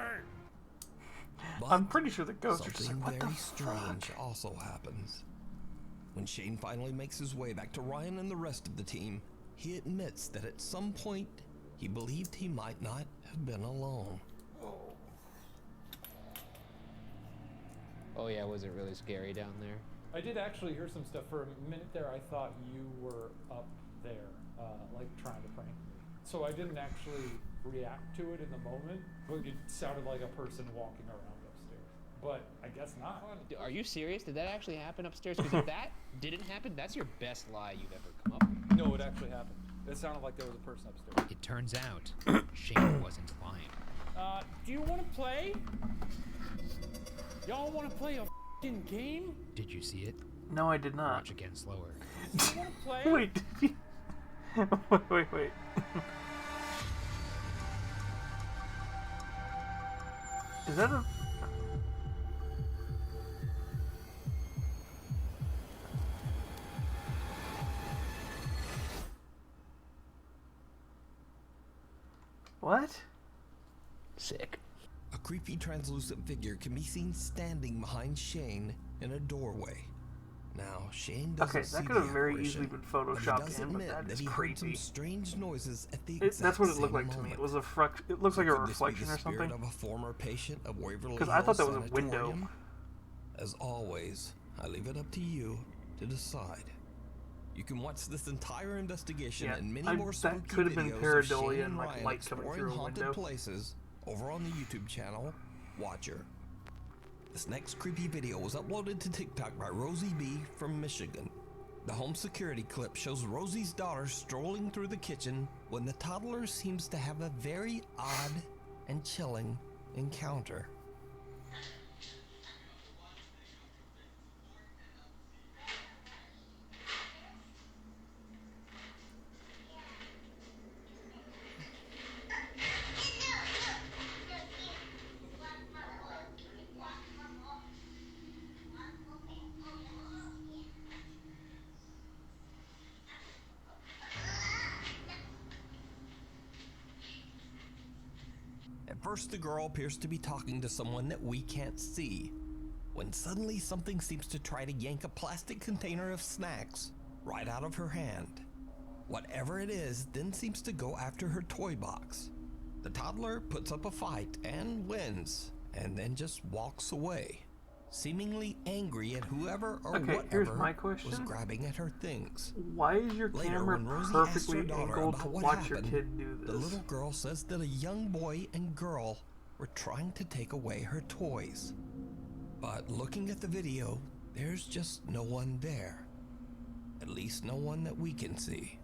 I'm pretty sure the ghosts are just like, what the very fuck? strange also happens. When Shane finally makes his way back to Ryan and the rest of the team, he admits that at some point he believed he might not have been alone. Oh yeah, was it really scary down there? I did actually hear some stuff. For a minute there, I thought you were up there, like trying to prank me. So I didn't actually react to it in the moment, but it sounded like a person walking around upstairs. But I guess not. Are you serious? Did that actually happen upstairs? Because if that didn't happen, that's your best lie you've ever come up with. No, it actually happened. It sounded like there was a person upstairs. It turns out Shane wasn't lying. Do you want to play? Y'all want to play a f***ing game? Did you see it? No, I did not. Watch again slower. You want to play? Wait, did you... wait. Is that a... What? Sick. A creepy translucent figure can be seen standing behind Shane in a doorway. Now, Shane doesn't Okay, see that could have the very apparition, easily been but he photoshopped does in, but admit that is he heard some creepy. strange noises at the exact That's what it looked same like to me. moment. It was a it looks like a Could this be reflection the or spirit something. of a former patient of Waverly Because I thought that Hills was a window. Sanatorium? As always, I leave it up to you to decide. You can watch this entire investigation Yeah, and many more spooky that could have been videos of pareidolia Shane and like Ryan light coming exploring through a haunted window. places over on the YouTube channel Watcher. This next creepy video was uploaded to TikTok by Rosie B from Michigan. The home security clip shows Rosie's daughter strolling through the kitchen when the toddler seems to have a very odd and chilling encounter. At first, the girl appears to be talking to someone that we can't see, when suddenly something seems to try to yank a plastic container of snacks right out of her hand. Whatever it is then seems to go after her toy box. The toddler puts up a fight and wins, and then just walks away, seemingly angry at whoever or Okay, whatever here's my was question. grabbing at her things. Why is your Later, camera when Rosie asks her perfectly daughter angled about to what watch your happened, kid do the this? little girl says that a young boy and girl were trying to take away her toys. But looking at the video, there's just no one there. At least no one that we can see.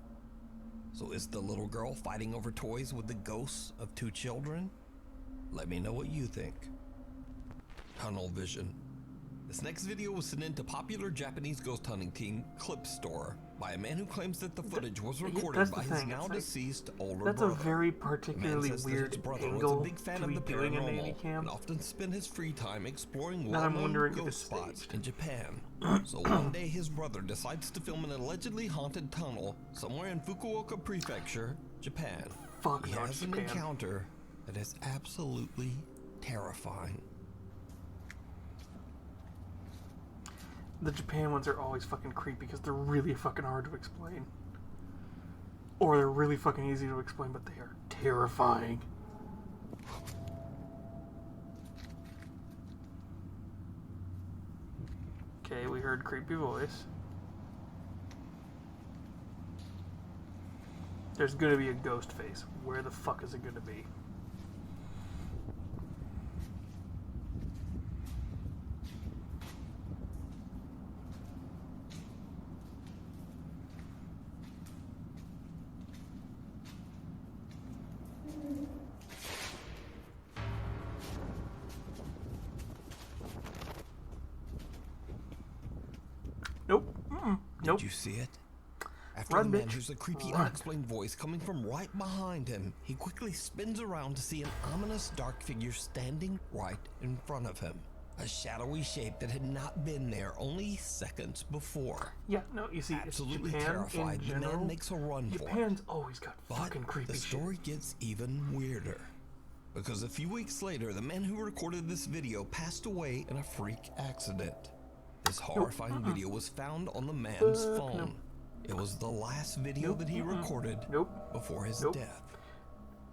So is the little girl fighting over toys with the ghosts of two children? Let me know what you think. Tunnel vision. This next video was sent in to popular Japanese ghost hunting team Clipstore by a man who claims that the footage was recorded that's the by his thing, now it's like- deceased older That's brother. a very The man particularly says that weird his brother angle was a big fan to of be the doing a paranormal nanny cam. and often spent his free time exploring Now I'm well-known wondering if ghost it's spots staged. in Japan. So one day his brother decides to film an allegedly haunted tunnel somewhere in Fukuoka Prefecture, Japan. Fuck He no, has it's an Japan. encounter that is absolutely terrifying. The Japan ones are always fucking creepy because they're really fucking hard to explain. Or they're really fucking easy to explain, but they are terrifying. Okay, we heard creepy voice. There's gonna be a ghost face. Where the fuck is it gonna be? Nope. Did you see it? After Run, the man bitch. hears a creepy, Run. unexplained voice coming from right behind him, he quickly spins around to see an ominous dark figure standing right in front of him. A shadowy shape that had not been there only seconds before. Yeah, no, you see, Absolutely it's Japan terrified, in the general. man makes a run for it. Japan's always got But fucking creepy the story gets even weirder. Because a few weeks later, the man who recorded this video passed away in a freak accident. This horrifying video was found on the man's phone. It was the last video that he recorded before his death.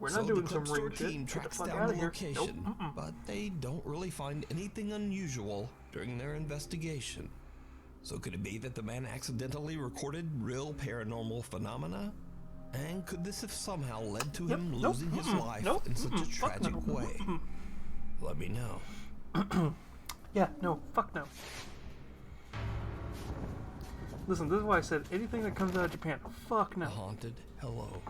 We're So not doing the some clip store ring shit. team Get the tracks fuck down outta the here. location, but they don't really find anything unusual during their investigation. So could it be that the man accidentally recorded real paranormal phenomena? And could this have somehow led to him losing his life in such a tragic way? Let me know. Yeah, no, fuck no. Listen, this is why I said anything that comes out of Japan, fuck no. The haunted hello.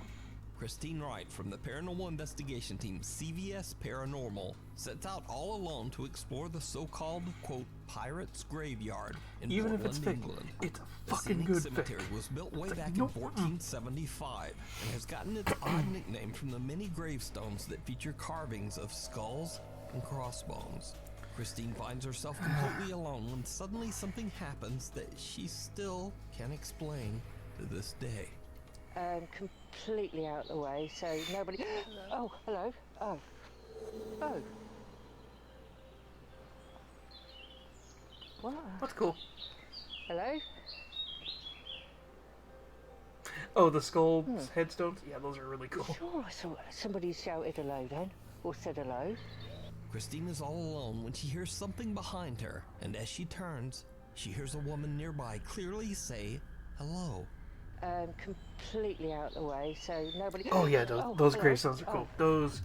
Christine Wright from the paranormal investigation team CVS Paranormal sets out all alone to explore the so-called, quote, pirate's graveyard in Even if Portland, it's fake, England. it's a The fucking scenic good cemetery fake. was built way It's like, back in 1475 and has gotten its odd nickname from the many gravestones that feature carvings of skulls and crossbones. Christine finds herself completely alone when suddenly something happens that she still can't explain to this day. Completely out of the way, so nobody. Oh, hello. Oh. Oh. What? That's cool. Hello? Oh, the skull headstones? Yeah, those are really cool. Sure, I saw somebody shouted hello then, or said hello. Christine is all alone when she hears something behind her, and as she turns, she hears a woman nearby clearly say hello. Completely out of the way, so nobody. Oh yeah, those hello. gravestones are cool. Those.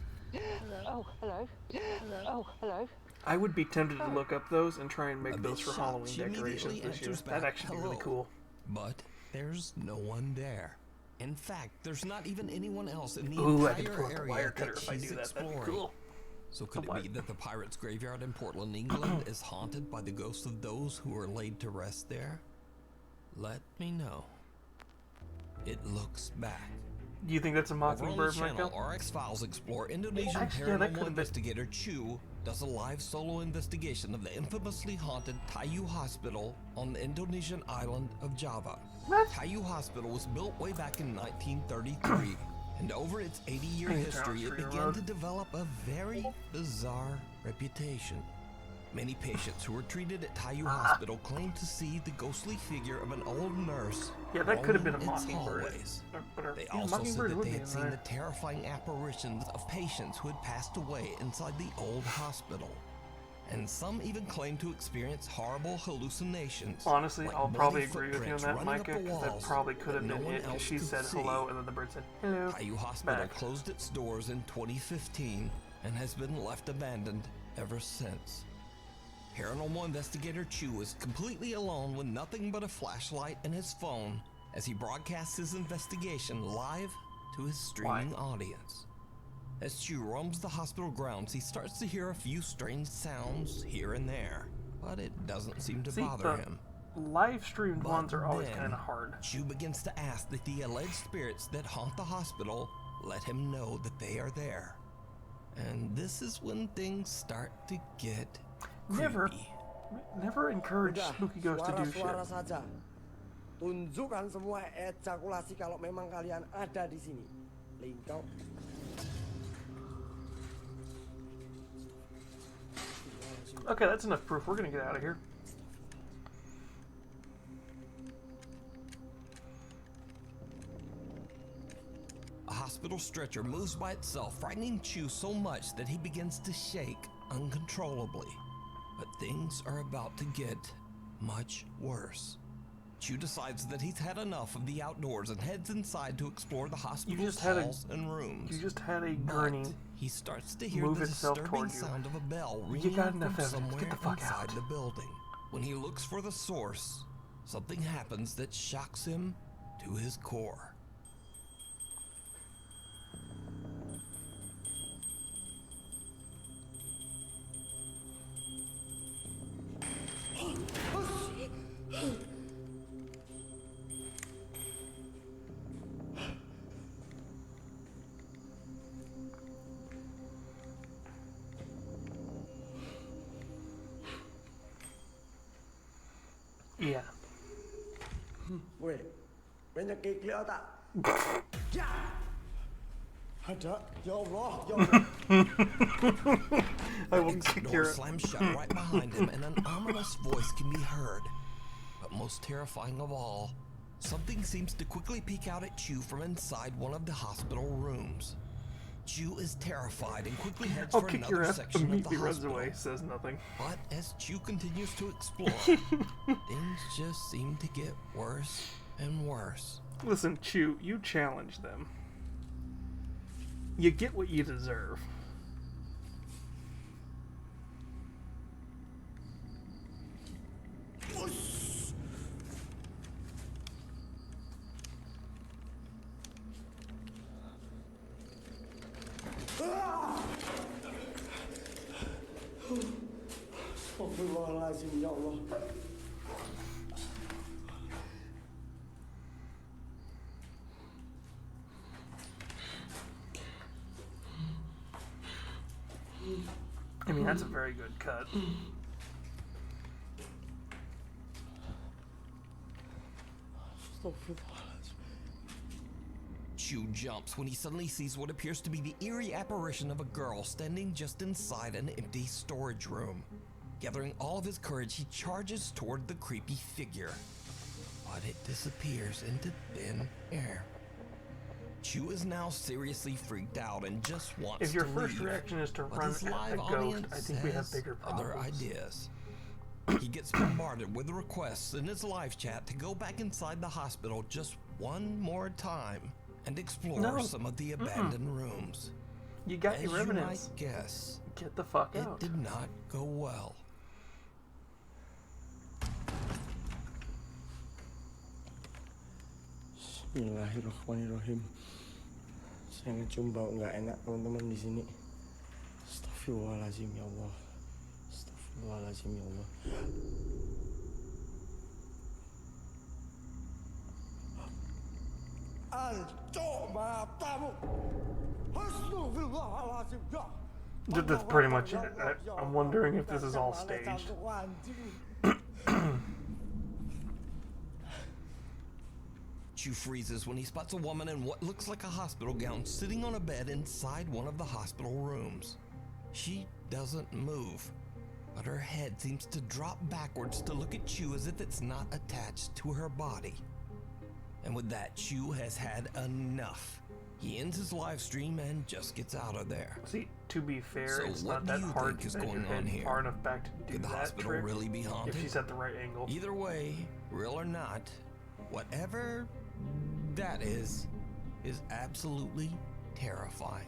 Oh, hello. Oh, hello. I would be tempted to look up those and try and make those for shocked, Halloween she decorations immediately this year. answers That'd back, actually be really "Hello." cool. But there's no one there. In fact, there's not even anyone else in the Ooh, I could entire pull out the area wire cutter that if I she's do that. That'd be exploring. cool. So could it be that the pirate's graveyard in Portland, England is haunted by the ghosts of those who are laid to rest there? Let me know. It looks back. Do you think that's a Over on the mockingbird, channel, Michael? RX Files explore Indonesian Actually, yeah, that paranormal could've been- investigator Chu does a live solo investigation of the infamously haunted Tayu Hospital on the Indonesian island of Java. Tayu Hospital was built way back in 1933, and over its 80-year history, it began to develop a very bizarre reputation. Many patients who were treated at Tayu Hospital claimed to see the ghostly figure of an old nurse. Yeah, that could have been a roaming its mockingbird. hallways. They Yeah, also said mockingbird that would they be had in seen there. the terrifying apparitions of patients who had passed away inside the old hospital. And some even claimed to experience horrible hallucinations. Honestly, like I'll bloody probably agree with you on footprints that, running up Micah, the because that walls probably could have that no been one it. And else she could said see. hello, and then the bird said hello. Tayu Hospital Back. closed its doors in 2015 and has been left abandoned ever since. Paranormal investigator Chu is completely alone with nothing but a flashlight and his phone as he broadcasts his investigation live to his streaming audience. As Chu roams the hospital grounds, he starts to hear a few strange sounds here and there, but it doesn't seem to See, bother the him. live streamed ones are always Then, kind of hard. Chu begins to ask that the alleged spirits that haunt the hospital let him know that they are there. And this is when things start to get Never encourage Udah, spooky ghosts to do shit. suara-suara saja. Tunjukkan semua ejakulasi kalau memang kalian ada di sini. Lingkau. Okay, that's enough proof. We're gonna get out of here. A hospital stretcher moves by itself, frightening Chu so much that he begins to shake uncontrollably. But things are about to get much worse. Chu decides that he's had enough of the outdoors and heads inside to explore the hospital's halls and rooms. You just had a gurney. But he starts to hear move the itself disturbing toward you. sound of a bell You ringing got from enough evidence. somewhere Get the fuck inside out. the building. When he looks for the source, something happens that shocks him to his core. Yeah. Weh, banyak keklik tak? Ya! Ada, ya Allah, ya Allah. The exit door slams shut right behind him, and an ominous voice can be heard. But most terrifying of all, something seems to quickly peek out at Chu from inside one of the hospital rooms. Chu is terrified and quickly heads for another section of the hospital. Away, says nothing. But as Chu continues to explore, things just seem to get worse and worse. Listen, Chu, you challenge them. You get what you deserve. Astagfirullahaladzim, ya Allah. I mean, that's a very good cut. Chu jumps when he suddenly sees what appears to be the eerie apparition of a girl standing just inside an empty storage room. Gathering all of his courage, he charges toward the creepy figure, but it disappears into thin air. Chu is now seriously freaked out and just wants to leave. If your first leave, reaction is to but run his at live a ghost, audience I think we have has bigger problems. other ideas. He gets bombarded with requests in his live chat to go back inside the hospital just one more time and explore some of the abandoned rooms. You got As your you evidence. might guess, get the fuck out. It did not go well. Bismillahirrahmanirrahim. Saya ngecium bau nggak enak teman-teman di sini. Astagfirullahaladzim ya Allah. Astagfirullahaladzim ya Allah. Alcok matamu. Astagfirullahaladzim ya. That's pretty much it. I'm wondering if this is all staged. Chu freezes when he spots a woman in what looks like a hospital gown sitting on a bed inside one of the hospital rooms. She doesn't move, but her head seems to drop backwards to look at Chu as if it's not attached to her body. And with that, Chu has had enough. He ends his live stream and just gets out of there. See, to be fair, so it's what not that do you hard think is to bend going your on head here? far enough back to do Could the that hospital trick really be haunted? if she's at the right angle. Either way, real or not, whatever that is absolutely terrifying.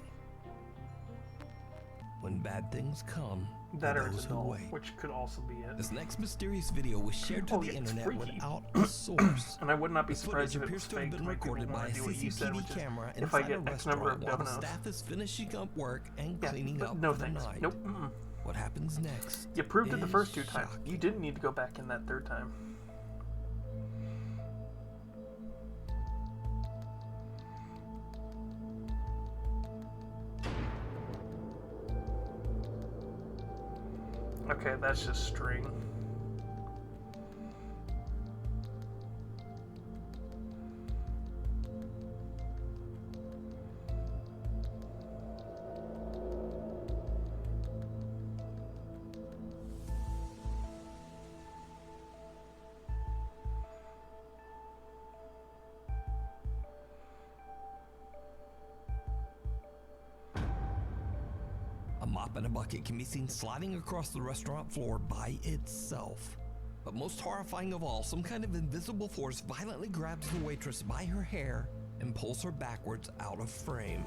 When bad things come, That or those it's a who doll, wait. which could also be it. This next mysterious video was shared to the it's internet freaky. without a source. And I would not be The surprised footage if it was appears to have fake to been make people recorded by want a to do what you said, CCTV which is camera if I inside a get X number of restaurant while the donuts. staff is finishing up work and Yeah, cleaning but up no for the thanks. night. Nope. What happens next? You proved it the is first two times. shocking. You didn't need to go back in that third time. Okay, that's just string. A mop and a bucket can be seen sliding across the restaurant floor by itself. But most horrifying of all, some kind of invisible force violently grabs the waitress by her hair and pulls her backwards out of frame.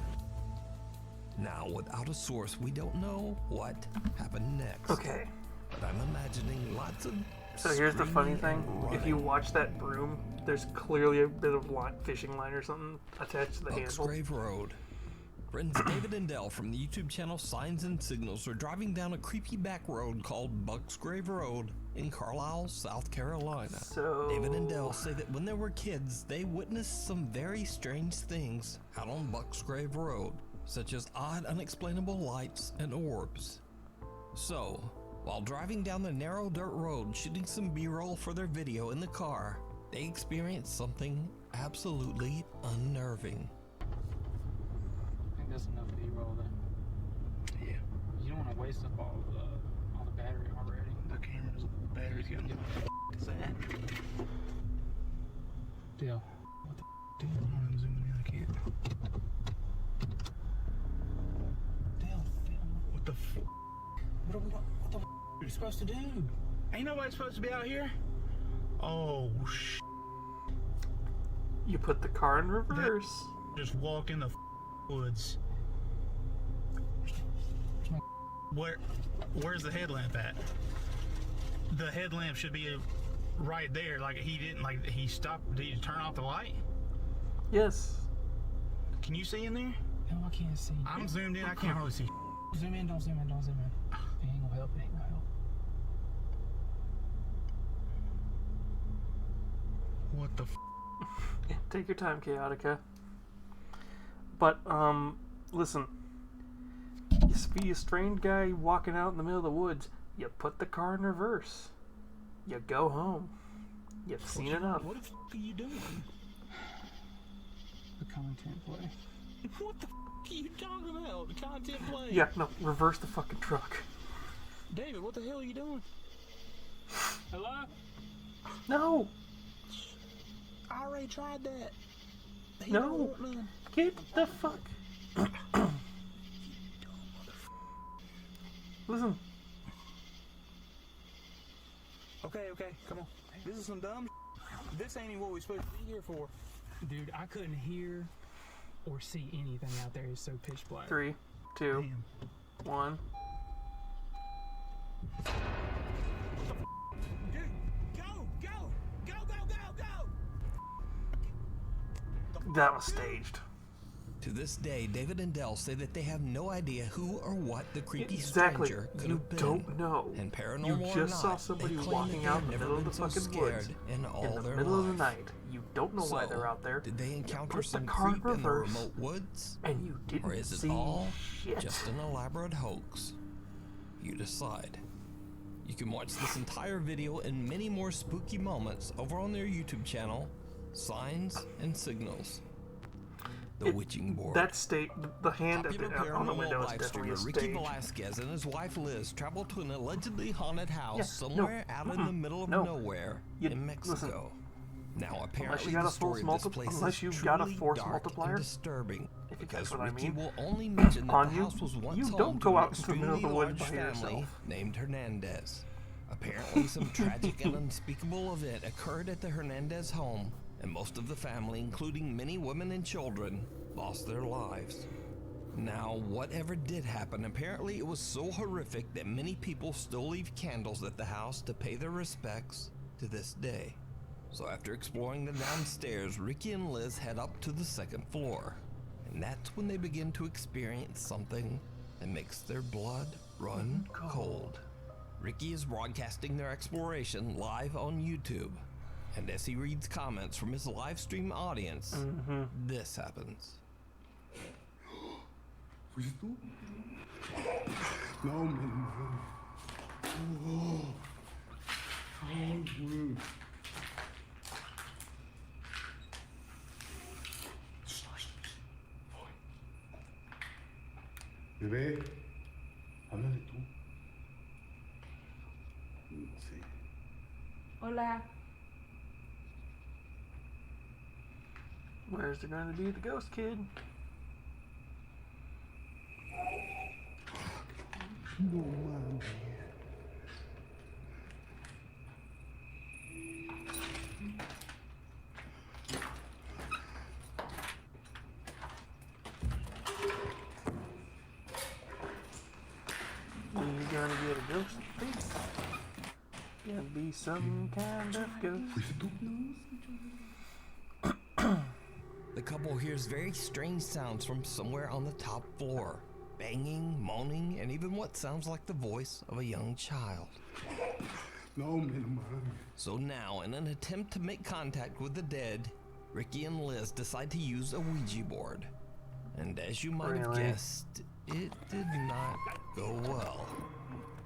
Now, without a source, we don't know what happened next. Okay. But I'm imagining lots of So here's the funny screaming thing. and If you running. watch that broom, there's clearly a bit of fishing line or something attached to the handle. Bucksgrave Road. Friends David and Dell from the YouTube channel Signs and Signals are driving down a creepy back road called Bucksgrave Road in Carlisle, South Carolina. So David and Dell say that when they were kids, they witnessed some very strange things out on Bucksgrave Road, such as odd, unexplainable lights and orbs. So, While driving down the narrow dirt road shooting some B-roll for their video in the car, they experienced something absolutely unnerving. I think that's enough B-roll then. Yeah. You don't want to waste up all the battery already. Okay, those batteries going. What the is that? Deal. What the dude? I'm zooming in. I can't. Damn, what the what the are you supposed to do? Ain't nobody supposed to be out here. Oh sh. You put the car in reverse. Just walk in the woods. Where's the headlamp at? The headlamp should be right there. Like he didn't. Like he stopped. Did you turn off the light? Yes. Can you see in there? No, I can't see. I'm zoomed in. I can't really see. Zoom in. Don't zoom in. Don't zoom in. It ain't gonna help. It ain't gonna help. What the Take your time, Chaotica. But, listen. You see a strange guy walking out in the middle of the woods, you put the car in reverse. You go home. You've seen enough. What the f are you doing? The content play. What the f are you talking about? The content play? Yeah, no, reverse the fucking truck. David, what the hell are you doing? Hello? No! I already tried that. He No! don't want none. Get the fuck. Listen. Okay, come on. This is some dumb This ain't even what we're supposed to be here for. Dude, I couldn't hear or see anything out there. It's so pitch black. 3, 2, 1. Dude, go! That was staged. To this day, David and Dell say that they have no idea who or what the creepy Exactly. stranger could You have been. don't know. And You paranormal just or saw not, somebody they claim walking that out in they've the never middle of the been so fucking scared woods in all in the their middle of the lives. night. You don't know why So, they're out there. Did they encounter put the some car in creep in the reverse, remote woods? and you didn't Or is it see all shit. just an elaborate hoax? You decide. You can watch this entire video and many more spooky moments over on their YouTube channel, Signs and Signals. The Witching Board. That state, the hand at Popular the, on the paranormal window is live definitely a streamer Ricky stage. Velasquez and his wife Liz traveled to an allegedly haunted house Yeah, somewhere no, out in the middle of nowhere in Mexico. Now apparently got the a story force of this place unless is you've truly got a force dark multiplier, and disturbing, if you because catch what I Ricky mean. will only mention that On the you, house was once you home don't to go an out into the middle of the extremely woods large by family yourself. named Hernandez. Apparently some tragic and unspeakable event occurred at the Hernandez home, and most of the family, including many women and children, lost their lives. Now, whatever did happen, apparently it was so horrific that many people still leave candles at the house to pay their respects to this day. So after exploring the downstairs, Ricky and Liz head up to the second floor. And that's when they begin to experience something that makes their blood run cold. Ricky is broadcasting their exploration live on YouTube. And as he reads comments from his live stream audience, this happens. Fuiste tú? No, man. Oh, güey. Bebé, háblale tú. Sí. Hola. Where's there going to be the ghost kid? No mames. You gonna get a ghost face? Gonna be some kind of ghost. The couple hears very strange sounds from somewhere on the top floor. Banging, moaning, and even what sounds like the voice of a young child. No, man. So now, in an attempt to make contact with the dead, Ricky and Liz decide to use a Ouija board. And as you might have Really? guessed, it did not go well.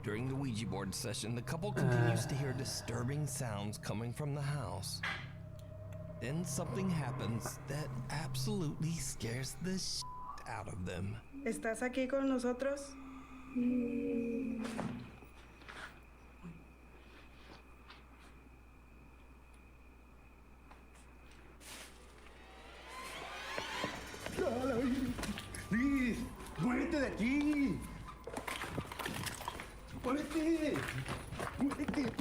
During the Ouija board session, the couple continues to hear disturbing sounds coming from the house. Then something happens that absolutely scares the shit out of them. ¿Estás aquí con nosotros? ¡Liz! ¡Muévete de aquí! ¡Muévete! ¡Muévete!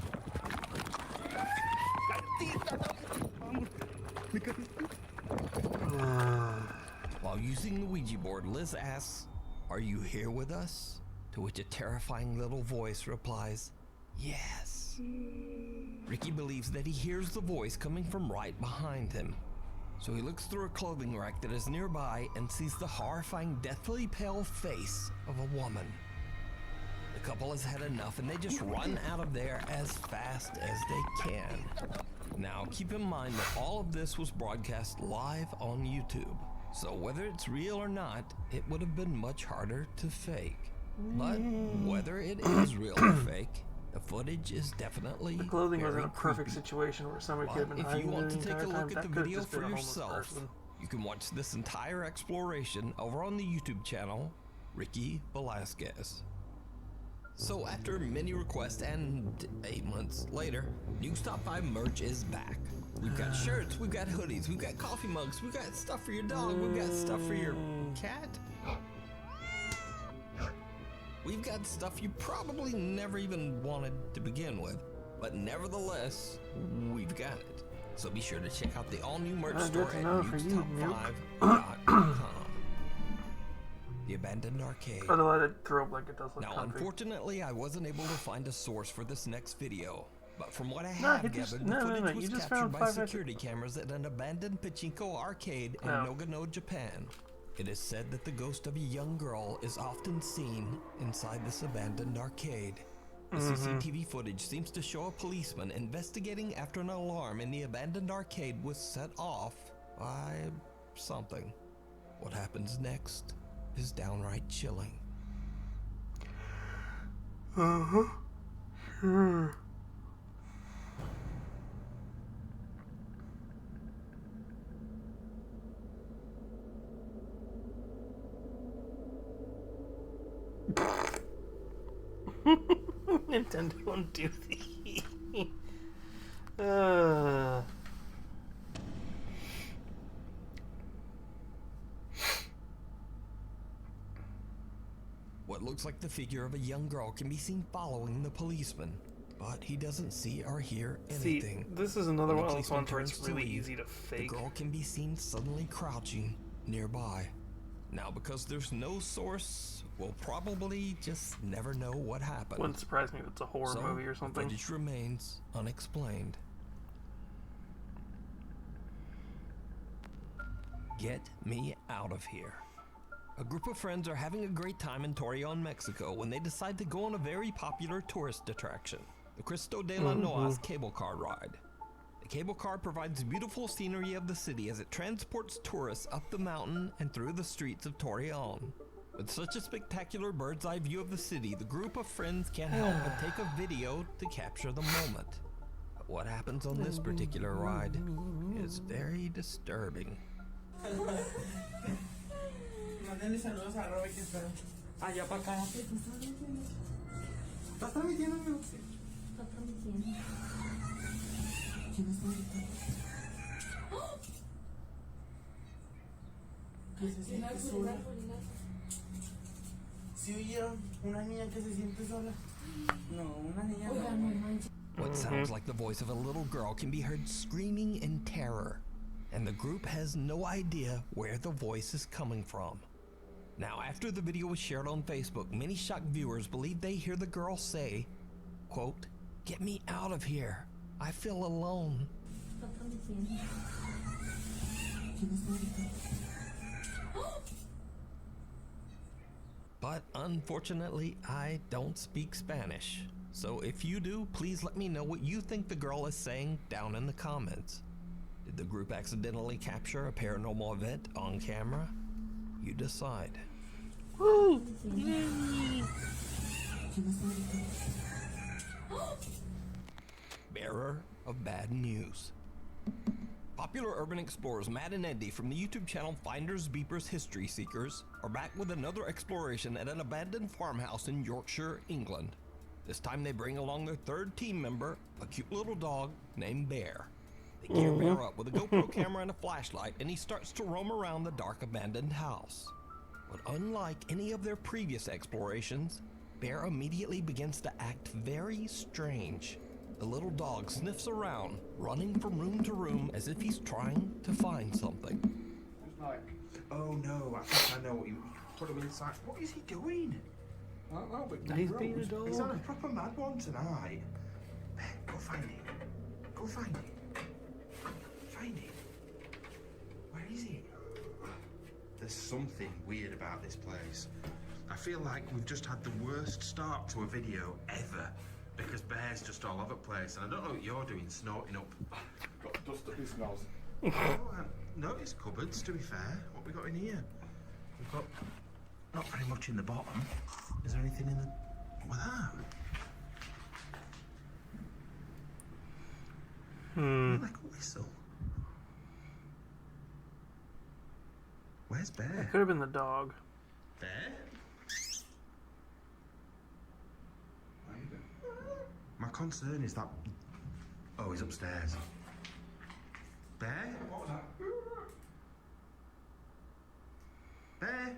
While using the Ouija board, Liz asks, "Are you here with us?" To which a terrifying little voice replies, "Yes." Ricky believes that he hears the voice coming from right behind him. So he looks through a clothing rack that is nearby and sees the horrifying, deathly pale face of a woman. The couple has had enough and they just run out of there as fast as they can. Now, keep in mind that all of this was broadcast live on YouTube. So whether it's real or not, it would have been much harder to fake. But whether it is real or fake, the footage is definitely The clothing was in very a perfect creepy. situation where somebody could have been If hiding you want the to take entire a time. look at That the could have video just for been a homeless yourself, person. you can watch this entire exploration over on the YouTube channel, Ricky Velasquez. So after many requests and 8 months later, News Top 5 merch is back. We've got shirts, we've got hoodies, we've got coffee mugs, we've got stuff for your dog, we've got stuff for your cat. We've got stuff you probably never even wanted to begin with, but nevertheless, we've got it. So be sure to check out the all-new merch Good store to at know for you, newstop5.com. The Abandoned Arcade. Otherwise, it'd throw up like it does look Now, comfy. unfortunately, I wasn't able to find a source for this next video. But from what I No, have he just- gathered, no, the no, footage no, was you just captured found by 5 minutes- security cameras at an abandoned pachinko arcade in No. Nagano, Japan. It is said that the ghost of a young girl is often seen inside this abandoned arcade. The CCTV footage seems to show a policeman investigating after an alarm in the abandoned arcade was set off by something. What happens next is downright chilling. Sure. Nintendo won't do the. What looks like the figure of a young girl can be seen following the policeman, but he doesn't see or hear See, anything. this is another When the one of those policeman ones where it's turns to really leave, easy to fake. The girl can be seen suddenly crouching nearby. Now, because there's no source, we'll probably just never know what happened. Wouldn't surprise me if it's a horror So, movie or the something. footage remains unexplained. Get me out of here. A group of friends are having a great time in Torreon, Mexico when they decide to go on a very popular tourist attraction, the Cristo de la Noas cable car ride. The cable car provides beautiful scenery of the city as it transports tourists up the mountain and through the streets of Torreon. With such a spectacular bird's eye view of the city, the group of friends can't help but take a video to capture the moment. But what happens on this particular ride is very disturbing. Mándenle saludos a Robert que está allá para acá. ¿Estás transmitiendo, amigo? Sí. Está transmitiendo. ¿Quién está gritando? ¿Qué se siente sola? ¿Sí oyeron una niña que se siente sola? No, una niña no. What sounds like the voice of a little girl can be heard screaming in terror, and the group has no idea where the voice is coming from. Now, after the video was shared on Facebook, many shocked viewers believe they hear the girl say, quote, "Get me out of here. I feel alone." But unfortunately, I don't speak Spanish. So if you do, please let me know what you think the girl is saying down in the comments. Did the group accidentally capture a paranormal event on camera? You decide. Woo! Bearer of bad news. Popular urban explorers Matt and Andy from the YouTube channel Finders Beepers History Seekers are back with another exploration at an abandoned farmhouse in Yorkshire, England. This time they bring along their third team member, a cute little dog named Bear. They gear Bear up with a GoPro camera and a flashlight, and he starts to roam around the dark abandoned house. But unlike any of their previous explorations, Bear immediately begins to act very strange. The little dog sniffs around, running from room to room as if he's trying to find something. It's like, oh no, I think I know what you put him inside. What is he doing? I don't know, but He's being a dog. He's on a proper mad one tonight. Go find it. Go find it. Find it. Where is it? There's something weird about this place. I feel like we've just had the worst start to a video ever because Bear's just all over the place, and I don't know what you're doing, snorting up. Got dust up his nose. Oh, I noticed cupboards, to be fair. What we got in here? We've got not very much in the bottom. Is there anything in the... What's that? Like a whistle. Where's Bear? It could have been the dog. Bear? My concern is that... Oh, he's upstairs. Bear? What was that? Bear?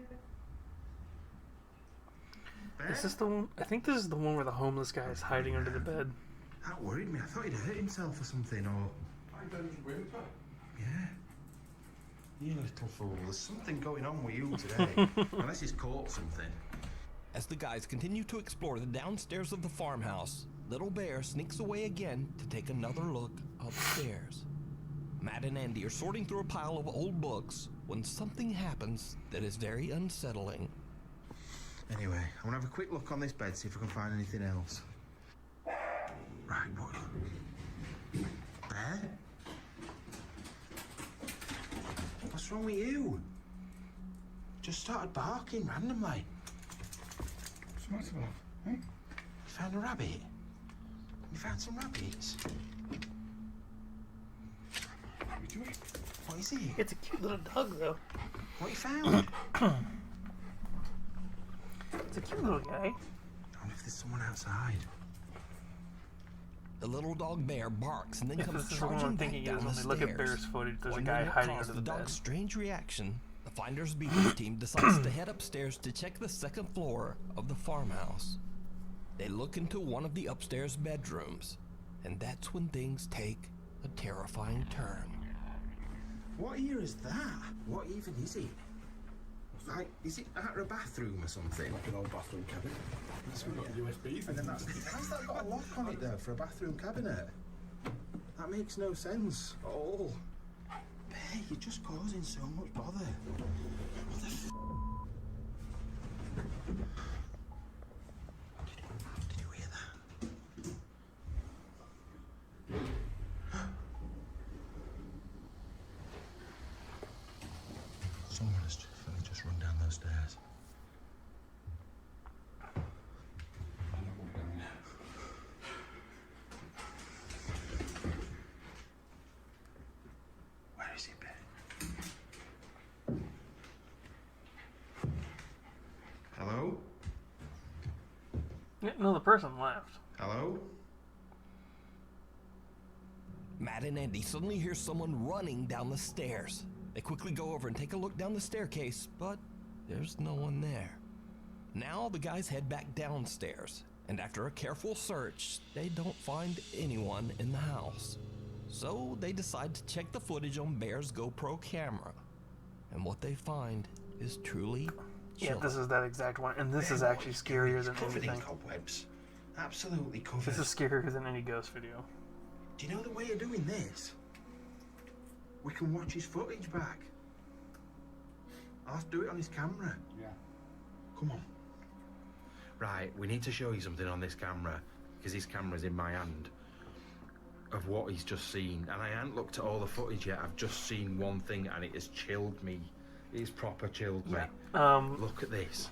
Bear? Is this the one? I think this is the one where the homeless guy is hiding under the bed. That worried me. I thought he'd hurt himself or something, or... Yeah. You little fool. There's something going on with you today. Unless he's caught something. As the guys continue to explore the downstairs of the farmhouse, little Bear sneaks away again to take another look upstairs. Matt and Andy are sorting through a pile of old books when something happens that is very unsettling. Anyway, I want to have a quick look on this bed, see if I can find anything else. Right, what? Bear? What's wrong with you? Just started barking randomly. What's the matter, love? Huh? You found a rabbit? You found some rabbits? What is it? It's a cute little dog, though. What you found? It's a cute little guy. I wonder if there's someone outside. The little dog Bear barks and then If comes this is the one charging I'm back thinking down is the when stairs. they look at Bear's footage, there's a Wondering guy what hiding caused under the the bed. dog's strange reaction, the Finders Beepers team decides to head upstairs to check the second floor of the farmhouse. They look into one of the upstairs bedrooms, and that's when things take a terrifying turn. What ear is that? What even is it? Like, is it out of a bathroom or something? Like an old bathroom cabinet. That's got a USB. And then how's that got a lock on it though for a bathroom cabinet? That makes no sense at all. Bear, you're just causing so much bother. What the f? Did you hear that? Someone has just run down those stairs. Where is he, Ben? Hello? Yeah, no, the person left. Hello? Matt and Andy suddenly hear someone running down the stairs. They quickly go over and take a look down the staircase, but there's no one there. Now the guys head back downstairs, and after a careful search, they don't find anyone in the house. So they decide to check the footage on Bear's GoPro camera. And what they find is truly Yeah, chilling. this is that exact one, and this is actually scarier than Covered in anything. cobwebs. Absolutely covered. This is scarier than any ghost video. Do you know the way of doing this? We can watch his footage back. I'll have to do it on his camera. Yeah. Come on. Right, we need to show you something on this camera, because his camera's in my hand, of what he's just seen. And I haven't looked at all the footage yet. I've just seen one thing, and it has chilled me. It's proper chilled me. Look at this.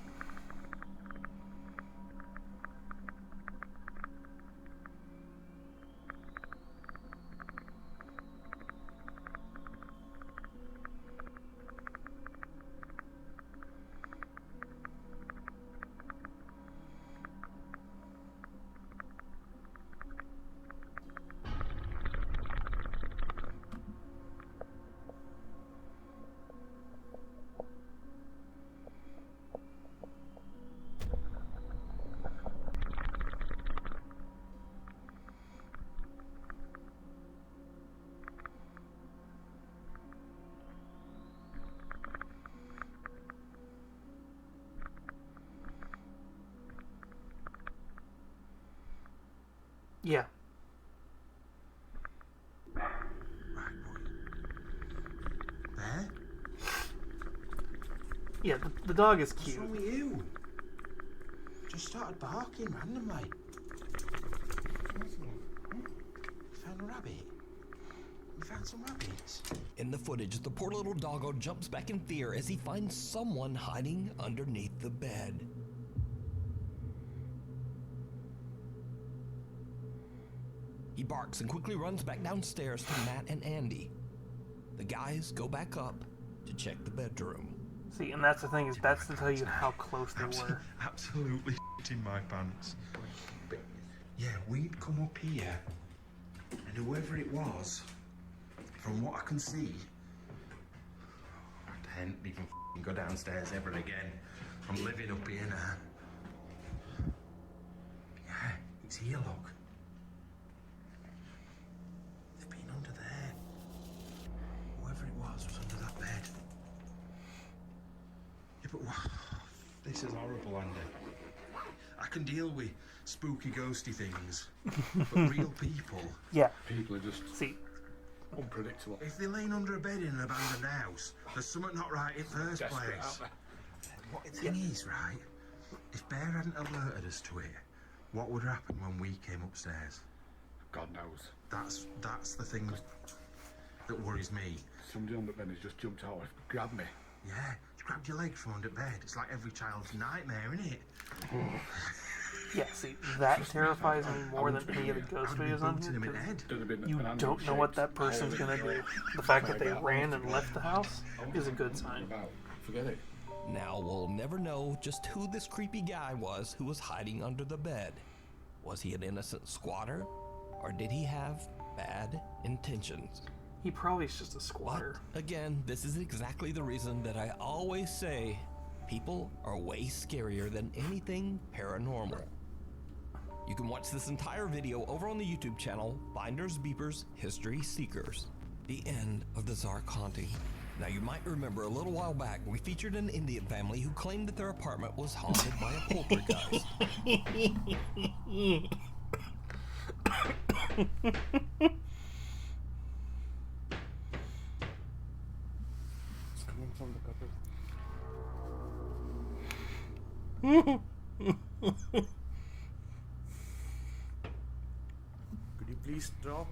Yeah. Bear? Yeah, the dog is What's cute. wrong with you? Just started barking randomly. Found a rabbit. We found some rabbits. In the footage, the poor little doggo jumps back in fear as he finds someone hiding underneath the bed. He barks and quickly runs back downstairs to Matt and Andy. The guys go back up to check the bedroom. See, and that's the thing, is that's to tell you how close they were. Absolutely in my pants. But yeah, we'd come up here, and whoever it was, from what I can see, I can't even go downstairs ever again. I'm living up here now. Yeah, it's here, look. They've been under there. Whoever it was under that bed. Yeah, but this is horrible, Andy. I can deal with spooky, ghosty things, but real people. Yeah. People are just unpredictable. If they're laying under a bed in an abandoned house, there's something not right in first place. What the thing is, right? If Bear hadn't alerted us to it, what would happen when we came upstairs? God knows. That's the thing that worries me. Somebody on the bed has just jumped out and grabbed me. Yeah, it's grabbed your legs from under bed. It's like every child's nightmare, isn't it? Yeah, see, that terrifies me more than any of the ghost videos on here, because you don't know what that person's gonna do. The fact that they ran and left the house is a good sign. Forget it. Now we'll never know just who this creepy guy was who was hiding under the bed. Was he an innocent squatter, or did he have bad intentions? He probably is just a squatter. But again, this is exactly the reason that I always say people are way scarier than anything paranormal. You can watch this entire video over on the YouTube channel, Finders Beepers History Seekers. The end of the Zark haunting. Now you might remember a little while back, we featured an Indian family who claimed that their apartment was haunted by a poltergeist. It's coming from the cupboard. Could you please stop?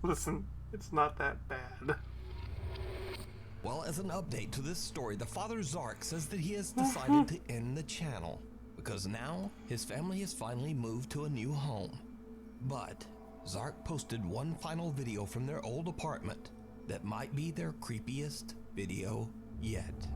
Listen, it's not that bad. Well, as an update to this story, the father Zark says that he has decided to end the channel because now his family has finally moved to a new home. But Zark posted one final video from their old apartment that might be their creepiest video yet.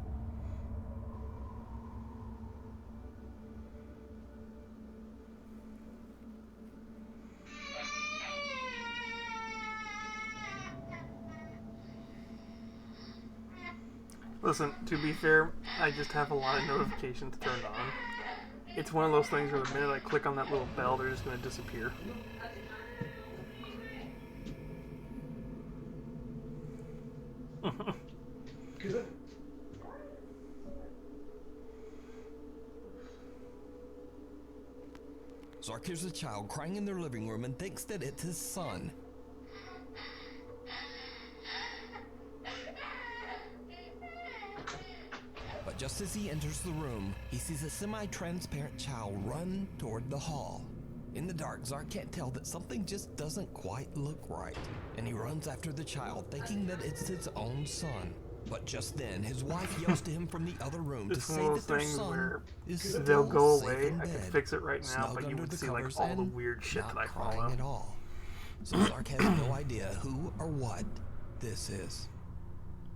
Listen, to be fair, I just have a lot of notifications turned on. It's one of those things where the minute I click on that little bell, they're just going to disappear. Zark hears a child crying in their living room and thinks that it's his son. But just as he enters the room, he sees a semi-transparent child run toward the hall. In the dark, Zark can't tell that something just doesn't quite look right, and he runs after the child, thinking that it's his own son. But just then, his wife yells to him from the other room to It's say one of that those their things son where is they'll still go safe away. in I could bed, fix it right now, snug but you under would the see like covers all the and weird shit not that I crying follow. at all. So Zark has no idea who or what this is.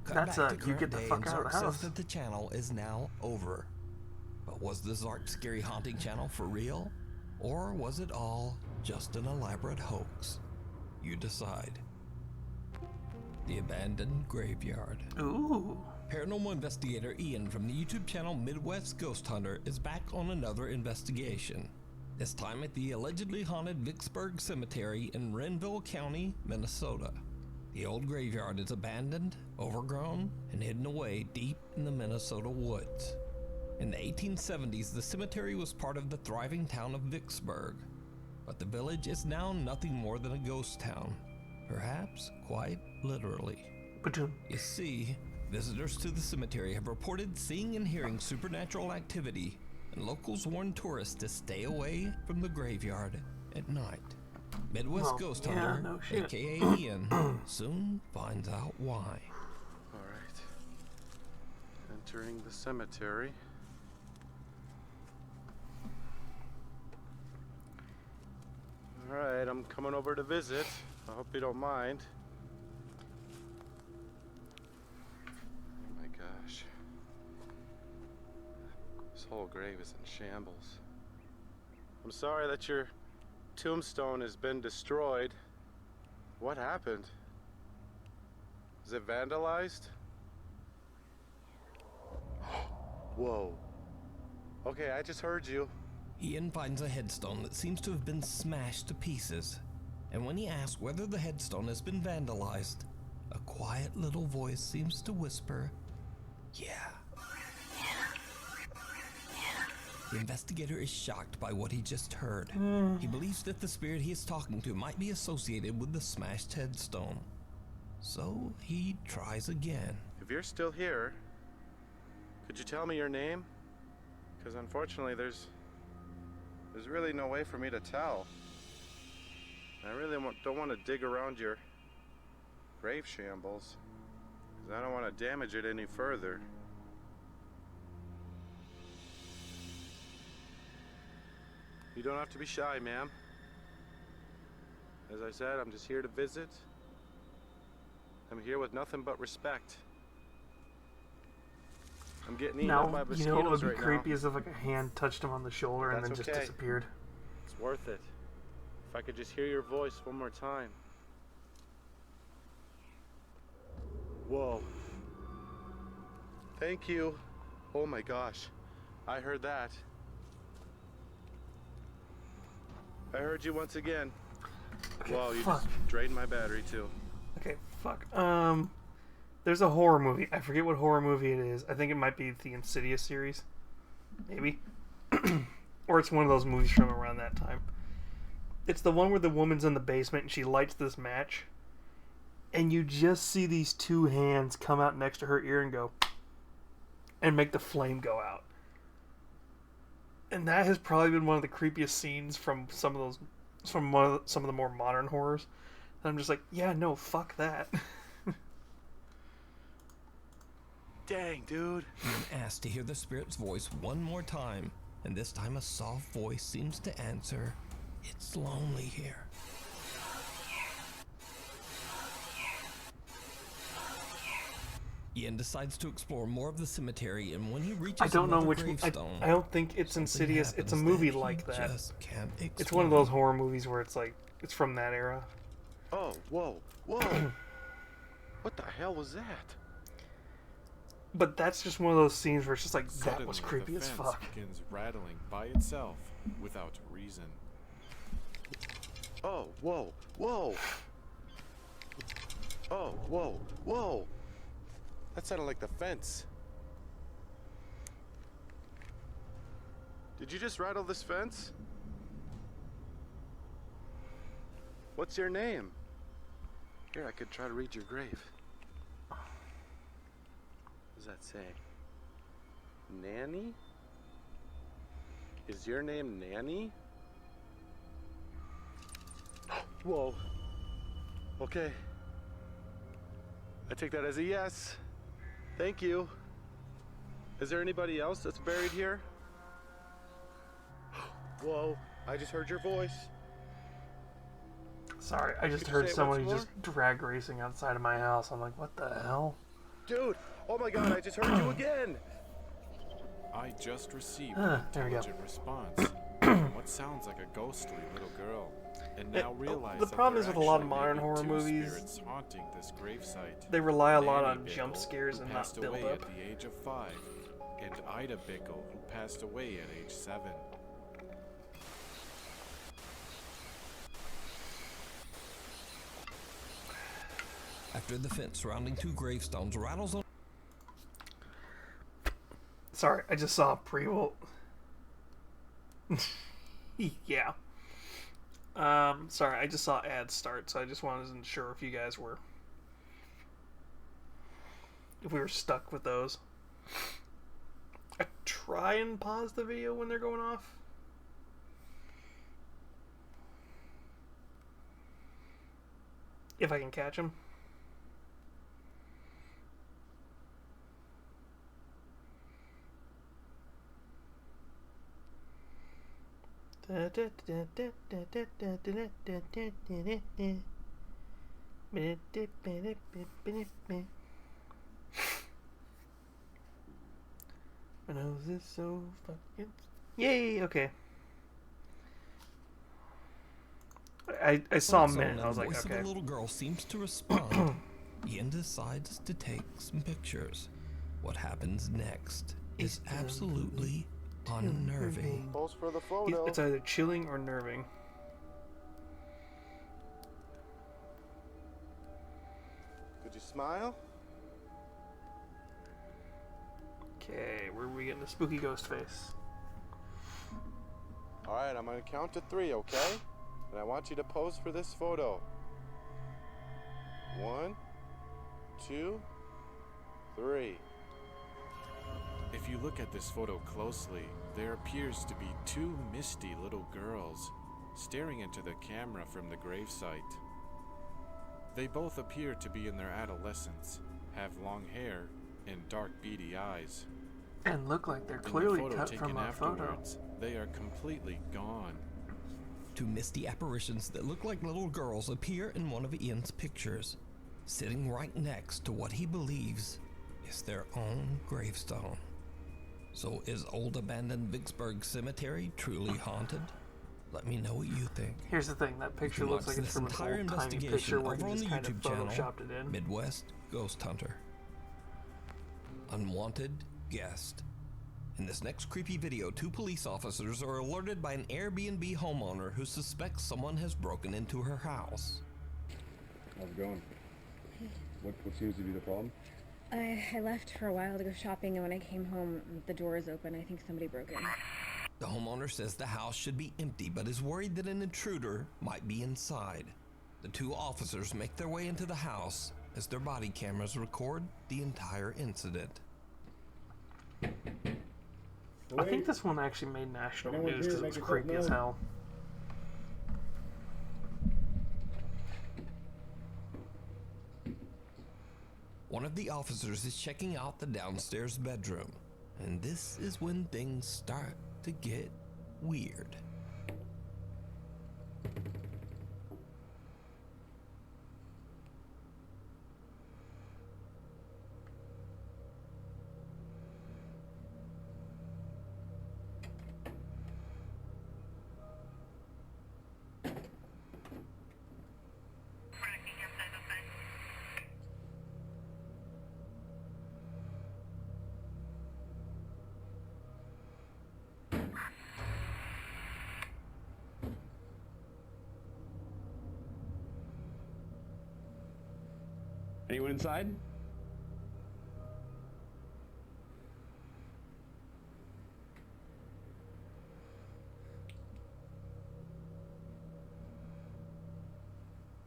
Cut That's back to you current get the day, fuck and out of Zark the says house. that the channel is now over. But was the Zark Scary Haunting channel for real? Or was it all just an elaborate hoax? You decide. The Abandoned Graveyard. Ooh. Paranormal investigator Ian from the YouTube channel Midwest Ghost Hunter is back on another investigation. This time at the allegedly haunted Vicksburg Cemetery in Renville County, Minnesota. The old graveyard is abandoned, overgrown, and hidden away deep in the Minnesota woods. In the 1870s, the cemetery was part of the thriving town of Vicksburg, but the village is now nothing more than a ghost town, perhaps quite literally. You see, visitors to the cemetery have reported seeing and hearing supernatural activity, and locals warn tourists to stay away from the graveyard at night. Midwest Ghost Hunter, aka Ian, soon finds out why. Alright. Entering the cemetery. Alright, I'm coming over to visit. I hope you don't mind. Oh my gosh. This whole grave is in shambles. I'm sorry that your tombstone has been destroyed. What happened? Is it vandalized? Whoa. Okay, I just heard you. Ian finds a headstone that seems to have been smashed to pieces, and when he asks whether the headstone has been vandalized, a quiet little voice seems to whisper, "Yeah." The investigator is shocked by what he just heard. He believes that the spirit he is talking to might be associated with the smashed headstone. So he tries again. If you're still here, could you tell me your name? Because unfortunately there's really no way for me to tell. I really don't want to dig around your grave shambles, because I don't want to damage it any further. You don't have to be shy, ma'am. As I said, I'm just here to visit. I'm here with nothing but respect. I'm getting eaten up by Now, mosquitoes you know what would be right creepy now. is if like a hand touched him on the shoulder and then That's just okay. disappeared. It's worth it. If I could just hear your voice one more time. Whoa. Thank you. Oh my gosh. I heard that. I heard you once again. Okay, Whoa, you fuck. just drained my battery too. Okay, fuck. There's a horror movie. I forget what horror movie it is. I think it might be the Insidious series. Maybe. Or it's one of those movies from around that time. It's the one where the woman's in the basement and she lights this match. And you just see these two hands come out next to her ear and go... and make the flame go out. And that has probably been one of the creepiest scenes from some of the more modern horrors. And I'm just like, yeah, no, fuck that. Dang, dude. Ian asks to hear the spirit's voice one more time, and this time a soft voice seems to answer, "It's lonely here." Ian decides to explore more of the cemetery, and when he reaches I don't know another which one. gravestone, I don't think it's Insidious. It's a happens movie that he like that. just can't It's one of explain. those horror movies where it's like, it's from that era. Oh, whoa, whoa. What the hell was that? But that's just one of those scenes where it's just like, that Suddenly, was creepy the as fence fuck. begins rattling by itself without reason. Oh, whoa, whoa. Oh, whoa, whoa. That sounded like the fence. Did you just rattle this fence? What's your name? Here, I could try to read your grave. What does that say? Nanny? Is your name Nanny? Whoa. Okay. I take that as a yes. Thank you. Is there anybody else that's buried here? Whoa, I just heard your voice. Sorry, I just Could you heard say it somebody once just drag racing outside of my house. I'm like, what the hell? Dude, oh my god, I just heard you again. I just received There an we go. intelligent response from what sounds like a ghostly little girl, and now realize the that problem there is with a lot of actually may modern be horror two movies, spirits haunting this gravesite. they rely a lot Nanny on Bickle, jump scares who and not passed build away up. at the age of 5, and Ida Bickle, who passed away at age 7. After the fence surrounding two gravestones rattles on... Sorry, I just saw a pre-roll. Yeah. Sorry, I just saw ads start, so I just wasn't sure if you guys were... if we were stuck with those. I try and pause the video when they're going off. If I can catch them. My nose is so fucking... Yay! Okay. I saw a minute. I was like, voice okay. of a little girl seems to respond. Ian decides to take some pictures. What happens next is absolutely unnerving. Pose for the photo. It's either chilling or nerving. Could you smile? Okay, where are we getting the spooky ghost face? Alright, I'm gonna count to 3, okay? And I want you to pose for this photo. 1, 2, 3. If you look at this photo closely, there appears to be 2 misty little girls staring into the camera from the gravesite. They both appear to be in their adolescence, have long hair, and dark beady eyes. And look like they're In the clearly photo cut taken from a photo. afterwards, they are completely gone. 2 misty apparitions that look like little girls appear in one of Ian's pictures, sitting right next to what he believes is their own gravestone. So is old abandoned Vicksburg Cemetery truly haunted? Let me know what you think. Here's the thing, that picture looks like it's from an old-timey picture where he just kind of photoshopped it in. Midwest Ghost Hunter. Unwanted guest. In this next creepy video, 2 police officers are alerted by an Airbnb homeowner who suspects someone has broken into her house. How's it going? What seems to be the problem? I left for a while to go shopping, and when I came home, the door is open. I think somebody broke in. The homeowner says the house should be empty, but is worried that an intruder might be inside. The 2 officers make their way into the house as their body cameras record the entire incident. I think this one actually made national news because it was creepy as hell. One of the officers is checking out the downstairs bedroom, and this is when things start to get weird. Anyone inside?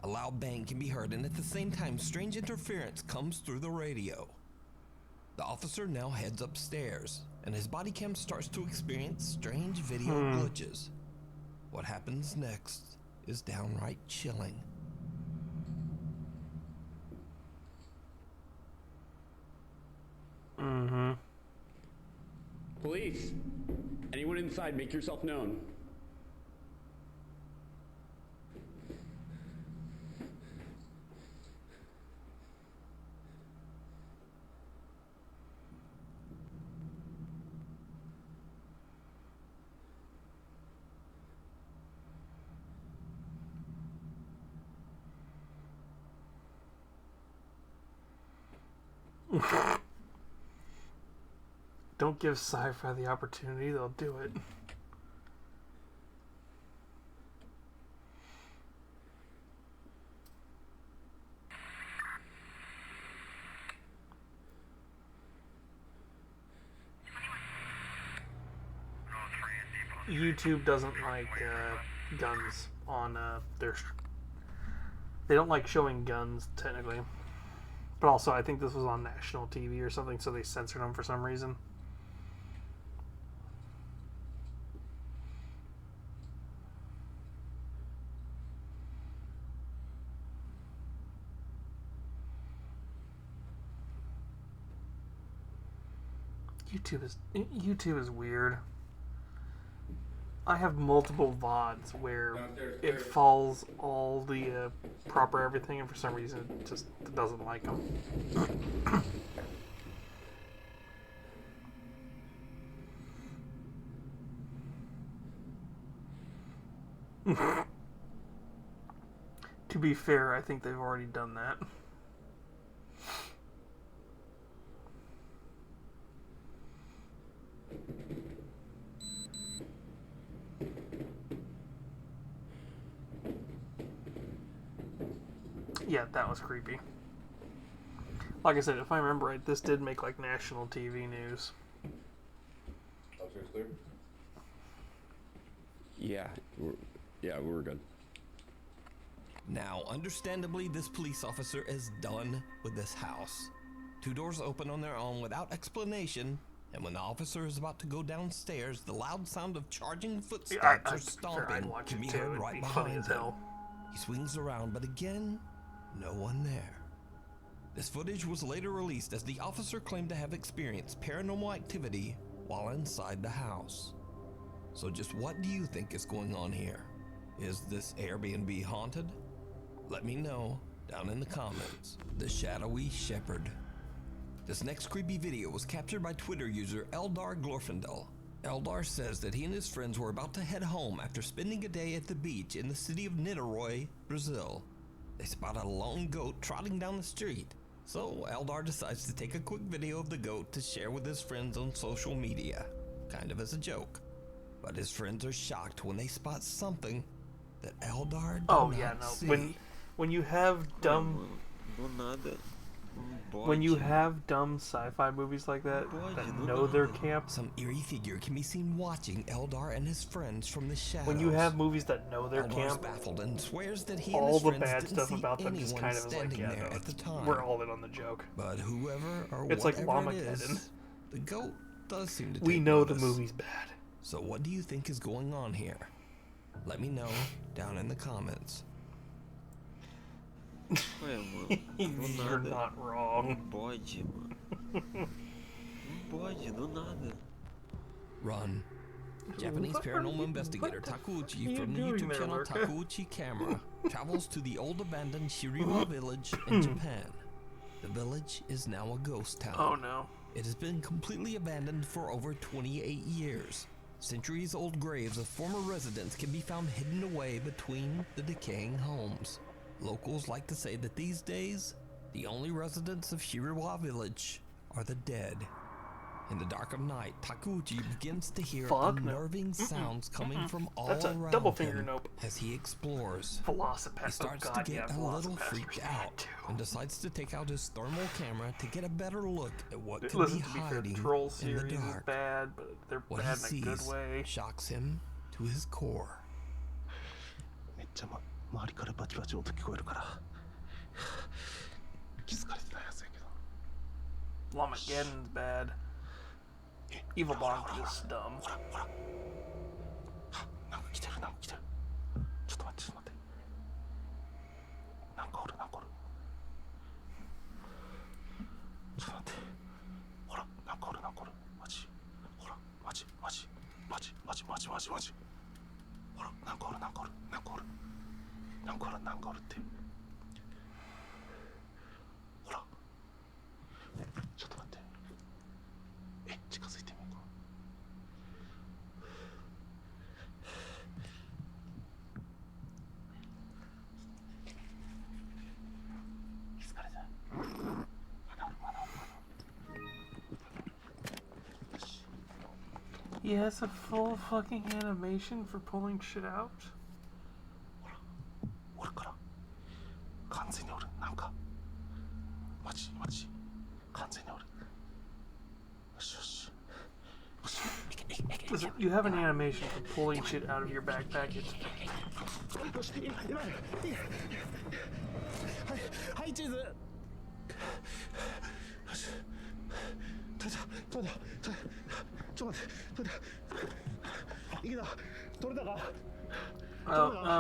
A loud bang can be heard, and at the same time, strange interference comes through the radio. The officer now heads upstairs, and his body cam starts to experience strange video glitches. What happens next is downright chilling. Police! Anyone inside, make yourself known. Don't give sci-fi the opportunity, they'll do it. YouTube doesn't like guns on their. They don't like showing guns technically, but also I think this was on national TV or something, so they censored them for some reason. YouTube is weird. I have multiple VODs where it follows all the proper everything, and for some reason it just doesn't like them. To be fair, I think they've already done that. Yeah, that was creepy. Like I said, if I remember right, this did make like national TV news. Upstairs clear? Yeah, we're good. Now, understandably, this police officer is done with this house. 2 doors open on their own without explanation, and when the officer is about to go downstairs, the loud sound of charging footsteps or stomping can be heard right behind him. He swings around, but again, no one there. This footage was later released as the officer claimed to have experienced paranormal activity while inside the house. So just what do you think is going on here? Is this Airbnb haunted? Let me know down in the comments. The Shadowy Shepherd. This next creepy video was captured by Twitter user Eldar Glorfindel. Eldar says that he and his friends were about to head home after spending a day at the beach in the city of Niterói, Brazil. They spot a lone goat trotting down the street. So Eldar decides to take a quick video of the goat to share with his friends on social media, kind of as a joke. But his friends are shocked when they spot something that Eldar did not see. When you have dumb sci-fi movies like that know their camp. Some eerie figure can be seen watching Eldar and his friends from the shadows. When you have movies that know their camp, baffled and swears that he all and his the friends bad didn't stuff see about them just kind of is like, yeah, there no, at the time. we're all in on the joke. But whoever or it's like whatever it Llamageddon. is, the goat does seem to We take know notice. the movie's bad. So what do you think is going on here? Let me know down in the comments. You're not wrong. Run. Japanese paranormal investigator Takuuchi from the YouTube channel Takuuchi Camera travels to the old abandoned Shiriwa village in Japan. The village is now a ghost town. Oh no. It has been completely abandoned for over 28 years. Centuries-old graves of former residents can be found hidden away between the decaying homes. Locals like to say that these days, the only residents of Shiriwa village are the dead. In the dark of night, Takuuchi begins to hear unnerving sounds coming from all That's a around double finger him nope. as he explores. Velocipaster. He starts to get a little freaked out and decides to take out his thermal camera to get a better look at what could be hiding Troll in the series is dark. bad, but they're What bad he in a good sees way. shocks him to his core. 周りからバチバチ音聞こえるから気づかれてないやつやけど Llamageddon's bad. Evil Bond is dumb. なんか来てるちょっと待ってなんかおるちょっと待ってほらなんかおるマジほらマジほらなんかおるってほらちょっと待って近づいてみようか気づかれたまだ He has a full fucking animation for pulling shit out. おるから完全におるなんかマジ完全におるよし行け Listen, you have an animation for pulling shit out of your backpack. It's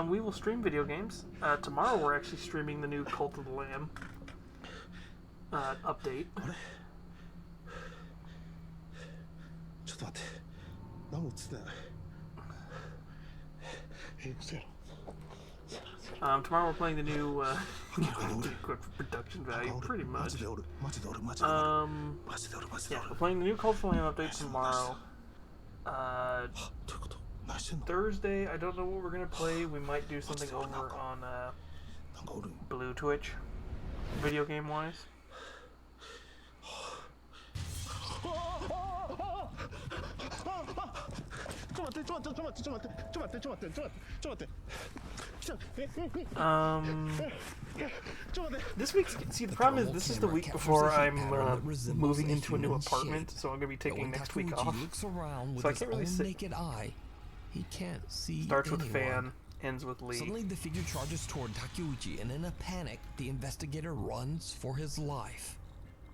we will stream video games. Tomorrow we're actually streaming the new Cult of the Lamb update. Tomorrow we're playing the new quick production value, pretty much. Yeah, we're playing the new Cult of the Lamb update tomorrow. Thursday, I don't know what we're gonna play. We might do something over on Blue Twitch, video game wise. This week's, see, the problem is this is the week before I'm moving into a new apartment, so I'm gonna be taking next week off. So I can't really sit. He can't see. Starts with Fan, ends with Lee. Suddenly the figure charges toward Takeuchi, and in a panic, the investigator runs for his life.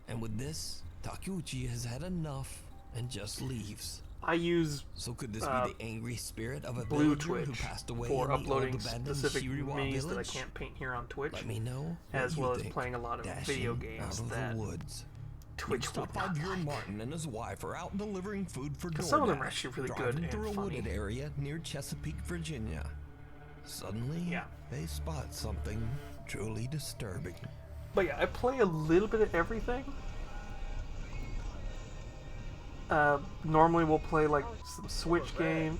And with this, Takeuchi has had enough and just leaves. I use so could this be the angry spirit of a Blue Twitch who passed away for in the uploading old abandoned specific Shiriwa minis village? that I can't paint here on Twitch. Let me know as what well you as think. playing a lot of Dashing video out games of that the woods. Twitch would Top 5 year Martin and his wife are out delivering food for DoorDash. Some of them are actually really driving good through and a funny. wooded area near Chesapeake, Virginia. Suddenly, they spot something truly disturbing. But yeah, I play a little bit of everything. Normally we'll play like some Switch game.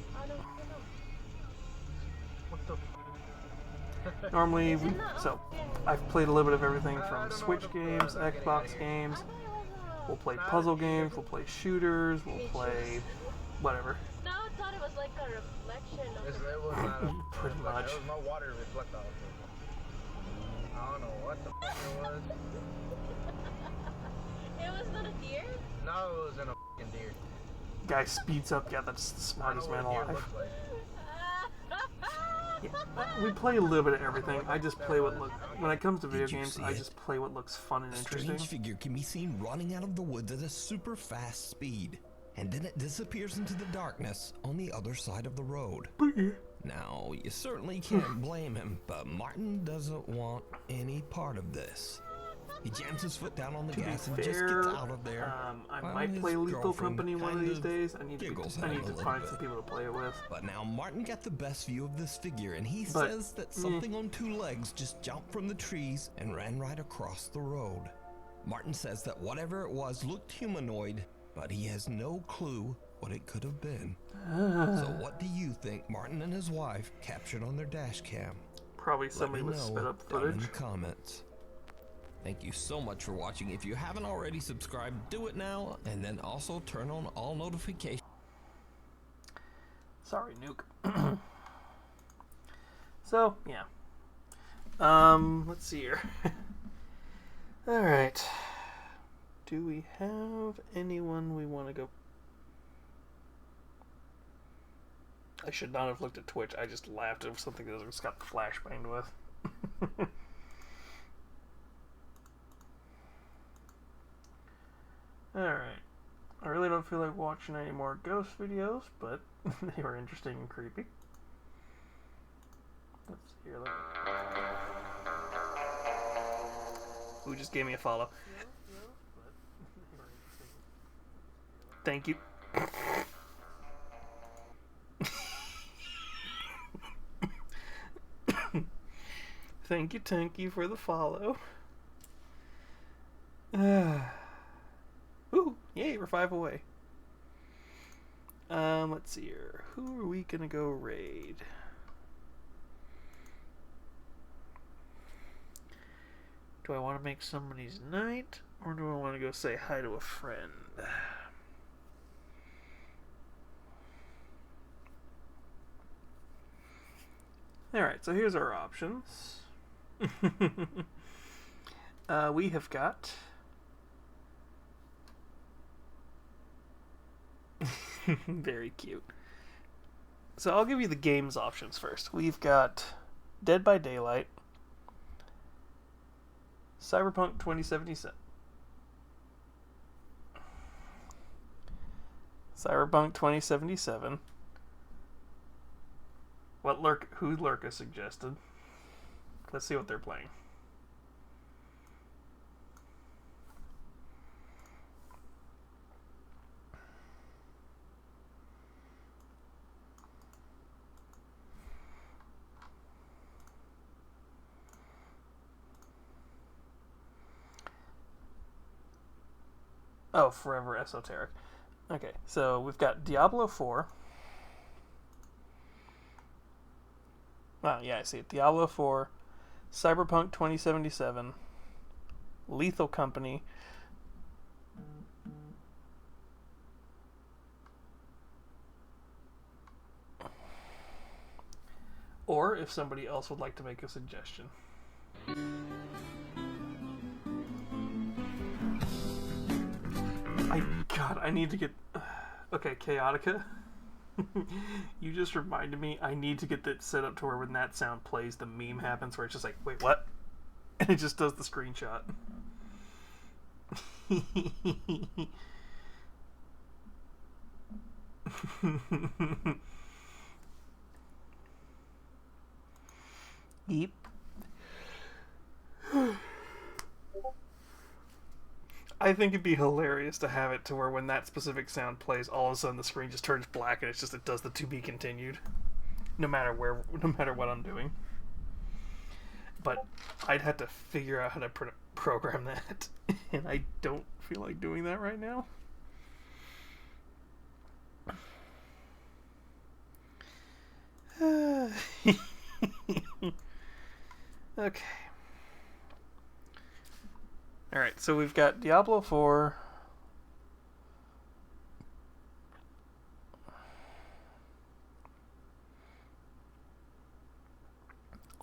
Normally, so I've played a little bit of everything from Switch games, Xbox games. We'll play puzzle games, we'll play shooters, we'll play whatever. No, I thought it was like a reflection of It was not a Pretty reflection. much. There was no water to reflect off of. I don't know what the fuck it was. It was not a deer? No, it was in a fucking deer. Guy speeds up, yeah, that's the smartest man alive. Yeah, we play a little bit of everything. I just play what look. When it comes to video games, I just play what looks fun and A interesting. strange figure can be seen running out of the woods at a super fast speed, and then it disappears into the darkness on the other side of the road. Now, you certainly can't blame him, but Martin doesn't want any part of this. He jams his foot down on the gas and just gets out of there. I while might his play Lethal girlfriend Company one of kind these days. I need to giggles I at need him a to little find bit. some people to play it with. But now Martin got the best view of this figure, and he But, says that something on 2 legs just jumped from the trees and ran right across the road. Martin says that whatever it was looked humanoid, but he has no clue what it could have been. So what do you think Martin and his wife captured on their dash cam? Probably Let somebody me with know sped up down in footage. the comments. Thank you so much for watching. If you haven't already subscribed, do it now, and then also turn on all notifications. Sorry, Nuke. So, yeah. Let's see here. Alright. Do we have anyone we want to go... I should not have looked at Twitch. I just laughed at something that I just got flashbanged with. Alright. I really don't feel like watching any more ghost videos, but they were interesting and creepy. Let's see here. Who just gave me a follow? Thank you. Thank you, Tanky, for the follow. Ooh, yay, we're 5 away. Let's see here. Who are we gonna go raid? Do I want to make somebody's night, or do I want to go say hi to a friend? Alright, so here's our options. We have got... Very cute. So I'll give you the games options first. We've got Dead by Daylight, Cyberpunk 2077. Cyberpunk 2077. Who Lurka suggested. Let's see what they're playing. Oh, Forever Esoteric. Okay, so we've got Diablo 4. Oh, yeah, I see it. Diablo 4, Cyberpunk 2077, Lethal Company, or if somebody else would like to make a suggestion. I need to get... Okay, Chaotica. You just reminded me, I need to get that set up to where when that sound plays, the meme happens where it's just like, wait, what? And it just does the screenshot. Yeep. I think it'd be hilarious to have it to where when that specific sound plays, all of a sudden the screen just turns black and it does the to be continued. No matter what I'm doing. But I'd have to figure out how to program that. And I don't feel like doing that right now. Okay. Alright, so we've got Diablo 4.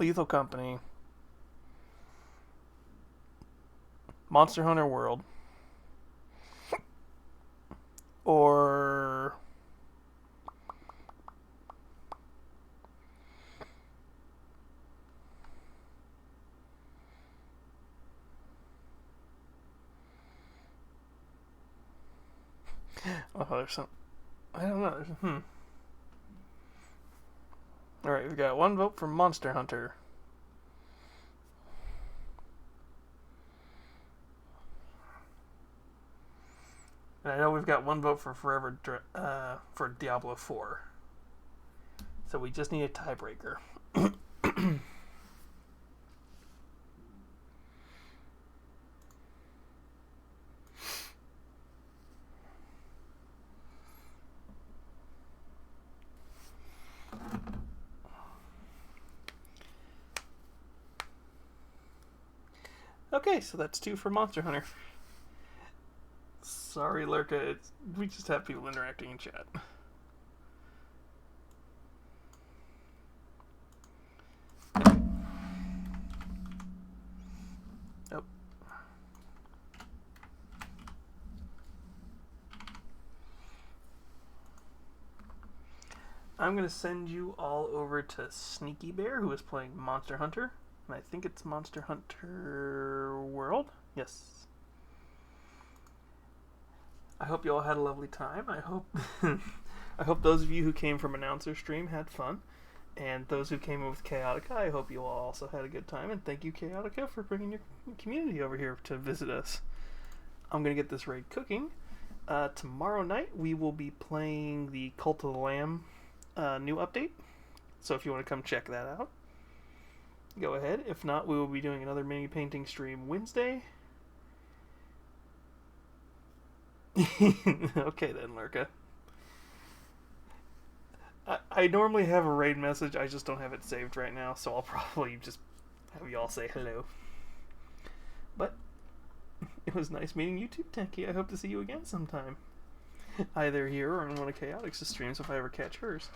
Lethal Company. Monster Hunter World. Or... Oh, there's some... I don't know. Alright, we've got one vote for Monster Hunter. And I know we've got one vote for for Diablo 4. So we just need a tiebreaker. Okay, so that's 2 for Monster Hunter. Sorry, Lurka, we just have people interacting in chat. Oh. I'm going to send you all over to Sneaky Bear, who is playing Monster Hunter. And I think it's Monster Hunter World? Yes. I hope you all had a lovely time. I hope those of you who came from Announcer Stream had fun. And those who came in with Chaotica, I hope you all also had a good time. And thank you, Chaotica, for bringing your community over here to visit us. I'm going to get this raid cooking. Tomorrow night, we will be playing the Cult of the Lamb new update. So if you want to come check that out, go ahead. If not, we will be doing another mini painting stream Wednesday. Okay then, Lurka. I normally have a raid message, I just don't have it saved right now, so I'll probably just have you all say hello. But it was nice meeting you too, Techie. I hope to see you again sometime. Either here or on one of Chaotix's streams if I ever catch hers.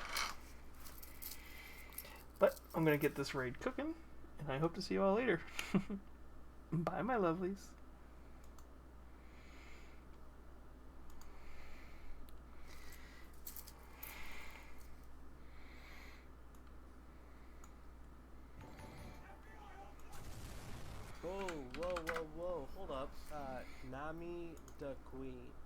But I'm going to get this raid cooking, and I hope to see you all later. Bye, my lovelies. up Nami the Queen.